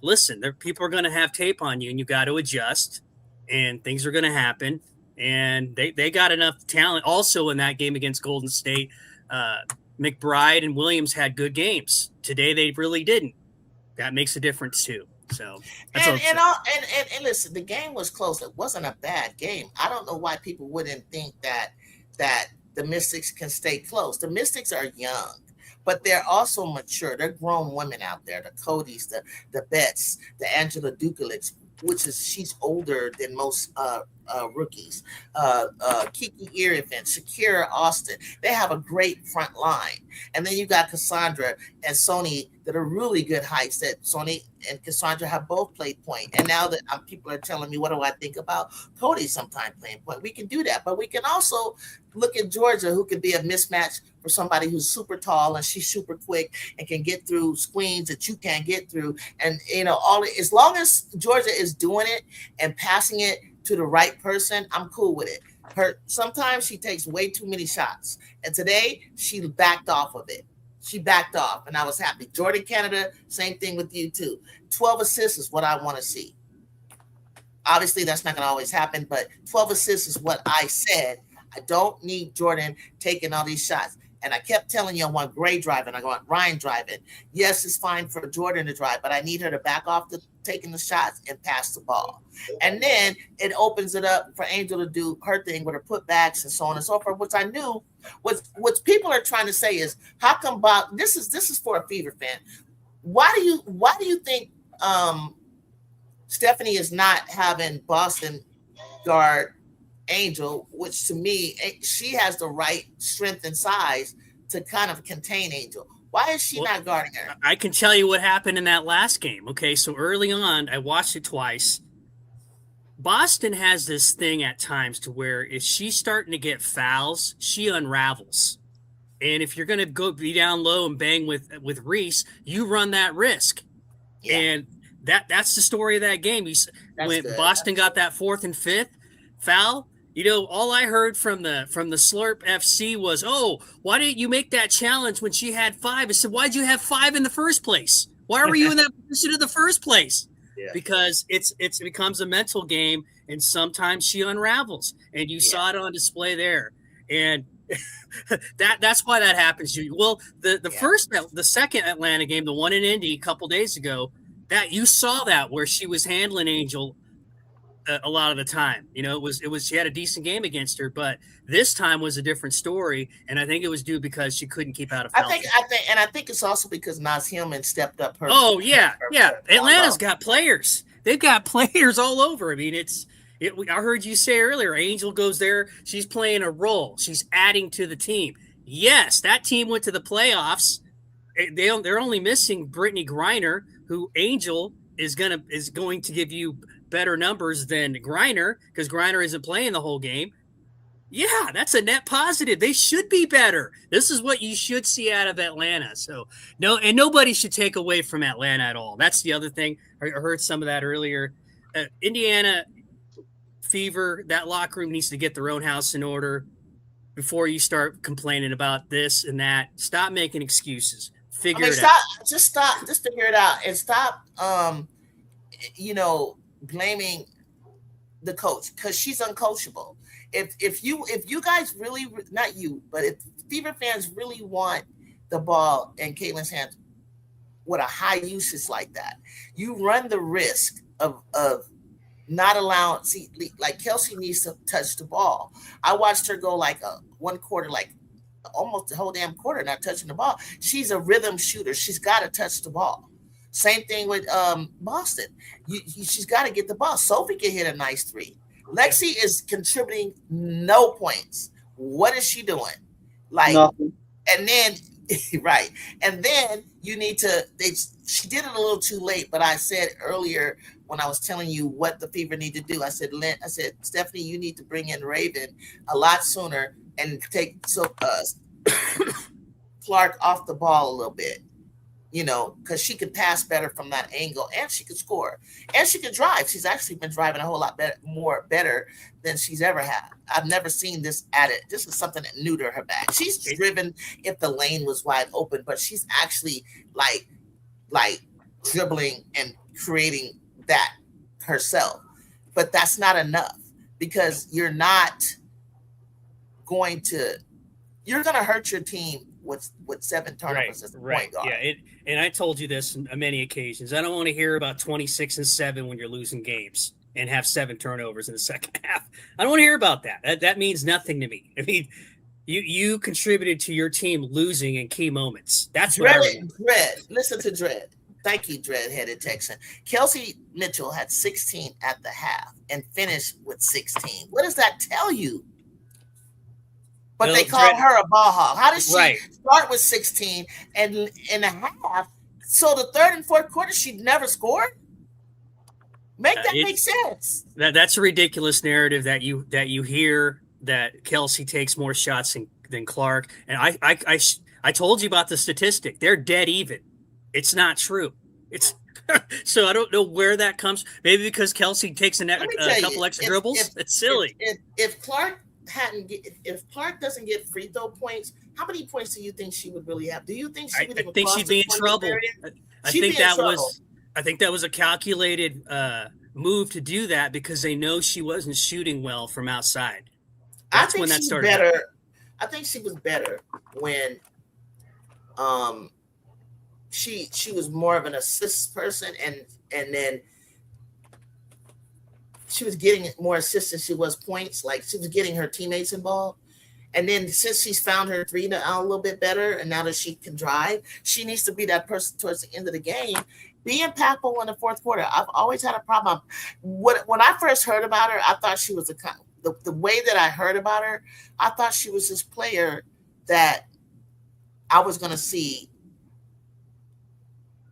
Listen, people are going to have tape on you, and you got to adjust, and things are going to happen. And they got enough talent also in that game against Golden State. McBride and Williams had good games. Today they really didn't. That makes a difference too. So that's and listen, the game was close. It wasn't a bad game. I don't know why people wouldn't think that the Mystics can stay close. The Mystics are young, but they're also mature. They're grown women out there. The Codys, the Betts, the Angela Dukalics, which is she's older than most rookies. Kiki Iriafen, Shakira Austin. They have a great front line. And then you got Cassandra and Sony that are really good heights that Sony and Cassandra have both played point. And now that people are telling me, what do I think about Cody sometime playing point? We can do that. But we can also look at Georgia, who could be a mismatch for somebody who's super tall and she's super quick and can get through screens that you can't get through. And, as long as Georgia is doing it and passing it to the right person, I'm cool with it. Sometimes she takes way too many shots. And today she backed off of it. She backed off, and I was happy. Jordan Canada, same thing with you too. 12 assists is what I want to see. Obviously, that's not going to always happen, but 12 assists is what I said. I don't need Jordan taking all these shots. And I kept telling you I want Gray driving. I want Ryan driving. Yes, it's fine for Jordan to drive, but I need her to back off the taking the shots and pass the ball. And then it opens it up for Angel to do her thing with her putbacks and so on and so forth, which I knew what people are trying to say is, how come Bob, this is for a Fever fan. Why do you think Stephanie is not having Boston guard Angel, which to me, she has the right strength and size to kind of contain Angel? Why is she not guarding her? I can tell you what happened in that last game. Okay, so early on, I watched it twice. Boston has this thing at times to where if she's starting to get fouls, she unravels. And if you're going to go be down low and bang with Reese, you run that risk. Yeah. And that's the story of that game. When Boston got that 4th and 5th foul, you know, all I heard from the Slurp FC was, "Oh, why didn't you make that challenge when she had 5?" I said, "Why'd you have 5 in the first place? Why were you in that position in the first place?" Yeah. Because it becomes a mental game, and sometimes she unravels, and you saw it on display there, and that's why that happens. Well, the second Atlanta game, the one in Indy a couple days ago, that you saw that where she was handling Angel a lot of the time. You know, it was she had a decent game against her, but this time was a different story, and I think it was due because she couldn't keep out of foul. I think it's also because Naz Hillman stepped up her. Oh yeah. Atlanta's got players. They've got players all over. I mean, I heard you say earlier, Angel goes there. She's playing a role. She's adding to the team. Yes, that team went to the playoffs. They're only missing Brittany Griner, who Angel is going to give you better numbers than Griner because Griner isn't playing the whole game. Yeah, that's a net positive. They should be better. This is what you should see out of Atlanta. So nobody should take away from Atlanta at all. That's the other thing. I heard some of that earlier. Indiana Fever, that locker room needs to get their own house in order before you start complaining about this and that. Stop making excuses. Figure it out. Just figure it out and stop blaming the coach because she's uncoachable. If you guys really, not you, but if Fever fans really want the ball in Caitlin's hands with a high usage like that, you run the risk of not allowing. See, like Kelsey needs to touch the ball. I watched her go like one quarter, like almost the whole damn quarter, not touching the ball. She's a rhythm shooter. She's got to touch the ball. Same thing with Boston. She's got to get the ball. Sophie can hit a nice 3. Lexi is contributing no points. What is she doing? Like, nothing. And then, right. And then you need to, she did it a little too late, but I said earlier when I was telling you what the Fever need to do, I said, Stephanie, you need to bring in Raven a lot sooner and take Clark off the ball a little bit. You know, because she could pass better from that angle, and she could score, and she could drive. She's actually been driving a whole lot better than she's ever had. I've never seen this added. This is something new to her bag. She's driven if the lane was wide open, but she's actually like dribbling and creating that herself. But that's not enough because you're going to hurt your team with 7 turnovers as the point guard. Yeah, and I told you this on many occasions. I don't want to hear about 26-7 when you're losing games and have 7 turnovers in the second half. I don't want to hear about that. That means nothing to me. I mean, you contributed to your team losing in key moments. That's what Dread. Listen to Dread. Thank you, Dread-headed Texan. Kelsey Mitchell had 16 at the half and finished with 16. What does that tell you? But they call her a ball hog. How does she start with 16 and in a half? So the third and fourth quarter, she'd never scored? Make sense. That's a ridiculous narrative that you hear that Kelsey takes more shots than Clark. And I told you about the statistic. They're dead even. It's not true. It's so I don't know where that comes. Maybe because Kelsey takes a couple extra dribbles. It's silly. If Clark if Clark doesn't get free throw points, how many points do you think she would really have? Do you think she would I even think cross she'd the be in 20 trouble. barrier? I She'd think be in that trouble. was a calculated move to do that because they know she wasn't shooting well from outside. That's when that started better. happening. I think she was better when she was more of an assist person, and then she was getting more assists than she was points. Like she was getting her teammates involved. And then since she's found her three now a little bit better, and now that she can drive, she needs to be that person towards the end of the game. Be impactful in the fourth quarter. I've always had a problem. When I first heard about her, I thought she was the way that I heard about her, I thought she was this player that I was going to see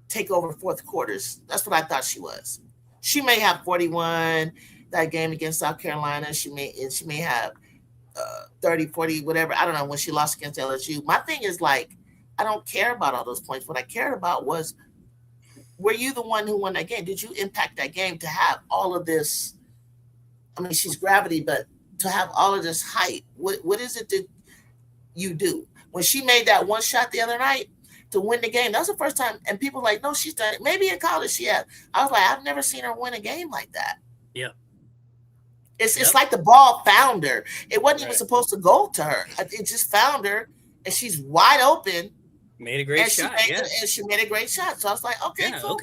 take over fourth quarters. That's what I thought she was. She may have 41 that game against South Carolina. She may have 30, 40, whatever. I don't know, when she lost against LSU. My thing is like, I don't care about all those points. What I cared about was, were you the one who won that game? Did you impact that game to have all of this? I mean, she's gravity, but to have all of this height, what is it that you do? When she made that one shot the other night to win the game, that was the first time. And people were like, no, she's done it. Maybe in college she had. I was like, I've never seen her win a game like that. Yeah. It's like the ball found her. It wasn't even supposed to go to her. It just found her, and she's wide open. Made a great shot. And she made a great shot. So I was like, okay, cool.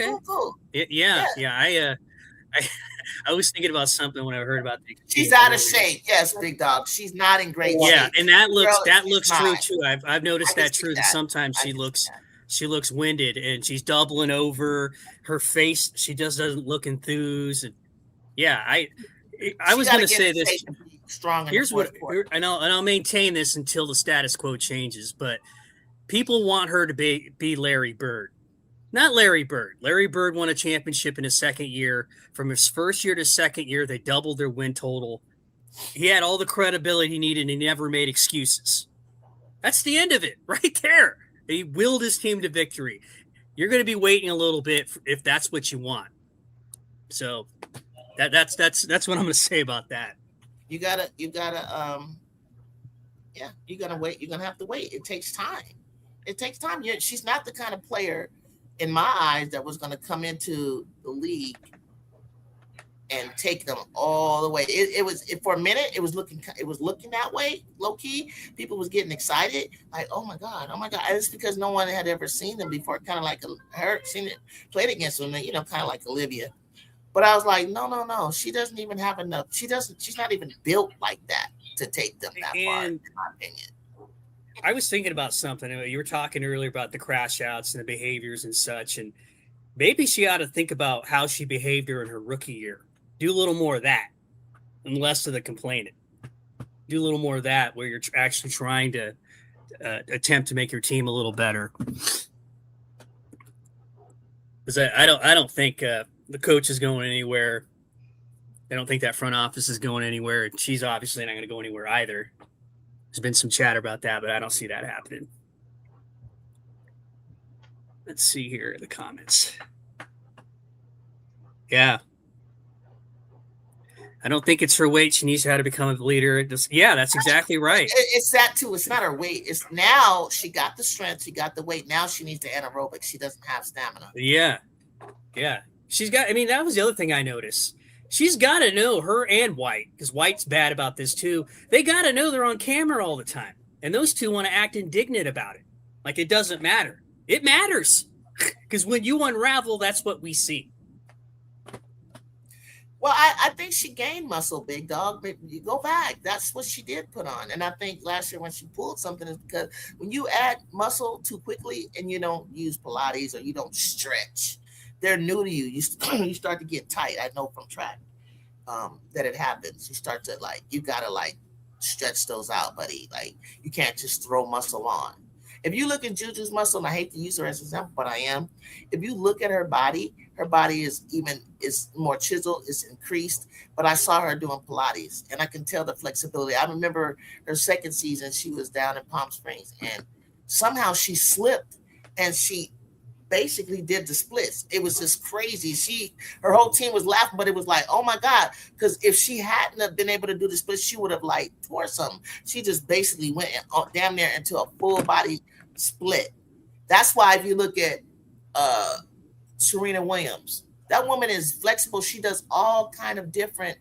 I was thinking about something when I heard about the. She's out of shape. Yes, big dog. She's not in great shape. Yeah, and that looks true too. I've noticed that true. That sometimes she looks winded and she's doubling over. Her face, she just doesn't look enthused. And yeah, I was going to say this. Strong. Here's what, and I'll maintain this until the status quo changes. But people want her to be Larry Bird, not Larry Bird. Larry Bird won a championship in his second year. From his first year to second year, they doubled their win total. He had all the credibility he needed, and he never made excuses. That's the end of it, right there. He willed his team to victory. You're going to be waiting a little bit if that's what you want. So. That's what I'm going to say about that. You gotta wait. You're going to have to wait. It takes time. She's not the kind of player, in my eyes, that was going to come into the league and take them all the way. It was for a minute. It was looking that way, low key. People was getting excited, like, oh my god. And it's because no one had ever seen them before. Kind of like her, seen it, played against them, kind of like Olivia. But I was like, no. She doesn't even have enough. She's not even built like that to take them that far, in my opinion. I was thinking about something. You were talking earlier about the crash outs and the behaviors and such. And maybe she ought to think about how she behaved during her rookie year. Do a little more of that and less of the complaining. Do a little more of that where you're actually trying to attempt to make your team a little better. Because I don't think the coach is going anywhere. I don't think that front office is going anywhere. She's obviously not going to go anywhere either. There's been some chatter about that, but I don't see that happening. Let's see here in the comments. Yeah. I don't think it's her weight. She needs to become a leader. Yeah, that's exactly right. It's that too. It's not her weight. It's now she got the strength. She got the weight. Now she needs the anaerobic. She doesn't have stamina. Yeah. She's got, that was the other thing I noticed. She's got to know, her and White, because White's bad about this too. They got to know they're on camera all the time. And those two want to act indignant about it. Like it doesn't matter. It matters. Because when you unravel, that's what we see. Well, I think she gained muscle, big dog. But you go back, that's what she did put on. And I think last year when she pulled something is because when you add muscle too quickly and you don't use Pilates or you don't stretch, they're new to you. You start to get tight. I know from track that it happens. You start to you got to stretch those out, buddy. You can't just throw muscle on. If you look at Juju's muscle, and I hate to use her as an example, but I am. If you look at her body is more chiseled, is increased. But I saw her doing Pilates, and I can tell the flexibility. I remember her second season, she was down in Palm Springs, and somehow she slipped, and she basically did the splits. It was just crazy. Her whole team was laughing, but it was like, oh my God, because if she hadn't have been able to do the splits, she would have like tore something. She just basically went damn near into a full body split. That's why if you look at Serena Williams, that woman is flexible. She does all kind of different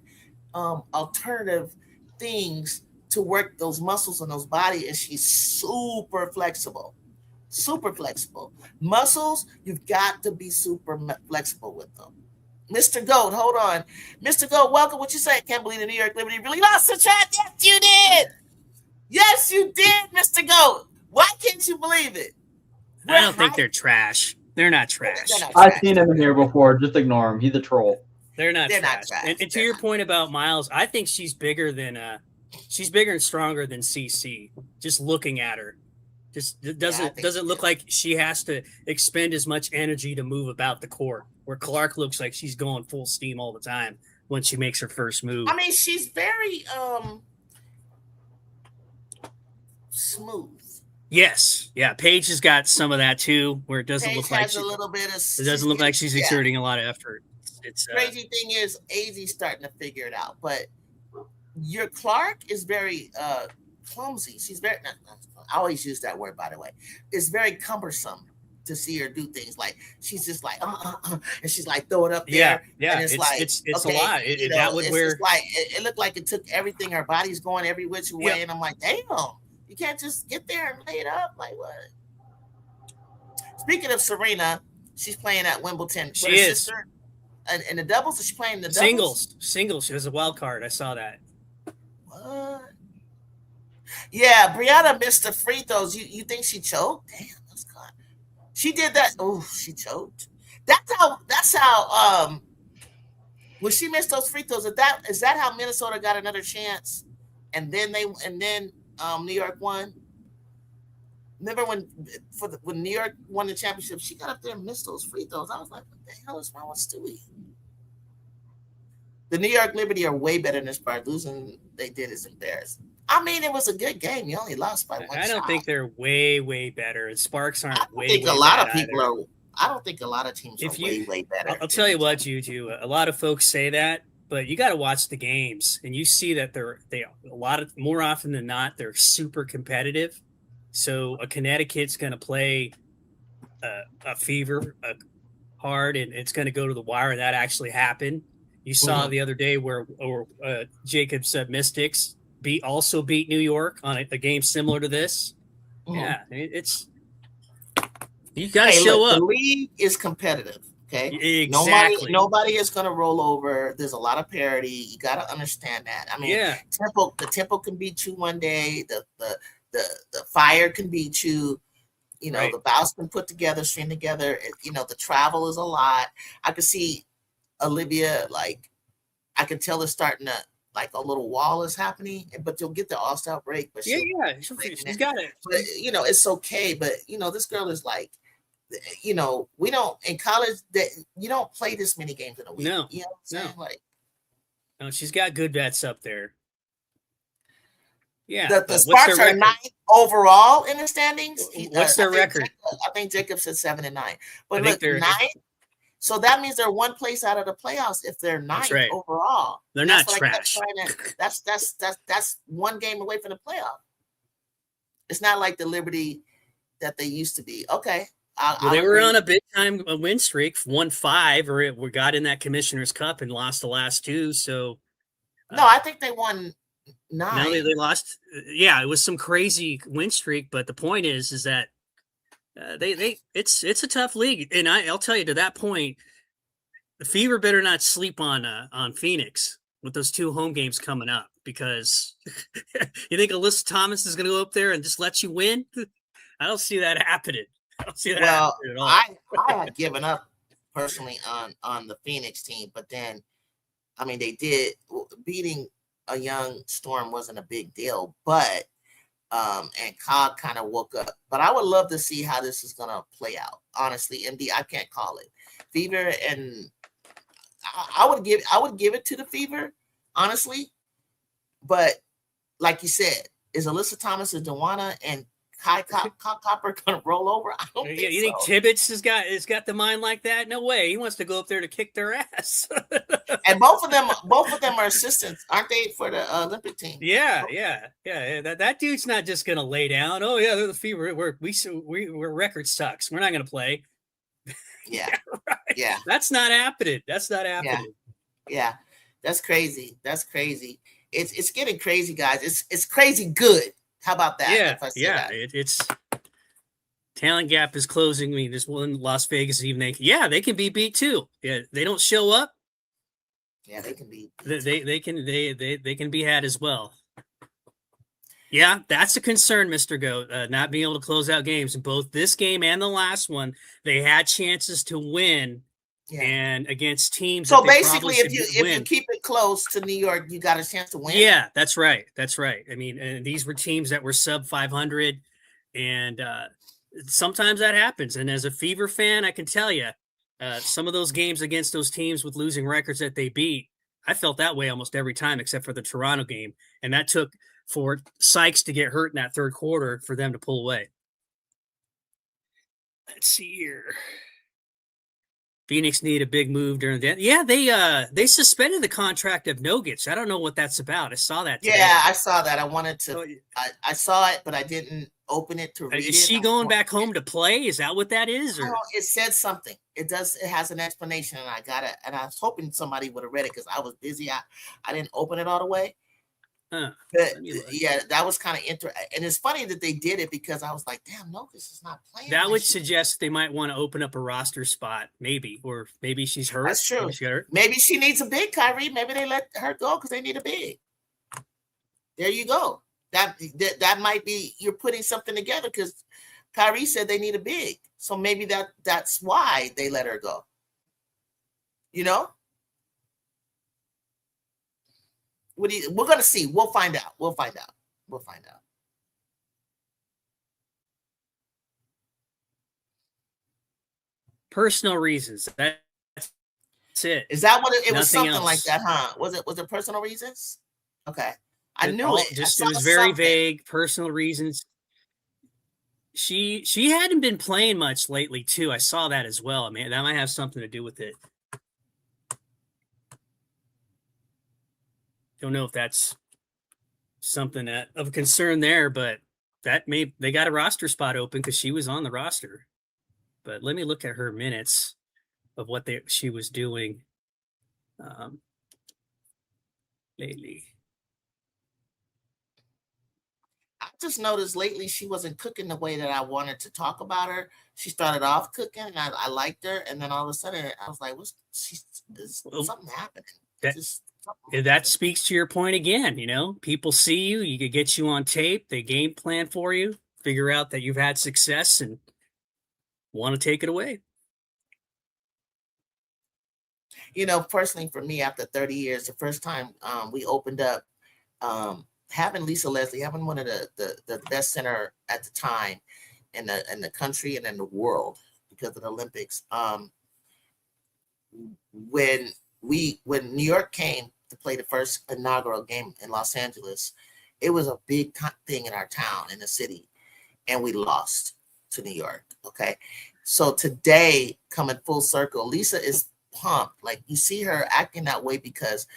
alternative things to work those muscles in those body, and she's super flexible. Super flexible. Muscles, you've got to be super flexible with them. Mr. Goat, hold on. Mr. Goat, welcome. What you say? Can't believe the New York Liberty really lost the chat. Yes, you did. Yes, you did, Mr. Goat. Why can't you believe it? I don't think they're trash. They're not trash. I've seen him in here before. Just ignore him. He's a troll. They're not trash. And to your point about Miles, I think she's bigger and stronger than CC. Just looking at her. Just doesn't look like she has to expend as much energy to move about the court, where Clark looks like she's going full steam all the time when she makes her first move. I mean, she's very smooth. Yes, yeah. Paige has got some of that too, where it doesn't look like a little bit of. It doesn't look like she's exerting a lot of effort. It's crazy thing is, AZ's starting to figure it out, but your Clark is very clumsy. She's very. I always use that word, by the way. It's very cumbersome to see her do things like she's just like and she's like throw it up there. Yeah. And it's like it's okay, a lot. It looked like it took everything. Her body's going every which way, and I'm like, damn, you can't just get there and lay it up. Like what? Speaking of Serena, she's playing at Wimbledon. She is. Sister, in the doubles, is she playing the doubles? Singles. She was a wild card. I saw that. What? Yeah, Brianna missed the free throws. You think she choked? Damn, that's good. She did that. Oh, she choked. That's how when she missed those free throws, is that how Minnesota got another chance? And then New York won? Remember when New York won the championship, she got up there and missed those free throws. I was like, what the hell is wrong with Stewie? The New York Liberty are way better in this part. Losing they did is embarrassing. I mean, it was a good game. You only lost by one. I don't think they're way, way better. And Sparks aren't way. I think a lot of people are. I don't think a lot of teams are way better. I'll tell you what, Juju. A lot of folks say that, but you got to watch the games, and you see that more often than not they're super competitive. So a Connecticut's going to play a Fever hard, and it's going to go to the wire. And that actually happened. You saw the other day where Jacobs Mystics also beat New York on a game similar to this. Yeah, it's you got to show up. The league is competitive. Okay, exactly. Nobody is going to roll over. There's a lot of parity. You got to understand that. I mean, the tempo can beat you one day. The fire can beat you. You know, the bounce can string together. You know, the travel is a lot. I could see Olivia, like, I can tell it's starting to, like, a little wall is happening, but you'll get the all-star break. But she's got it. But, you know, it's okay. But, you know, this girl is like, you know, we don't, in college, that you don't play this many games in a week. No. You know what I'm saying? Like, no, she's got good bets up there. Yeah. The Sparks are 9th overall in the standings. What's their record? I think Jacob said 7-9. But look, 9th. So that means they're one place out of the playoffs if they're 9th overall. They're not trash. That's one game away from the playoff. It's not like the Liberty that they used to be. Okay. They were on a big time win streak, won 5, or we got in that Commissioner's Cup and lost the last 2. So no, I think they won 9. No, they lost. Yeah, it was some crazy win streak, but the point is that it's a tough league, and I'll tell you, to that point, the Fever better not sleep on Phoenix with those 2 home games coming up, because you think Alyssa Thomas is going to go up there and just let you win? I don't see that happening. I don't see that happening at all. I had given up personally on the Phoenix team, but then, I mean, they did. Beating a young Storm wasn't a big deal, but and Cog kind of woke up. But I would love to see how this is gonna play out. Honestly, MD, I can't call it. Fever, and I would give it to the Fever, honestly. But like you said, is Alyssa Thomas and Dewana and Copper gonna roll over? I don't think you think so. Tibbetts has got the mind like that? No way. He wants to go up there to kick their ass. And both of them are assistants, aren't they, for the Olympic team? Yeah. That dude's not just gonna lay down. Oh yeah, they're the fever. We're record sucks. We're not gonna play. Yeah, right. Yeah. That's not happening. That's not happening. Yeah. That's crazy. It's getting crazy, guys. It's crazy good. How about that? Yeah. It's talent gap is closing. I mean, this one Las Vegas even they can be beat too. Yeah, they don't show up. Yeah, they can be. They can be had as well. Yeah, that's a concern, Mr. Goat. Not being able to close out games in both this game and the last one. They had chances to win, and against teams. So basically, if you keep it close to New York, you got a chance to win. Yeah, that's right. I mean, and these were teams that were sub 500, and sometimes that happens. And as a Fever fan, I can tell you, some of those games against those teams with losing records that they beat, I felt that way almost every time, except for the Toronto game, and that took for Sykes to get hurt in that third quarter for them to pull away. Let's see here. Phoenix need a big move during the yeah they suspended the contract of Nogic. I don't know what that's about. I saw that today. Yeah, I saw that. I wanted to. I saw it, but I didn't open it to read it. Is she going back home to play? Is that what that is? Or? It said something. It does. It has an explanation, and I got it. And I was hoping somebody would have read it because I was busy. I didn't open it all the way. But yeah, that was kind of interesting. And it's funny that they did it because I was like, damn, Nogic is not playing. That would suggest they might want to open up a roster spot, maybe. Or maybe she's hurt. That's true. Maybe she needs a big, Kyrie. Maybe they let her go because they need a big. There you go. That might be, you're putting something together because Kyrie said they need a big. So maybe that's why they let her go. You know? We're going to see. We'll find out. Personal reasons. That's it. Is that what it was? Something else. Like that, huh? Was it personal reasons? Okay. I knew it. It was very vague. Personal reasons. She hadn't been playing much lately, too. I saw that as well. I mean, that might have something to do with it. Don't know if that's something of concern there, but they got a roster spot open because she was on the roster. But let me look at her minutes of what she was doing lately. I just noticed lately she wasn't cooking the way that I wanted to talk about her. She started off cooking, and I liked her, and then all of a sudden I was like, is something happening? That speaks to your point again. You know, people see you, you could get you on tape, they game plan for you, figure out that you've had success and want to take it away. You know, personally for me, after 30 years, the first time we opened up, having Lisa Leslie, having one of the best center at the time in the country and in the world because of the Olympics. When New York came to play the first inaugural game in Los Angeles, it was a big thing in our town, in the city, and we lost to New York. Okay. So today, coming full circle, Lisa is pumped. Like, you see her acting that way because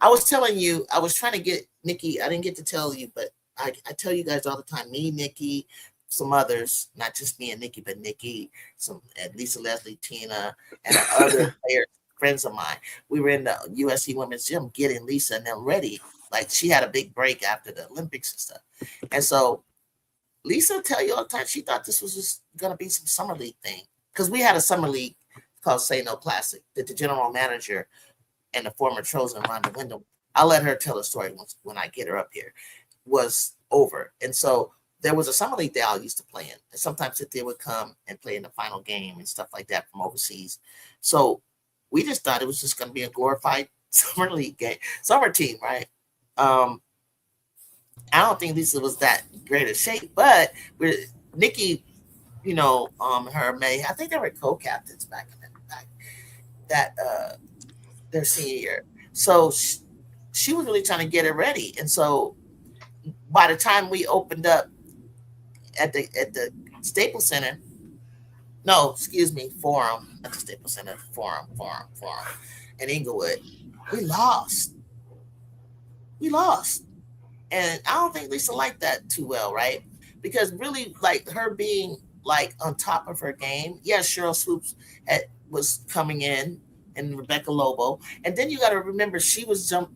I was telling you, I was trying to get Nikki, I didn't get to tell you, but I tell you guys all the time, me, Nikki, some others, not just me and Nikki, but Nikki, and Lisa Leslie, Tina, and other players, friends of mine. We were in the USC women's gym getting Lisa and them ready. Like, she had a big break after the Olympics and stuff. And so Lisa will tell you all the time, she thought this was just going to be some summer league thing. Because we had a summer league called Say No Classic that the general manager and the former Trojan, Rhonda Wyndham, I'll let her tell the story when I get her up here, was over. And so there was a summer league they all used to play in. And sometimes they would come and play in the final game and stuff like that from overseas. So we just thought it was just going to be a glorified summer league game, summer team, right? I don't think Lisa was that great a shape, but Nikki, you know, her May, I think they were co-captains back their senior year. So she was really trying to get it ready. And so by the time we opened up at the Staples Center, no, excuse me, Forum, not the Staples Center, Forum in Inglewood, we lost. And I don't think Lisa liked that too well, right? Because really, like her being like on top of her game. Yes, Cheryl Swoops was coming in, and Rebecca Lobo, and then you got to remember she was jump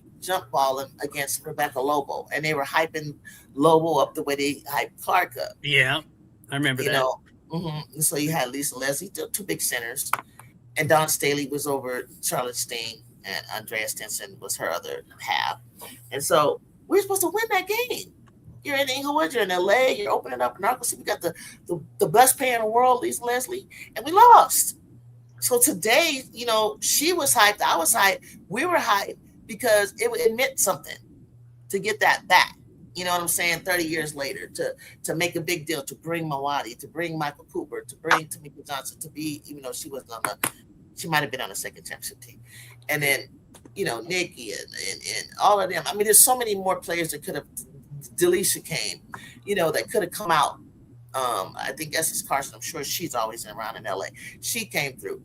balling against Rebecca Lobo, and they were hyping Lobo up the way they hyped Clark up. Yeah, I remember You that. know, and so you had Lisa Leslie, two big centers, and Dawn Staley was over Charlotte Steen, and Andrea Stinson was her other half, and so we're supposed to win that game. You're in Inglewood, you're in LA, you're opening up in Arkansas. We got the best player in the world, Lisa Leslie, and we lost. So today, you know, she was hyped, I was hyped, we were hyped because it meant something to get that back. You know what I'm saying? 30 years later, to make a big deal, to bring Mawadi, to bring Michael Cooper, to bring Tamika Johnson, to be, even though she wasn't she might have been on the second championship team. And then, you know, Nikki and all of them. I mean, there's so many more players that could have. Delisha came, you know, that could have come out. I think Essex Carson, I'm sure she's always around in LA. She came through.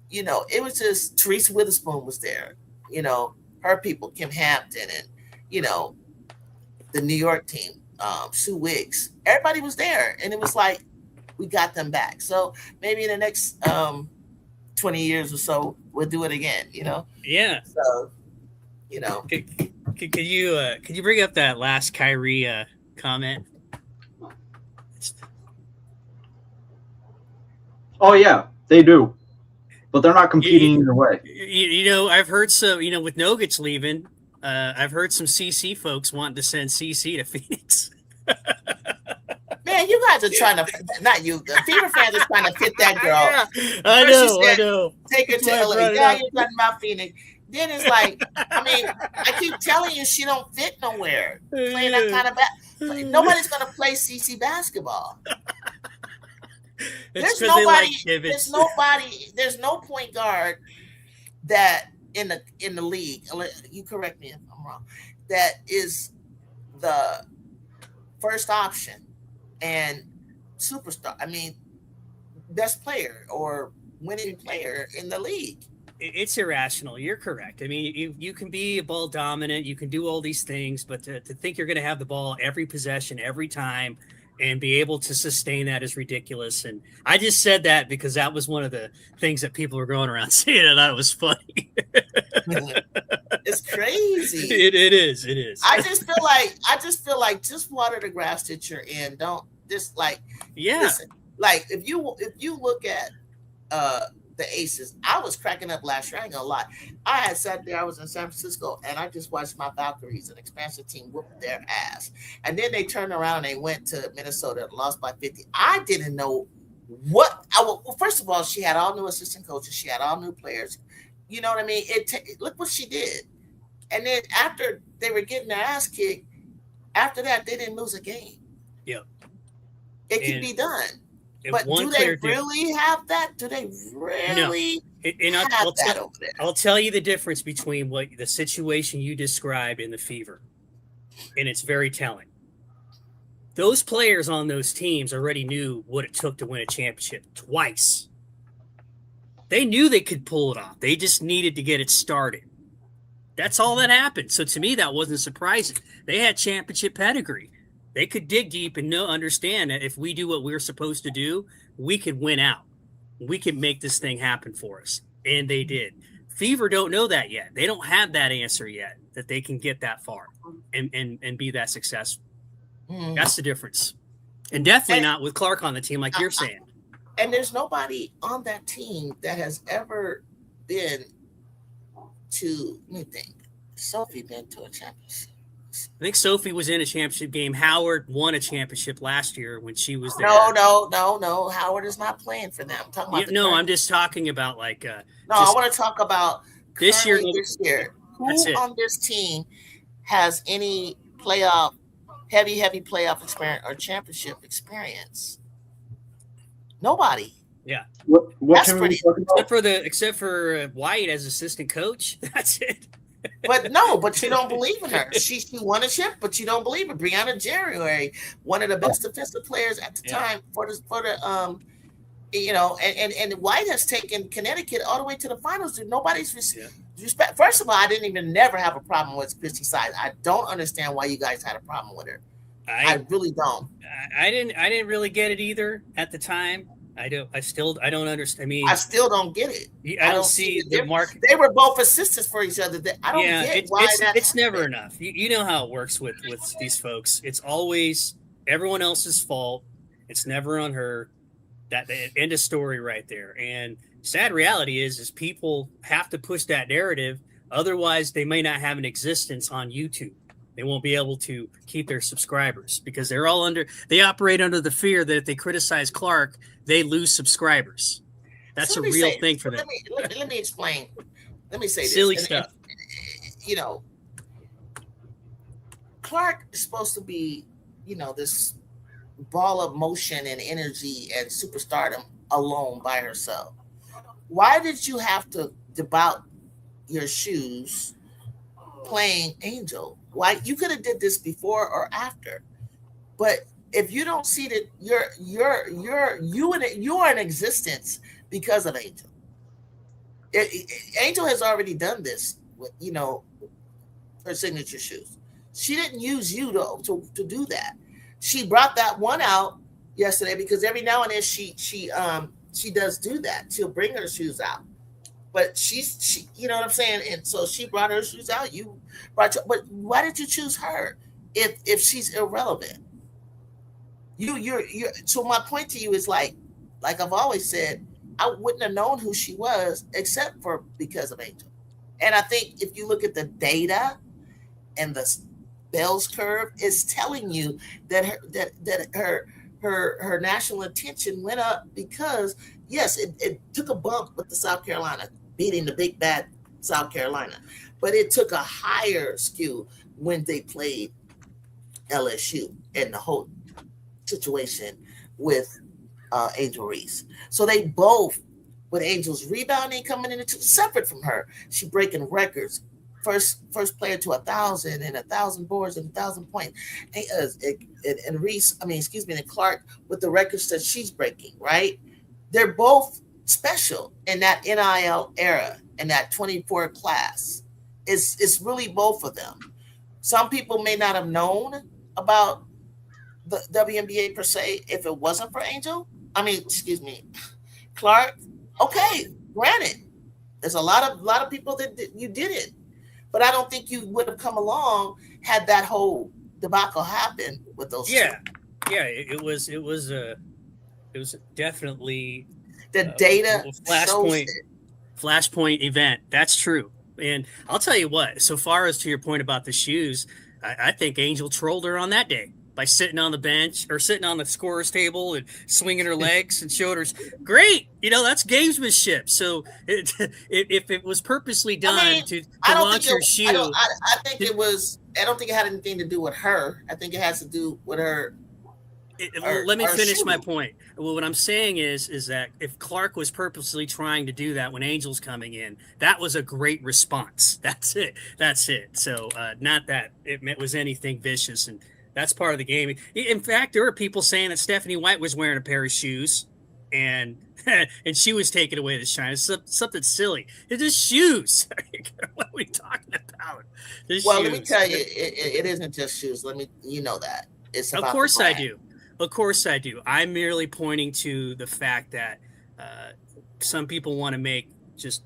You know, it was just Teresa Witherspoon was there, you know, her people, Kim Hampton, and, you know, the New York team, Sue Wiggs. Everybody was there. And it was like, we got them back. So maybe in the next 20 years or so, we'll do it again, you know? Yeah. So, you know. Could you bring up that last Kyrie comment? Oh yeah, they do, but they're not competing either way. You know, I've heard some. You know, with Nogich leaving, I've heard some CC folks wanting to send CC to Phoenix. Man, you guys are trying to, not you, the Fever fans are trying to fit that girl. Yeah, I know. Take her to LA. Yeah, you're talking about Phoenix. Then it's like, I mean, I keep telling you, she don't fit nowhere. Playing that kind of nobody's going to play CC basketball. There's no point guard that in the league. You correct me if I'm wrong. That is the first option and superstar. I mean, best player or winning player in the league. It's irrational. You're correct. I mean, you can be a ball dominant, you can do all these things, but to think you're going to have the ball every possession, every time, and be able to sustain that is ridiculous. And I just said that because that was one of the things that people were going around saying, and I thought it was funny. It's crazy. It is. I just feel like just water the grass that you're in. Don't just like listen. Like if you look at the Aces, I was cracking up last year. I ain't gonna lie. I had sat there, I was in San Francisco, and I just watched my Valkyries, an expansion team, whoop their ass. And then they turned around and they went to Minnesota and lost by 50. I didn't know what well, first of all, she had all new assistant coaches, she had all new players. You know what I mean? Look what she did. And then after they were getting their ass kicked, after that, they didn't lose a game. Yep. It can be done. But do they really have that? Do they really have that over there? I'll tell you the difference between what the situation you described in the Fever, and it's very telling. Those players on those teams already knew what it took to win a championship twice. They knew they could pull it off. They just needed to get it started. That's all that happened. So to me, that wasn't surprising. They had championship pedigree. They could dig deep and understand that if we do what we're supposed to do, we could win out. We can make this thing happen for us. And they did. Fever don't know that yet. They don't have that answer yet, that they can get that far and be that successful. That's the difference. And definitely not with Clark on the team, like you're saying. And there's nobody on that team that has ever been to, let me think, Sophie been to a championship. I think Sophie was in a championship game. Howard won a championship last year when she was there. No. Howard is not playing for them. I'm talking about I'm just talking about like. I want to talk about this year. Who on this team has any heavy playoff experience or championship experience? Nobody. Yeah. What can we talk about? Except for White as assistant coach. That's it. But no, but you don't believe in her. She won a chip, but you don't believe her. Brianna January, one of the best defensive players at the time for the and White has taken Connecticut all the way to the finals. Nobody's respect. First of all, I didn't even never have a problem with Christy Sides. I don't understand why you guys had a problem with her. I really don't. I didn't really get it either at the time. I don't understand. I mean, I still don't get it. I don't see the market. They were both assistants for each other. I don't get why it's never enough. You know how it works with these folks. It's always everyone else's fault. It's never on her. That end of story right there. And sad reality is people have to push that narrative. Otherwise, they may not have an existence on YouTube. They won't be able to keep their subscribers because they operate under the fear that if they criticize Clark, they lose subscribers. That's a real thing for them. Let me explain. Let me say silly this. Stuff. Clark is supposed to be, this ball of motion and energy and superstardom alone by herself. Why did you have to debout your shoes playing Angel? Why? You could have did this before or after. But if you don't see that you are in existence because of Angel. Angel has already done this with her signature shoes. She didn't use you to do that. She brought that one out yesterday because every now and then she does do that. She'll bring her shoes out, but she you know what I'm saying. And so she brought her shoes out. But why did you choose her if she's irrelevant? You're. So my point to you is like I've always said, I wouldn't have known who she was except for because of Angel. And I think if you look at the data and the Bell's curve is telling you that her national attention went up because yes, it took a bump with the South Carolina beating the big bad South Carolina, but it took a higher skew when they played LSU and the whole situation with Angel Reese. So they both, with Angel's rebounding coming into separate from her, she breaking records. First player to 1,000 and 1,000 boards and 1,000 points, and Reese. And Clark with the records that she's breaking. Right, they're both special in that NIL era and that 24 class. It's really both of them. Some people may not have known about the WNBA per se if it wasn't for Angel. Clark. Okay, granted, there's a lot of people that you didn't. But I don't think you would have come along had that whole debacle happen with those. Yeah, it was definitely the data flashpoint event. That's true. And I'll tell you what. So far as to your point about the shoes, I think Angel trolled her on that day by sitting on the bench or sitting on the scorer's table and swinging her legs and shoulders. Great. That's gamesmanship. So if it was purposely done to launch her shoe. I don't think it had anything to do with her. I think it has to do with her. Let me finish my point. Well, what I'm saying is that if Clark was purposely trying to do that when Angel's coming in, that was a great response. That's it. So not that it was anything vicious, and that's part of the game. In fact, there were people saying that Stephanie White was wearing a pair of shoes and she was taking away the shine. It's something silly. It's just shoes. What are we talking about? Let me tell you, it isn't just shoes. You know that. It's about Of course I do. Of course I do. I'm merely pointing to the fact that some people want to make just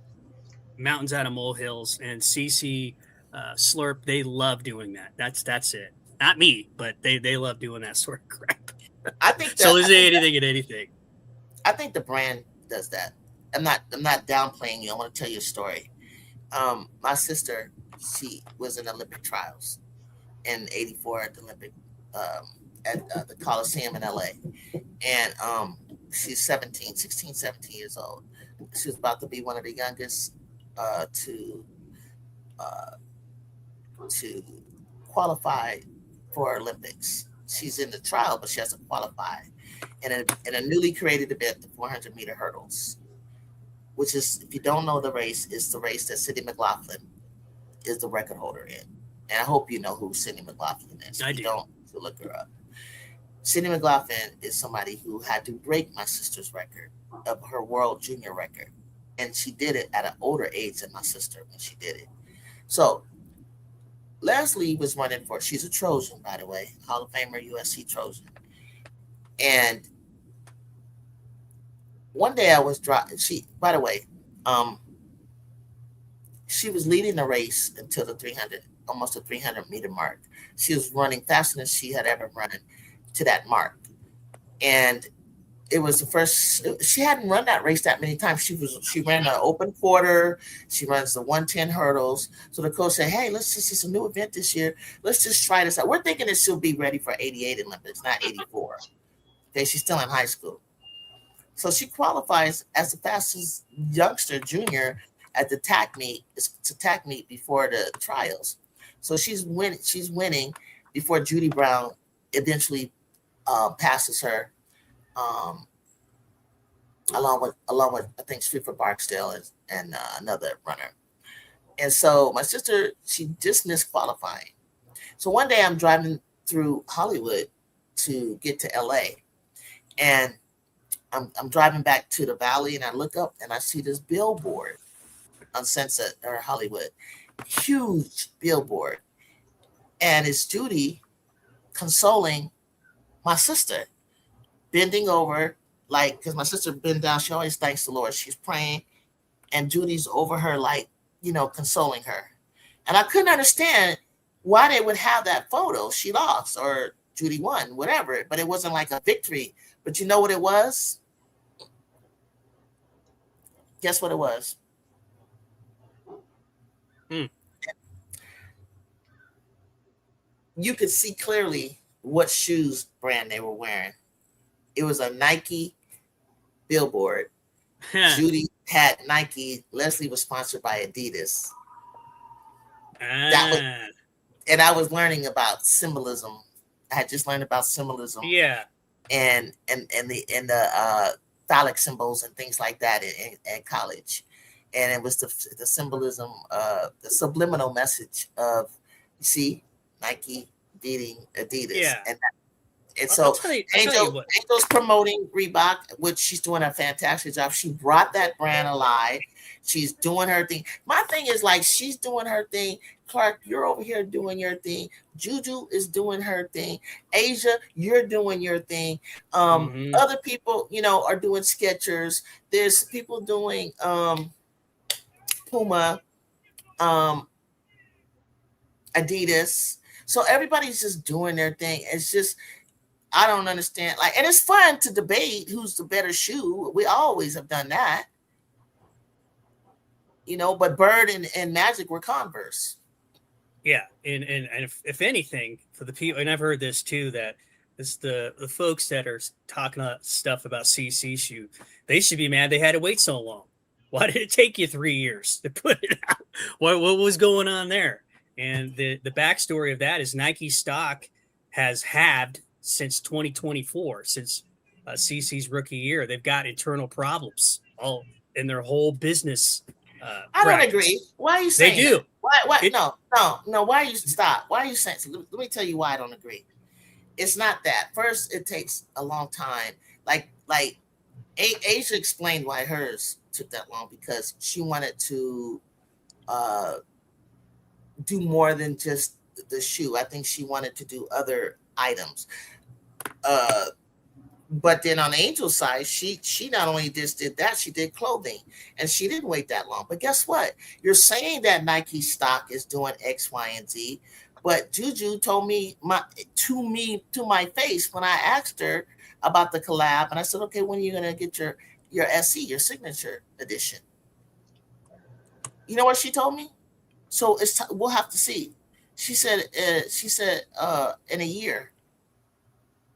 mountains out of molehills, and CC Slurp, they love doing that. That's it. Not me, but they love doing that sort of crap. I think so. Is there anything in anything? I think the brand does that. I'm not downplaying you. I want to tell you a story. My sister, she was in Olympic trials in '84 at the Olympic at the Coliseum in LA, and she's 16, 17 years old. She was about to be one of the youngest to qualify for Olympics. She's in the trial, but she has to qualify in a newly created event, the 400-meter hurdles, which is, if you don't know the race, is the race that Sidney McLaughlin is the record holder in. And I hope you know who Cindy McLaughlin is. I If do. you don't, so look her up. Cindy McLaughlin is somebody who had to break my sister's record of her world junior record. And she did it at an older age than my sister when she did it. So Leslie was running for, she's a Trojan, by the way, Hall of Famer, USC Trojan. And one day I was driving, by the way, she was leading the race until the 300, almost the 300-meter mark. She was running faster than she had ever run to that mark. And it was the first, she hadn't run that race that many times. She ran an open quarter. She runs the 110 hurdles. So the coach said, hey, it's a new event this year. Let's just try this out. We're thinking that she'll be ready for 88 Olympics, not 84. Okay, she's still in high school. So she qualifies as the fastest youngster junior at the TAC meet. It's a TAC meet before the trials. So she's winning before Judy Brown eventually passes her. Along with I think Streetfoot Barksdale and another runner. And so my sister, she just missed qualifying. So one day I'm driving through Hollywood to get to LA, and I'm driving back to the valley, and I look up and I see this billboard on Sunset or Hollywood, huge billboard, and it's Judy consoling my sister, bending over, like, because my sister bent down, she always thanks the Lord. She's praying, and Judy's over her, like, consoling her. And I couldn't understand why they would have that photo. She lost or Judy won, whatever, but it wasn't like a victory. But you know what it was? Guess what it was? You could see clearly what shoes brand they were wearing. It was a Nike billboard. Judy had Nike. Leslie was sponsored by Adidas. And I was learning about symbolism. I had just learned about symbolism. Yeah. And the phallic symbols and things like that in college. And it was the symbolism, the subliminal message of, you see, Nike beating Adidas. Yeah. And so Angel's promoting Reebok, which she's doing a fantastic job. She brought that brand alive. She's doing her thing. My thing is, like, she's doing her thing. Clark, you're over here doing your thing. Juju is doing her thing. Asia, you're doing your thing. Other people, are doing Skechers. There's people doing Puma, Adidas. So everybody's just doing their thing. It's just, I don't understand. Like, and it's fun to debate who's the better shoe. We always have done that. But Bird and Magic were Converse. Yeah, and if anything, for the people, and I've heard this too, that it's the folks that are talking stuff about CC shoe, they should be mad they had to wait so long. Why did it take you 3 years to put it out? What was going on there? And the backstory of that is Nike stock has halved since 2024, since CC's rookie year. They've got internal problems all in their whole business. I don't agree. Why are you saying they do? That? Why? No. Why are you stop? Why are you saying? Let me tell you why I don't agree. It's not that. First, it takes a long time. Like Asia explained why hers took that long, because she wanted to do more than just the shoe. I think she wanted to do other items. But then on Angel's side, she not only just did that, she did clothing, and she didn't wait that long. But guess what? You're saying that Nike stock is doing X, Y, and Z, but Juju told me to my face when I asked her about the collab, and I said, okay, when are you gonna get your SE, your signature edition? You know what she told me? So we'll have to see. She said in a year.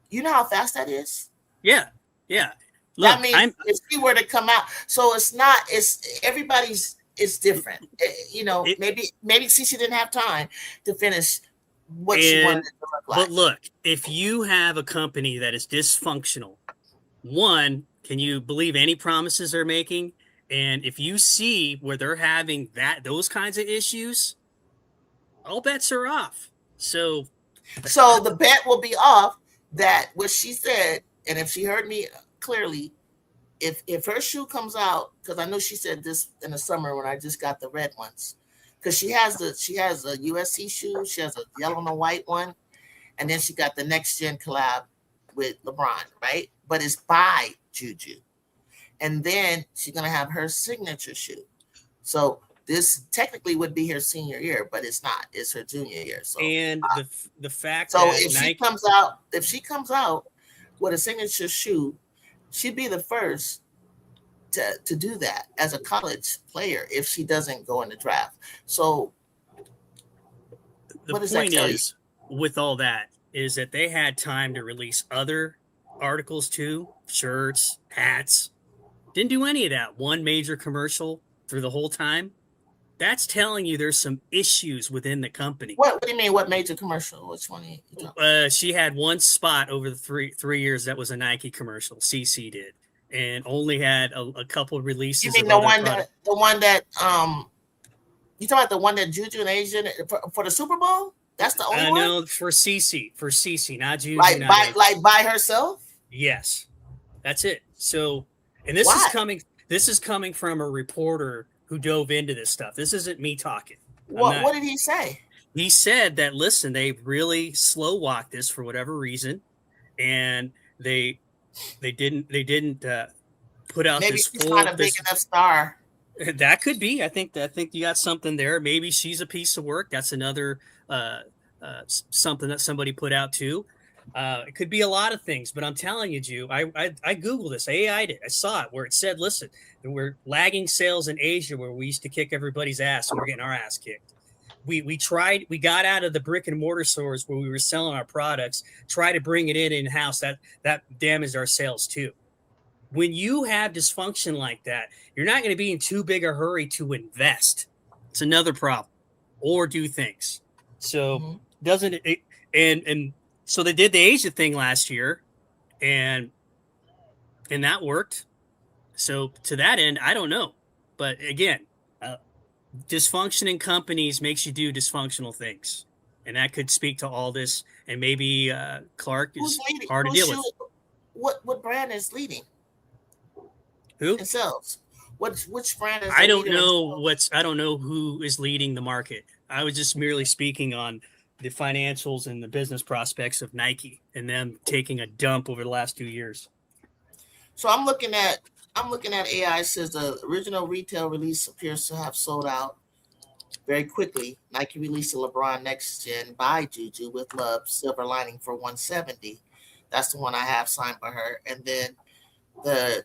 You know how fast that is? Yeah. Look, that means if she were to come out, so everybody's different. Maybe CC didn't have time to finish what she wanted to look like. But look, if you have a company that is dysfunctional, one, can you believe any promises they're making? And if you see where they're having those kinds of issues, all bets are off. So the bet will be off that what she said, and if she heard me clearly, if her shoe comes out, because I know she said this in the summer when I just got the red ones, because she has a USC shoe, she has a yellow and a white one, and then she got the next gen collab with LeBron, right? But it's by Juju, and then she's gonna have her signature shoe. So this technically would be her senior year, but it's not. It's her junior year. So and the fact so that if Nike she comes out with a signature shoe, she'd be the first to do that as a college player if she doesn't go in the draft. So the what does that point tell you? is with all that is that they had time to release other articles too, shirts, hats. Didn't do any of that. One major commercial through the whole time. That's telling you there's some issues within the company. What do you mean? What major commercial? Which one? She had one spot over the three years that was a Nike commercial. CC did, and only had a couple of releases. You mean the one that you talking about the one that Juju and Asian for the Super Bowl? That's the only one. No, for CC, not Juju. Like by herself. Yes, that's it. So, and this is coming from a reporter who dove into this stuff. This isn't me talking. What did he say? He said that, listen, they really slow walked this for whatever reason, and they didn't put out Maybe this she's full. not a big enough star. That could be. I think you got something there. Maybe she's a piece of work. That's another something that somebody put out too. It could be a lot of things, but I'm telling you, Jew, I Googled this. AI did. I saw it where it said, listen, we're lagging sales in Asia where we used to kick everybody's ass and we're getting our ass kicked. We got out of the brick and mortar stores where we were selling our products, try to bring it in-house. That damaged our sales too. When you have dysfunction like that, you're not going to be in too big a hurry to invest. It's another problem, or do things. So doesn't it? And so they did the Asia thing last year, and that worked. So to that end, I don't know, but again, dysfunction in companies makes you do dysfunctional things, and that could speak to all this. And maybe Clark is hard to deal with. What brand is leading? Who? In sales. Which brand is? I don't know who is leading the market. I was just merely speaking on the financials and the business prospects of Nike and them taking a dump over the last 2 years. So I'm looking at AI says the original retail release appears to have sold out very quickly. Nike released a LeBron Next Gen by Juju with Love Silver Lining for $170. That's the one I have signed by her. And then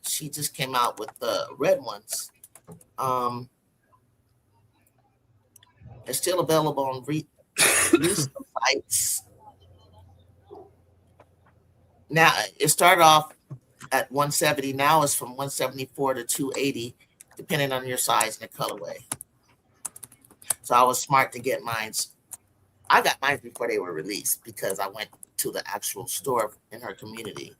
she just came out with the red ones. It's still available on resale sites. Now it started off at 170. Now it's from 174 to 280, depending on your size and the colorway. So I was smart to get mine. I got mine before they were released because I went to the actual store in her community.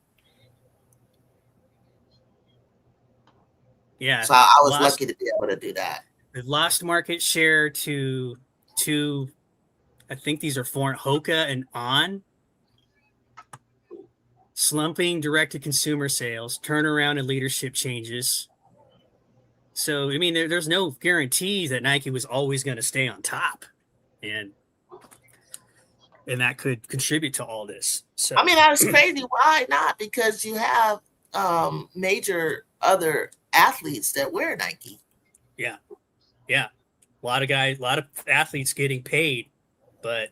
Yeah. So I was lucky to be able to do that. They've lost market share to I think these are foreign Hoka and On. Slumping direct-to-consumer sales, turnaround and leadership changes. So, I mean, there's no guarantee that Nike was always going to stay on top. And that could contribute to all this. So, I mean, that's crazy. Why not? Because you have major other athletes that wear Nike. Yeah. A lot of athletes getting paid, but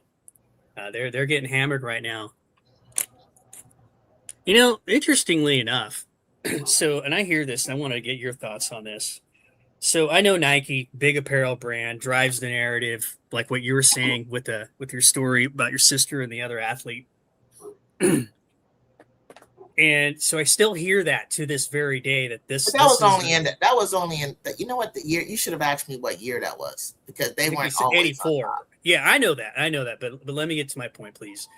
they're getting hammered right now. You know, interestingly enough, so, and I hear this, and I want to get your thoughts on this. So I know Nike, big apparel brand, drives the narrative, like what you were saying with your story about your sister and the other athlete. And so I still hear that to this very day that was only in you know what the year, you should have asked me what year that was, because they weren't always 84. Yeah, I know that. But let me get to my point, please.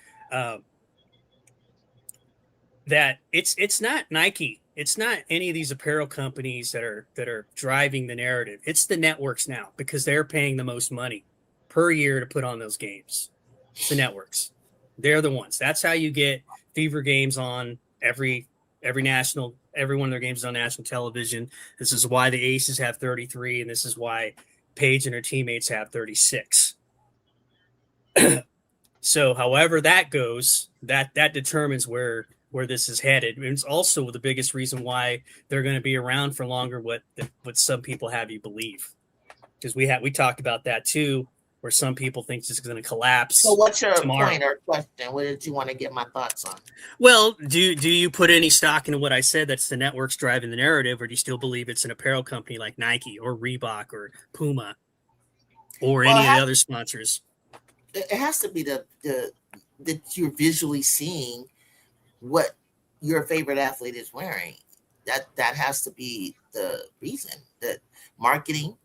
That it's not Nike. It's not any of these apparel companies that are driving the narrative. It's the networks now, because they're paying the most money per year to put on those games. It's the networks. They're the ones. That's how you get Fever games on every one of their games is on national television. This is why the Aces have 33, and this is why Paige and her teammates have 36. So however that goes, that determines where this is headed. And it's also the biggest reason why they're going to be around for longer, what some people have you believe. Because we talked about that too, where some people think this is going to collapse. So what's your tomorrow. point or question? What did you want to get my thoughts on? Well, do you put any stock into what I said, that's the networks driving the narrative, or do you still believe it's an apparel company like Nike or Reebok or Puma or any of the other sponsors? It has to be that you're visually seeing what your favorite athlete is wearing. That has to be the reason. That marketing,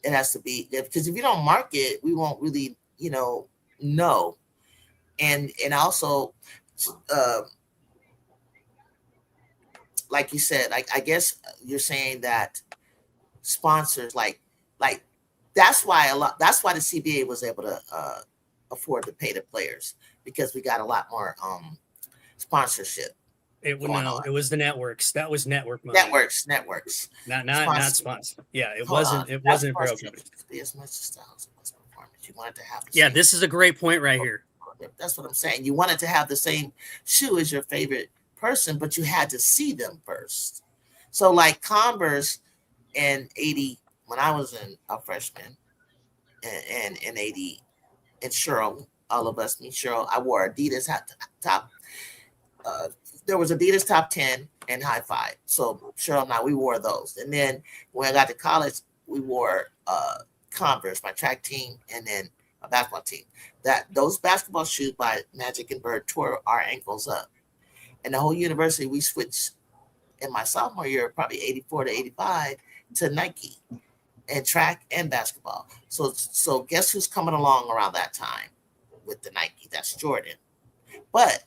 it has to be, because if you don't market, we won't really, know. And also, like you said, like I guess you're saying that sponsors like that's why the CBA was able to afford to pay the players, because we got a lot more sponsorship. It was the networks. That was network money. Networks. Not sponsors. Yeah, it wasn't a pro company. Be as much style as performance. You wanted to have. This is a great point right here. That's what I'm saying. You wanted to have the same shoe as your favorite person, but you had to see them first. So like Converse in 80, when I was a freshman, and in 80, and Cheryl, all of us, me, Cheryl, I wore Adidas top. There was Adidas top 10 and high five. So Cheryl and I, we wore those. And then when I got to college, we wore Converse, my track team, and then a basketball team. Those basketball shoes by Magic and Bird tore our ankles up. And the whole university, we switched in my sophomore year, probably 84 to 85, to Nike and track and basketball. So guess who's coming along around that time with the Nike? That's Jordan. But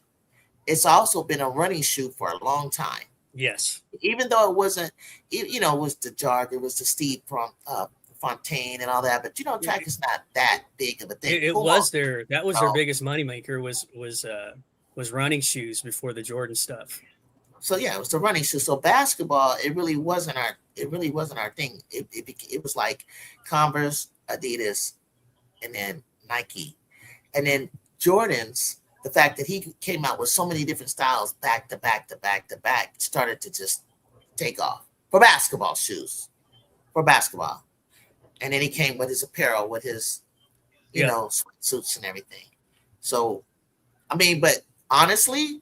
it's also been a running shoe for a long time. Yes. Even though it wasn't, it was the Jard, it was the Steve from Fontaine and all that, but track is not that big of a thing. That was their biggest moneymaker was running shoes before the Jordan stuff. So yeah, it was the running shoe. So basketball, it really wasn't our thing. It was like Converse, Adidas, and then Nike, and then Jordan's. The fact that he came out with so many different styles back to back started to just take off for basketball shoes, for basketball. And then he came with his apparel, with his, suits and everything. So, I mean, but honestly,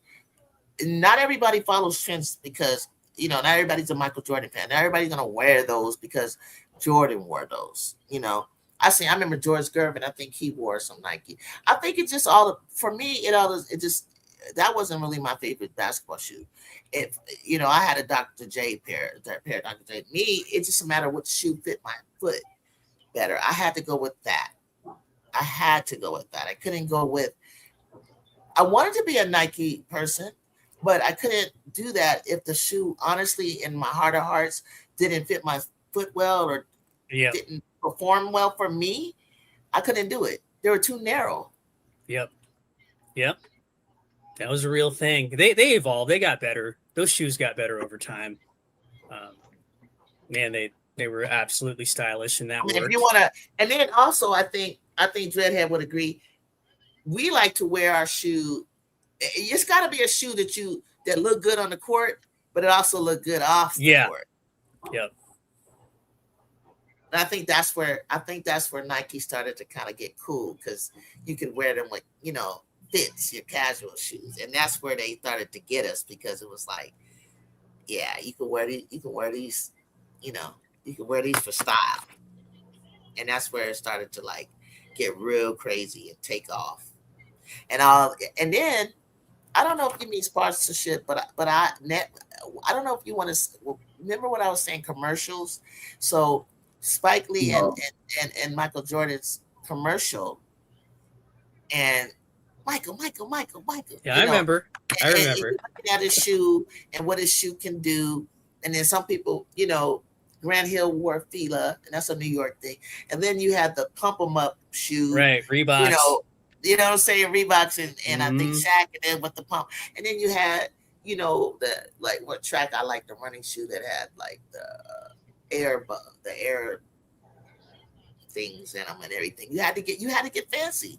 not everybody follows trends because, not everybody's a Michael Jordan fan. Not everybody's going to wear those because Jordan wore those, I remember George Gervin. I think he wore some Nike. I think it just for me, that wasn't really my favorite basketball shoe. I had a Dr. J pair of Dr. J. Me, it's just a matter of what shoe fit my foot better. I had to go with that. I couldn't go with. I wanted to be a Nike person, but I couldn't do that if the shoe, honestly, in my heart of hearts, didn't fit my foot well or didn't perform well for me. I couldn't do it. They were too narrow. Yep. That was a real thing. They evolved. They got better. Those shoes got better over time. They were absolutely stylish, and that worked. If you want to, and then also I think Dreadhead would agree. We like to wear our shoe. It's got to be a shoe that look good on the court, but it also look good off the court. Yep. And I think that's where Nike started to kind of get cool, because you could wear them with, fits, your casual shoes. And that's where they started to get us, because it was like, yeah, you can wear these, you can wear these for style. And that's where it started to like get real crazy and take off. And then I don't know if you mean sponsorship, but I don't know if you want to remember what I was saying, commercials. So Spike Lee and Michael Jordan's commercial, and Michael. Yeah, I remember. Looking at his shoe and what his shoe can do, and then some people, Grant Hill wore Fila, and that's a New York thing. And then you had the pump 'em up shoe, Right, Reeboks. You know what I'm saying, Reeboks, and I think Shaq, and then with the pump, and then you had, the like what track I like, the running shoe that had like the air things in them and everything. You had to get fancy.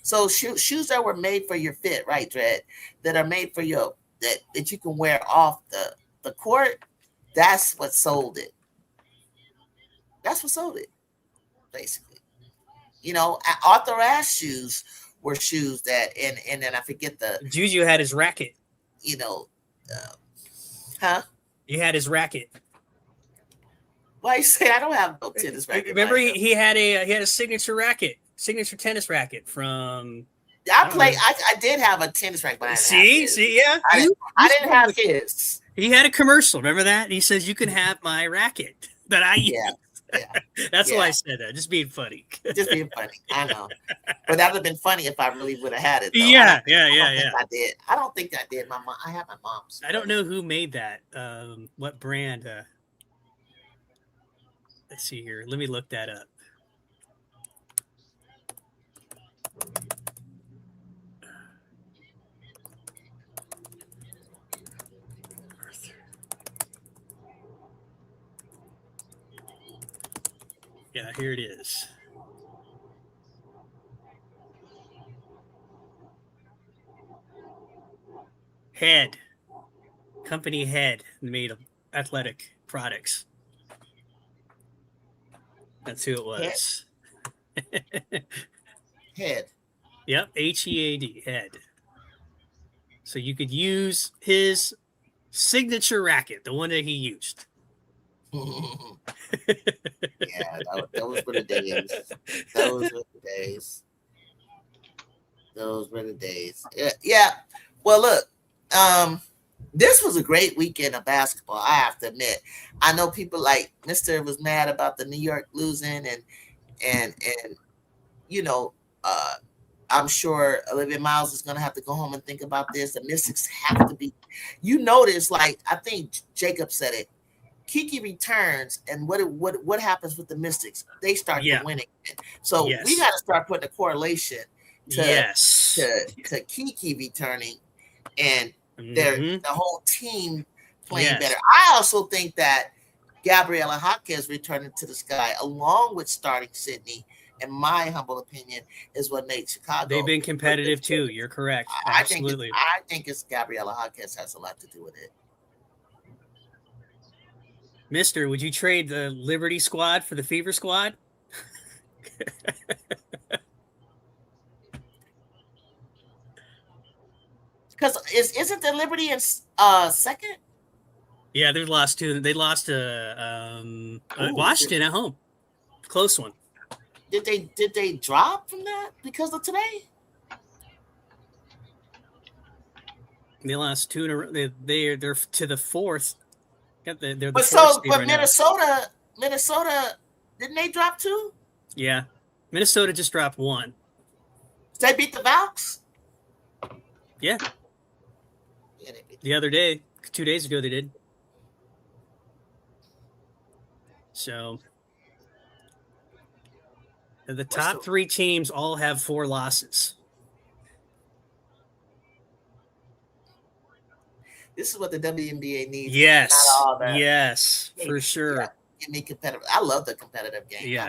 So shoes that were made for your fit, right, Dred, that are made for your that you can wear off the court. That's what sold it. That's what sold it, basically. Arthur Ashe shoes were shoes that, and then I forget the Juju had his racket. Huh? You had his racket. Why you say I don't have no tennis racket? Remember he had a signature tennis racket from. I did have a tennis racket, but I didn't have yeah. I didn't have his. He had a commercial. Remember that? He says, "You can have my racket that I use." Yeah. That's why I said that. Just being funny. Just being funny. I know. But that would have been funny if I really would have had it. Though. Yeah. I did. I don't think I did. I have my mom's. I don't know who made that. What brand? Let's see here. Let me look that up. Yeah, here it is. Head. Company Head made of athletic products. That's who it was. Head. Yep, HEAD, Head. So you could use his signature racket, the one that he used. Yeah, those were the days. Those were the days. Yeah. Well, look, this was a great weekend of basketball, I have to admit. I know people like Mr. was mad about the New York losing, and I'm sure Olivia Miles is going to have to go home and think about this. The Mystics have to be. Notice, like I think Jacob said it. Kiki returns, and what happens with the Mystics? They start to win again. So we got to start putting a correlation to Kiki returning and the whole team playing better. I also think that Gabriela Jaquez returning to the Sky, along with starting Sydney, in my humble opinion, is what made Chicago. They've been competitive too. You're correct. Absolutely. I think it's Gabriela Jaquez has a lot to do with it. Mister, would you trade the Liberty squad for the Fever squad? Because isn't the Liberty in second? Yeah, they lost to Washington at home. Close one. Did they drop from that because of today? They lost two in a row. They're to the fourth. But Minnesota, didn't they drop two? Yeah, Minnesota just dropped one. Did they beat the Valks? Yeah. The other day, 2 days ago, they did. So the top three teams all have 4 losses. This is what the WNBA needs. Yes, yes, for sure. Give me competitive. I love the competitive game. Yeah,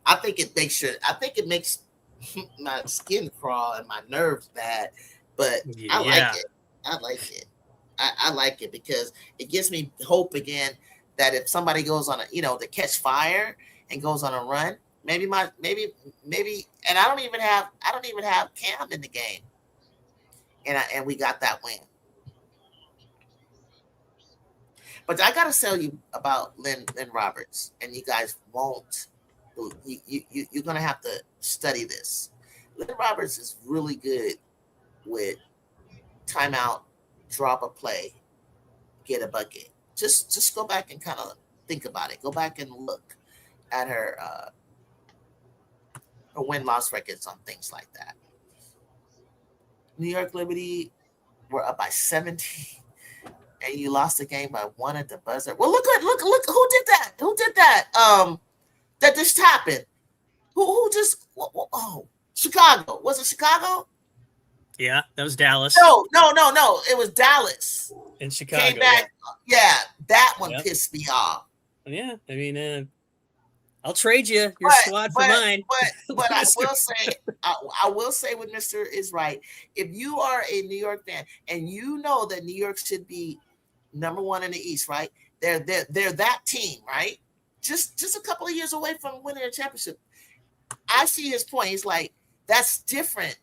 I think it makes my skin crawl and my nerves bad, but I like it. I like it because it gives me hope again that if somebody goes on to catch fire and goes on a run, maybe, and I don't even have Cam in the game, and we got that win. But I gotta tell you about Lynn Roberts, and you guys won't. You're gonna have to study this. Lynn Roberts is really good with timeout, drop a play, get a bucket. Just go back and kind of think about it. Go back and look at her win-loss records on things like that. New York Liberty were up by 17. and you lost the game by 1 at the buzzer. Well, look who did that? Who did that? That just happened. Who just Chicago. Was it Chicago? Yeah, that was Dallas. No. It was Dallas. In Chicago. Came back. Yeah, that one Yep. pissed me off. Yeah, I mean, I'll trade you your squad for mine. But I will say what Mr. is right. If you are a New York fan and you know that New York should be number 1 in the East, right? They're that team, right? Just a couple of years away from winning a championship. I see his point. He's like, that's different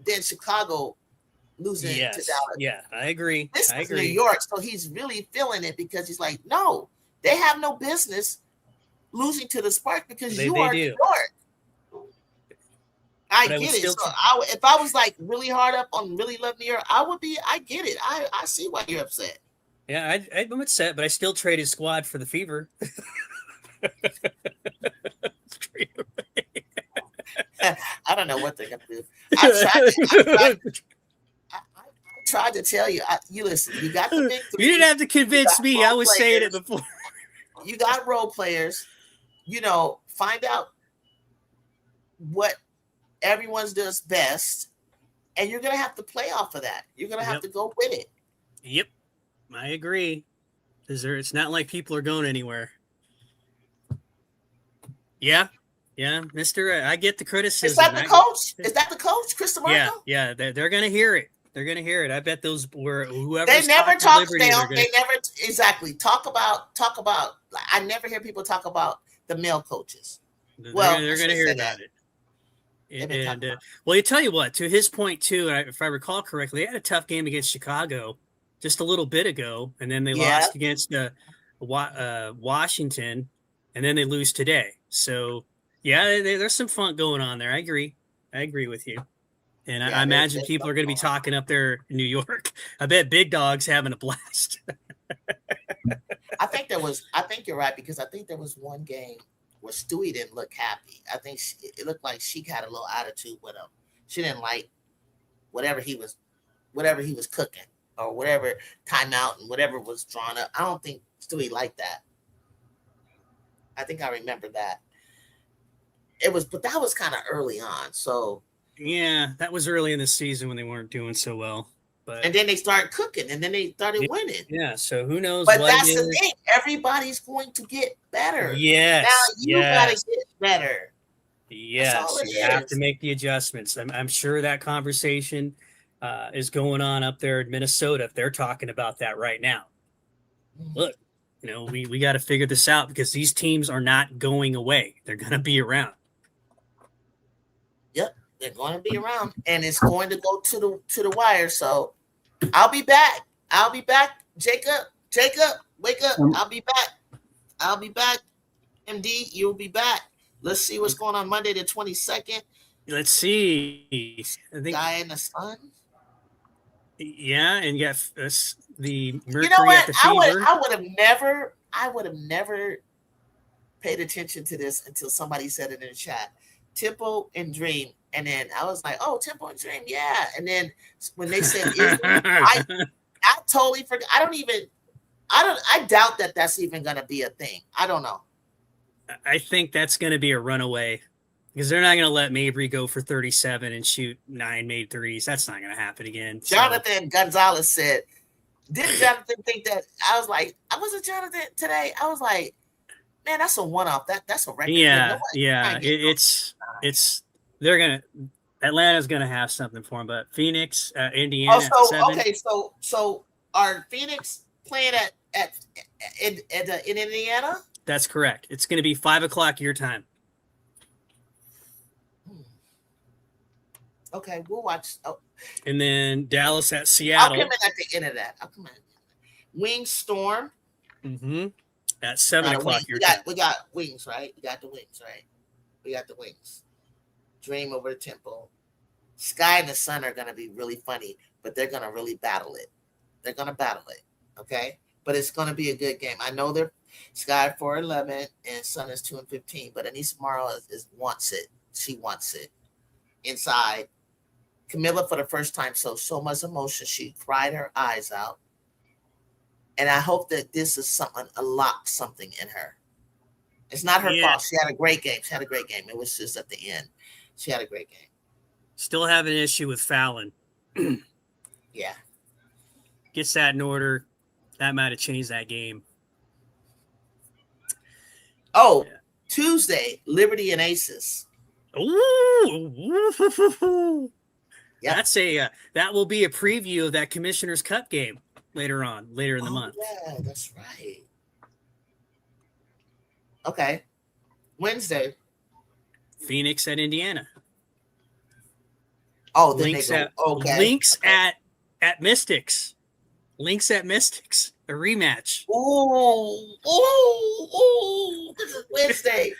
than Chicago losing to Dallas. Yeah, I agree. This is New York, so he's really feeling it because he's like, no, they have no business losing to the Sparks because you are New York. I get it. So if I was like really hard up on really love New York, I get it. I see why you're upset. Yeah, I'm upset, but I still traded squad for the Fever. I don't know what they're gonna do. I tried to tell you. You listen. You got the big three. You didn't have to convince me. I was saying it before. You got role players. Find out what everyone's does best, and you're gonna have to play off of that. You're gonna have to go with it. Yep, I agree. It's not like people are going anywhere. Yeah, Mister. I get the criticism. Is that the coach? Is that the coach, Chris DeMarco? Yeah. They're gonna hear it. They're gonna hear it. I bet those were whoever. They never talk. They never exactly talk about. I never hear people talk about the male coaches. They're gonna hear about it. And well, you tell you what. To his point too, if I recall correctly, they had a tough game against Chicago just a little bit ago, and then they lost against Washington, and then they lose today. So yeah, there's some fun going on there. I agree with you. And I imagine people are going to be talking up there in New York. I bet Big Dog's having a blast. I think you're right, because I think there was one game where Stewie didn't look happy. I think it looked like she had a little attitude with him. She didn't like whatever he was cooking, or whatever timeout and whatever was drawn up. I don't think Stewie liked that. I think I remember that. But that was kind of early on. So yeah, that was early in the season when they weren't doing so well. And then they started cooking, and then they started winning. Yeah, so who knows? But that's the thing. Everybody's going to get better. Yes. Now you got to get better. Yes, you have to make the adjustments. I'm sure that conversation is going on up there in Minnesota. If they're talking about that right now. Look, we got to figure this out, because these teams are not going away. They're going to be around. Yep. They're going to be around, and it's going to go to the wire. So I'll be back. Jacob, wake up. I'll be back. MD, you'll be back. Let's see what's going on Monday the 22nd. Let's see. I think Guy in the Sun. Yeah, and you got the Mercury You know what? at the Fever. I would have never paid attention to this until somebody said it in the chat. Tempo and Dream. And then I was like, oh, Tempo and Dream, yeah. And then when they said I totally forgot. I doubt that that's even going to be a thing. I don't know. I think that's going to be a runaway, because they're not going to let Mabry go for 37 and shoot 9 made threes. That's not going to happen again. Jonathan Gonzalez said, didn't Jonathan think that? I was like, I wasn't Jonathan today. I was like, man, that's a one-off. That's a record. Yeah. Atlanta's gonna have something for them, but Phoenix, Indiana. So are Phoenix playing in Indiana? That's correct. It's going to be 5:00 your time. Okay, we'll watch. Oh. And then Dallas at Seattle. I'll come in at the end of that. Wings Storm. Mm-hmm. At 7:00 your time. We got Wings, right? We got the Wings. Dream over the Tempo. Sky and the Sun are going to be really funny, but they're going to really battle it. Okay? But it's going to be a good game. I know they're Sky 4-11 and Sun is 2-15, but Anissa Morrow wants it. She wants it. Inside. Camilla for the first time, so much emotion. She cried her eyes out. And I hope that this is unlocked something in her. It's not her fault. She had a great game. It was just at the end. She had a great game. Still have an issue with Fallon. Yeah. Gets that in order. That might have changed that game. Oh, yeah. Tuesday, Liberty and Aces. Ooh. Yep. That's that will be a preview of that Commissioner's Cup game later in the month. Yeah, that's right. Okay. Wednesday. Phoenix at Indiana. Oh, Lynx at Mystics. Lynx at Mystics. A rematch. Ooh. This is Wednesday.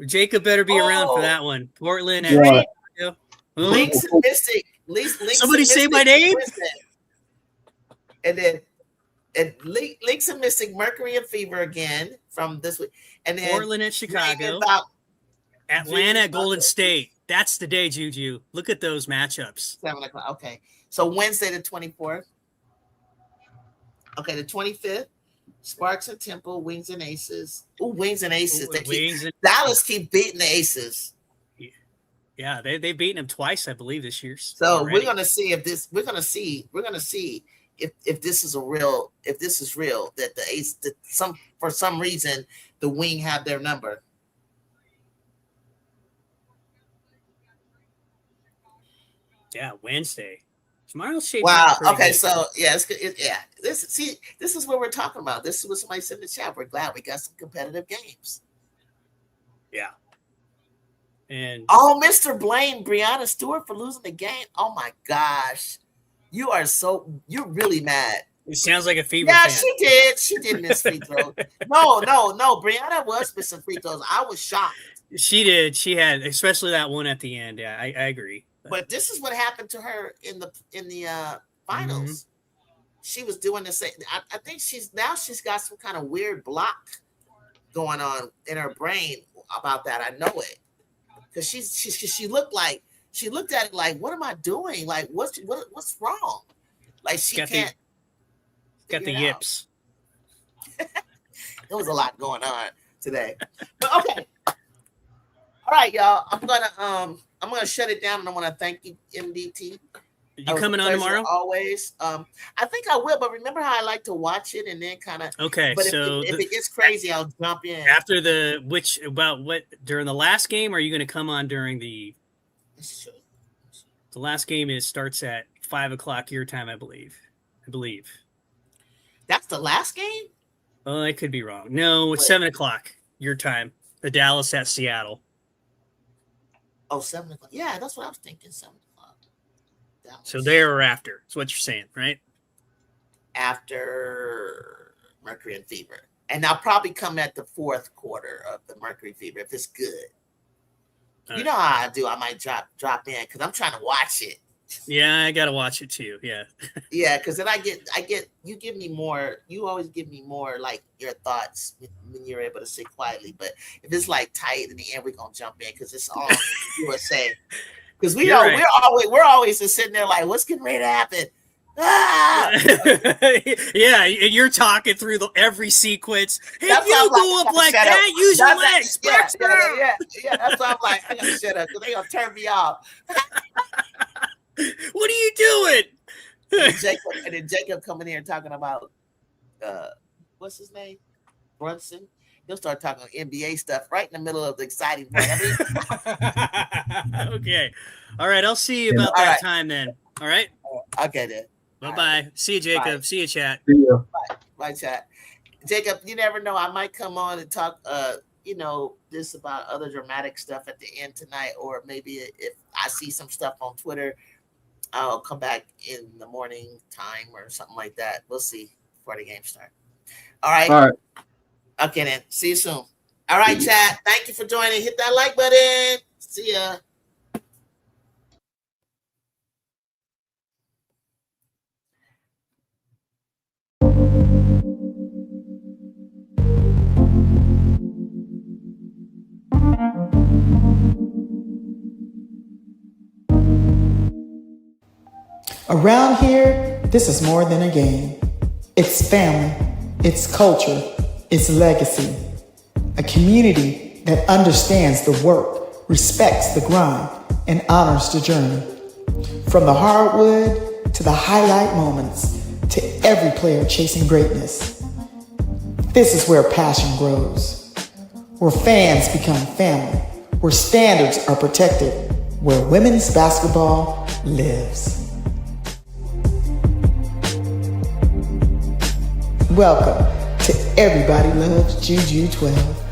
Jacob better be around for that one. Portland at Lynx and Mystic. Somebody say my name. And then Lynx and Mystic, Mercury and Fever again from this week. And then Portland at Chicago. Atlanta at Golden State. That's the day, Juju. Look at those matchups. 7 o'clock. Okay. So Wednesday the 24th. Okay, the 25th. Sparks and Temple, Wings and Aces. Ooh, Wings and Aces. Dallas keep beating the Aces. Yeah, they've beaten them twice, I believe, this year. So already. We're gonna see if this is real that the Ace for some reason the Wing have their number. Yeah, Wednesday. Tomorrow's shaped. Wow. Okay. Good. So yeah, This is what we're talking about. This is what somebody said in the chat. We're glad we got some competitive games. Yeah. And Mr. Blaine, Brianna Stewart for losing the game. Oh my gosh, you're really mad. It sounds like a Fever. Yeah, fan. She did miss free throws. No. Brianna was missing free throws. I was shocked. She did. She had, especially that one at the end. Yeah, I agree. But this is what happened to her in the finals. Mm-hmm. She was doing the same. I think she's got some kind of weird block going on in her brain about that. I know it because she looked at it like, what am I doing? Like what's wrong? Like she can't. Got the yips. There was a lot going on today. But okay. All right, y'all. I'm gonna shut it down, and I want to thank you, MDT. You coming on tomorrow? Always. I think I will, but remember how I like to watch it and then kind of. Okay. But so if it gets crazy, I'll jump in after during the last game. Are you going to come on during the? The last game starts at 5 o'clock your time, I believe. That's the last game. Oh, I could be wrong. No, it's 7 o'clock your time. The Dallas at Seattle. Oh, 7 o'clock. Yeah, that's what I was thinking. 7 o'clock. So there or after. That's what you're saying, right? After Mercury and Fever. And I'll probably come at the fourth quarter of the Mercury Fever if it's good. You know how I do. I might drop in because I'm trying to watch it. Yeah, I gotta watch it too. Yeah. Yeah, because then I get you give me more. You always give me more like your thoughts when you're able to sit quietly. But if it's like tight in the end, we're gonna jump in because it's all USA. Because we're always just sitting there like, what's getting ready to happen? Ah! Yeah, you're talking through every sequence. Hey, you go up like that, use your legs. Yeah, that's why I'm like, I gotta shut up because they're gonna turn me off. What are you doing? And then Jacob coming here talking about what's his name? Brunson. He'll start talking NBA stuff right in the middle of the exciting part. Okay. All right. I'll see you about that time then. All right. Okay then. Bye-bye. Right. See you, Jacob. Bye. See you, chat. See you. Bye, chat. Jacob, you never know. I might come on and talk this about other dramatic stuff at the end tonight, or maybe if I see some stuff on Twitter, I'll come back in the morning time or something like that. We'll see before the game starts. All right. Okay, then. See you soon. All right, chat. Thank you for joining. Hit that like button. See ya. Around here, this is more than a game. It's family, it's culture, it's legacy. A community that understands the work, respects the grind, and honors the journey. From the hardwood to the highlight moments, to every player chasing greatness. This is where passion grows, where fans become family, where standards are protected, where women's basketball lives. Welcome to Everybody Loves Juju 12.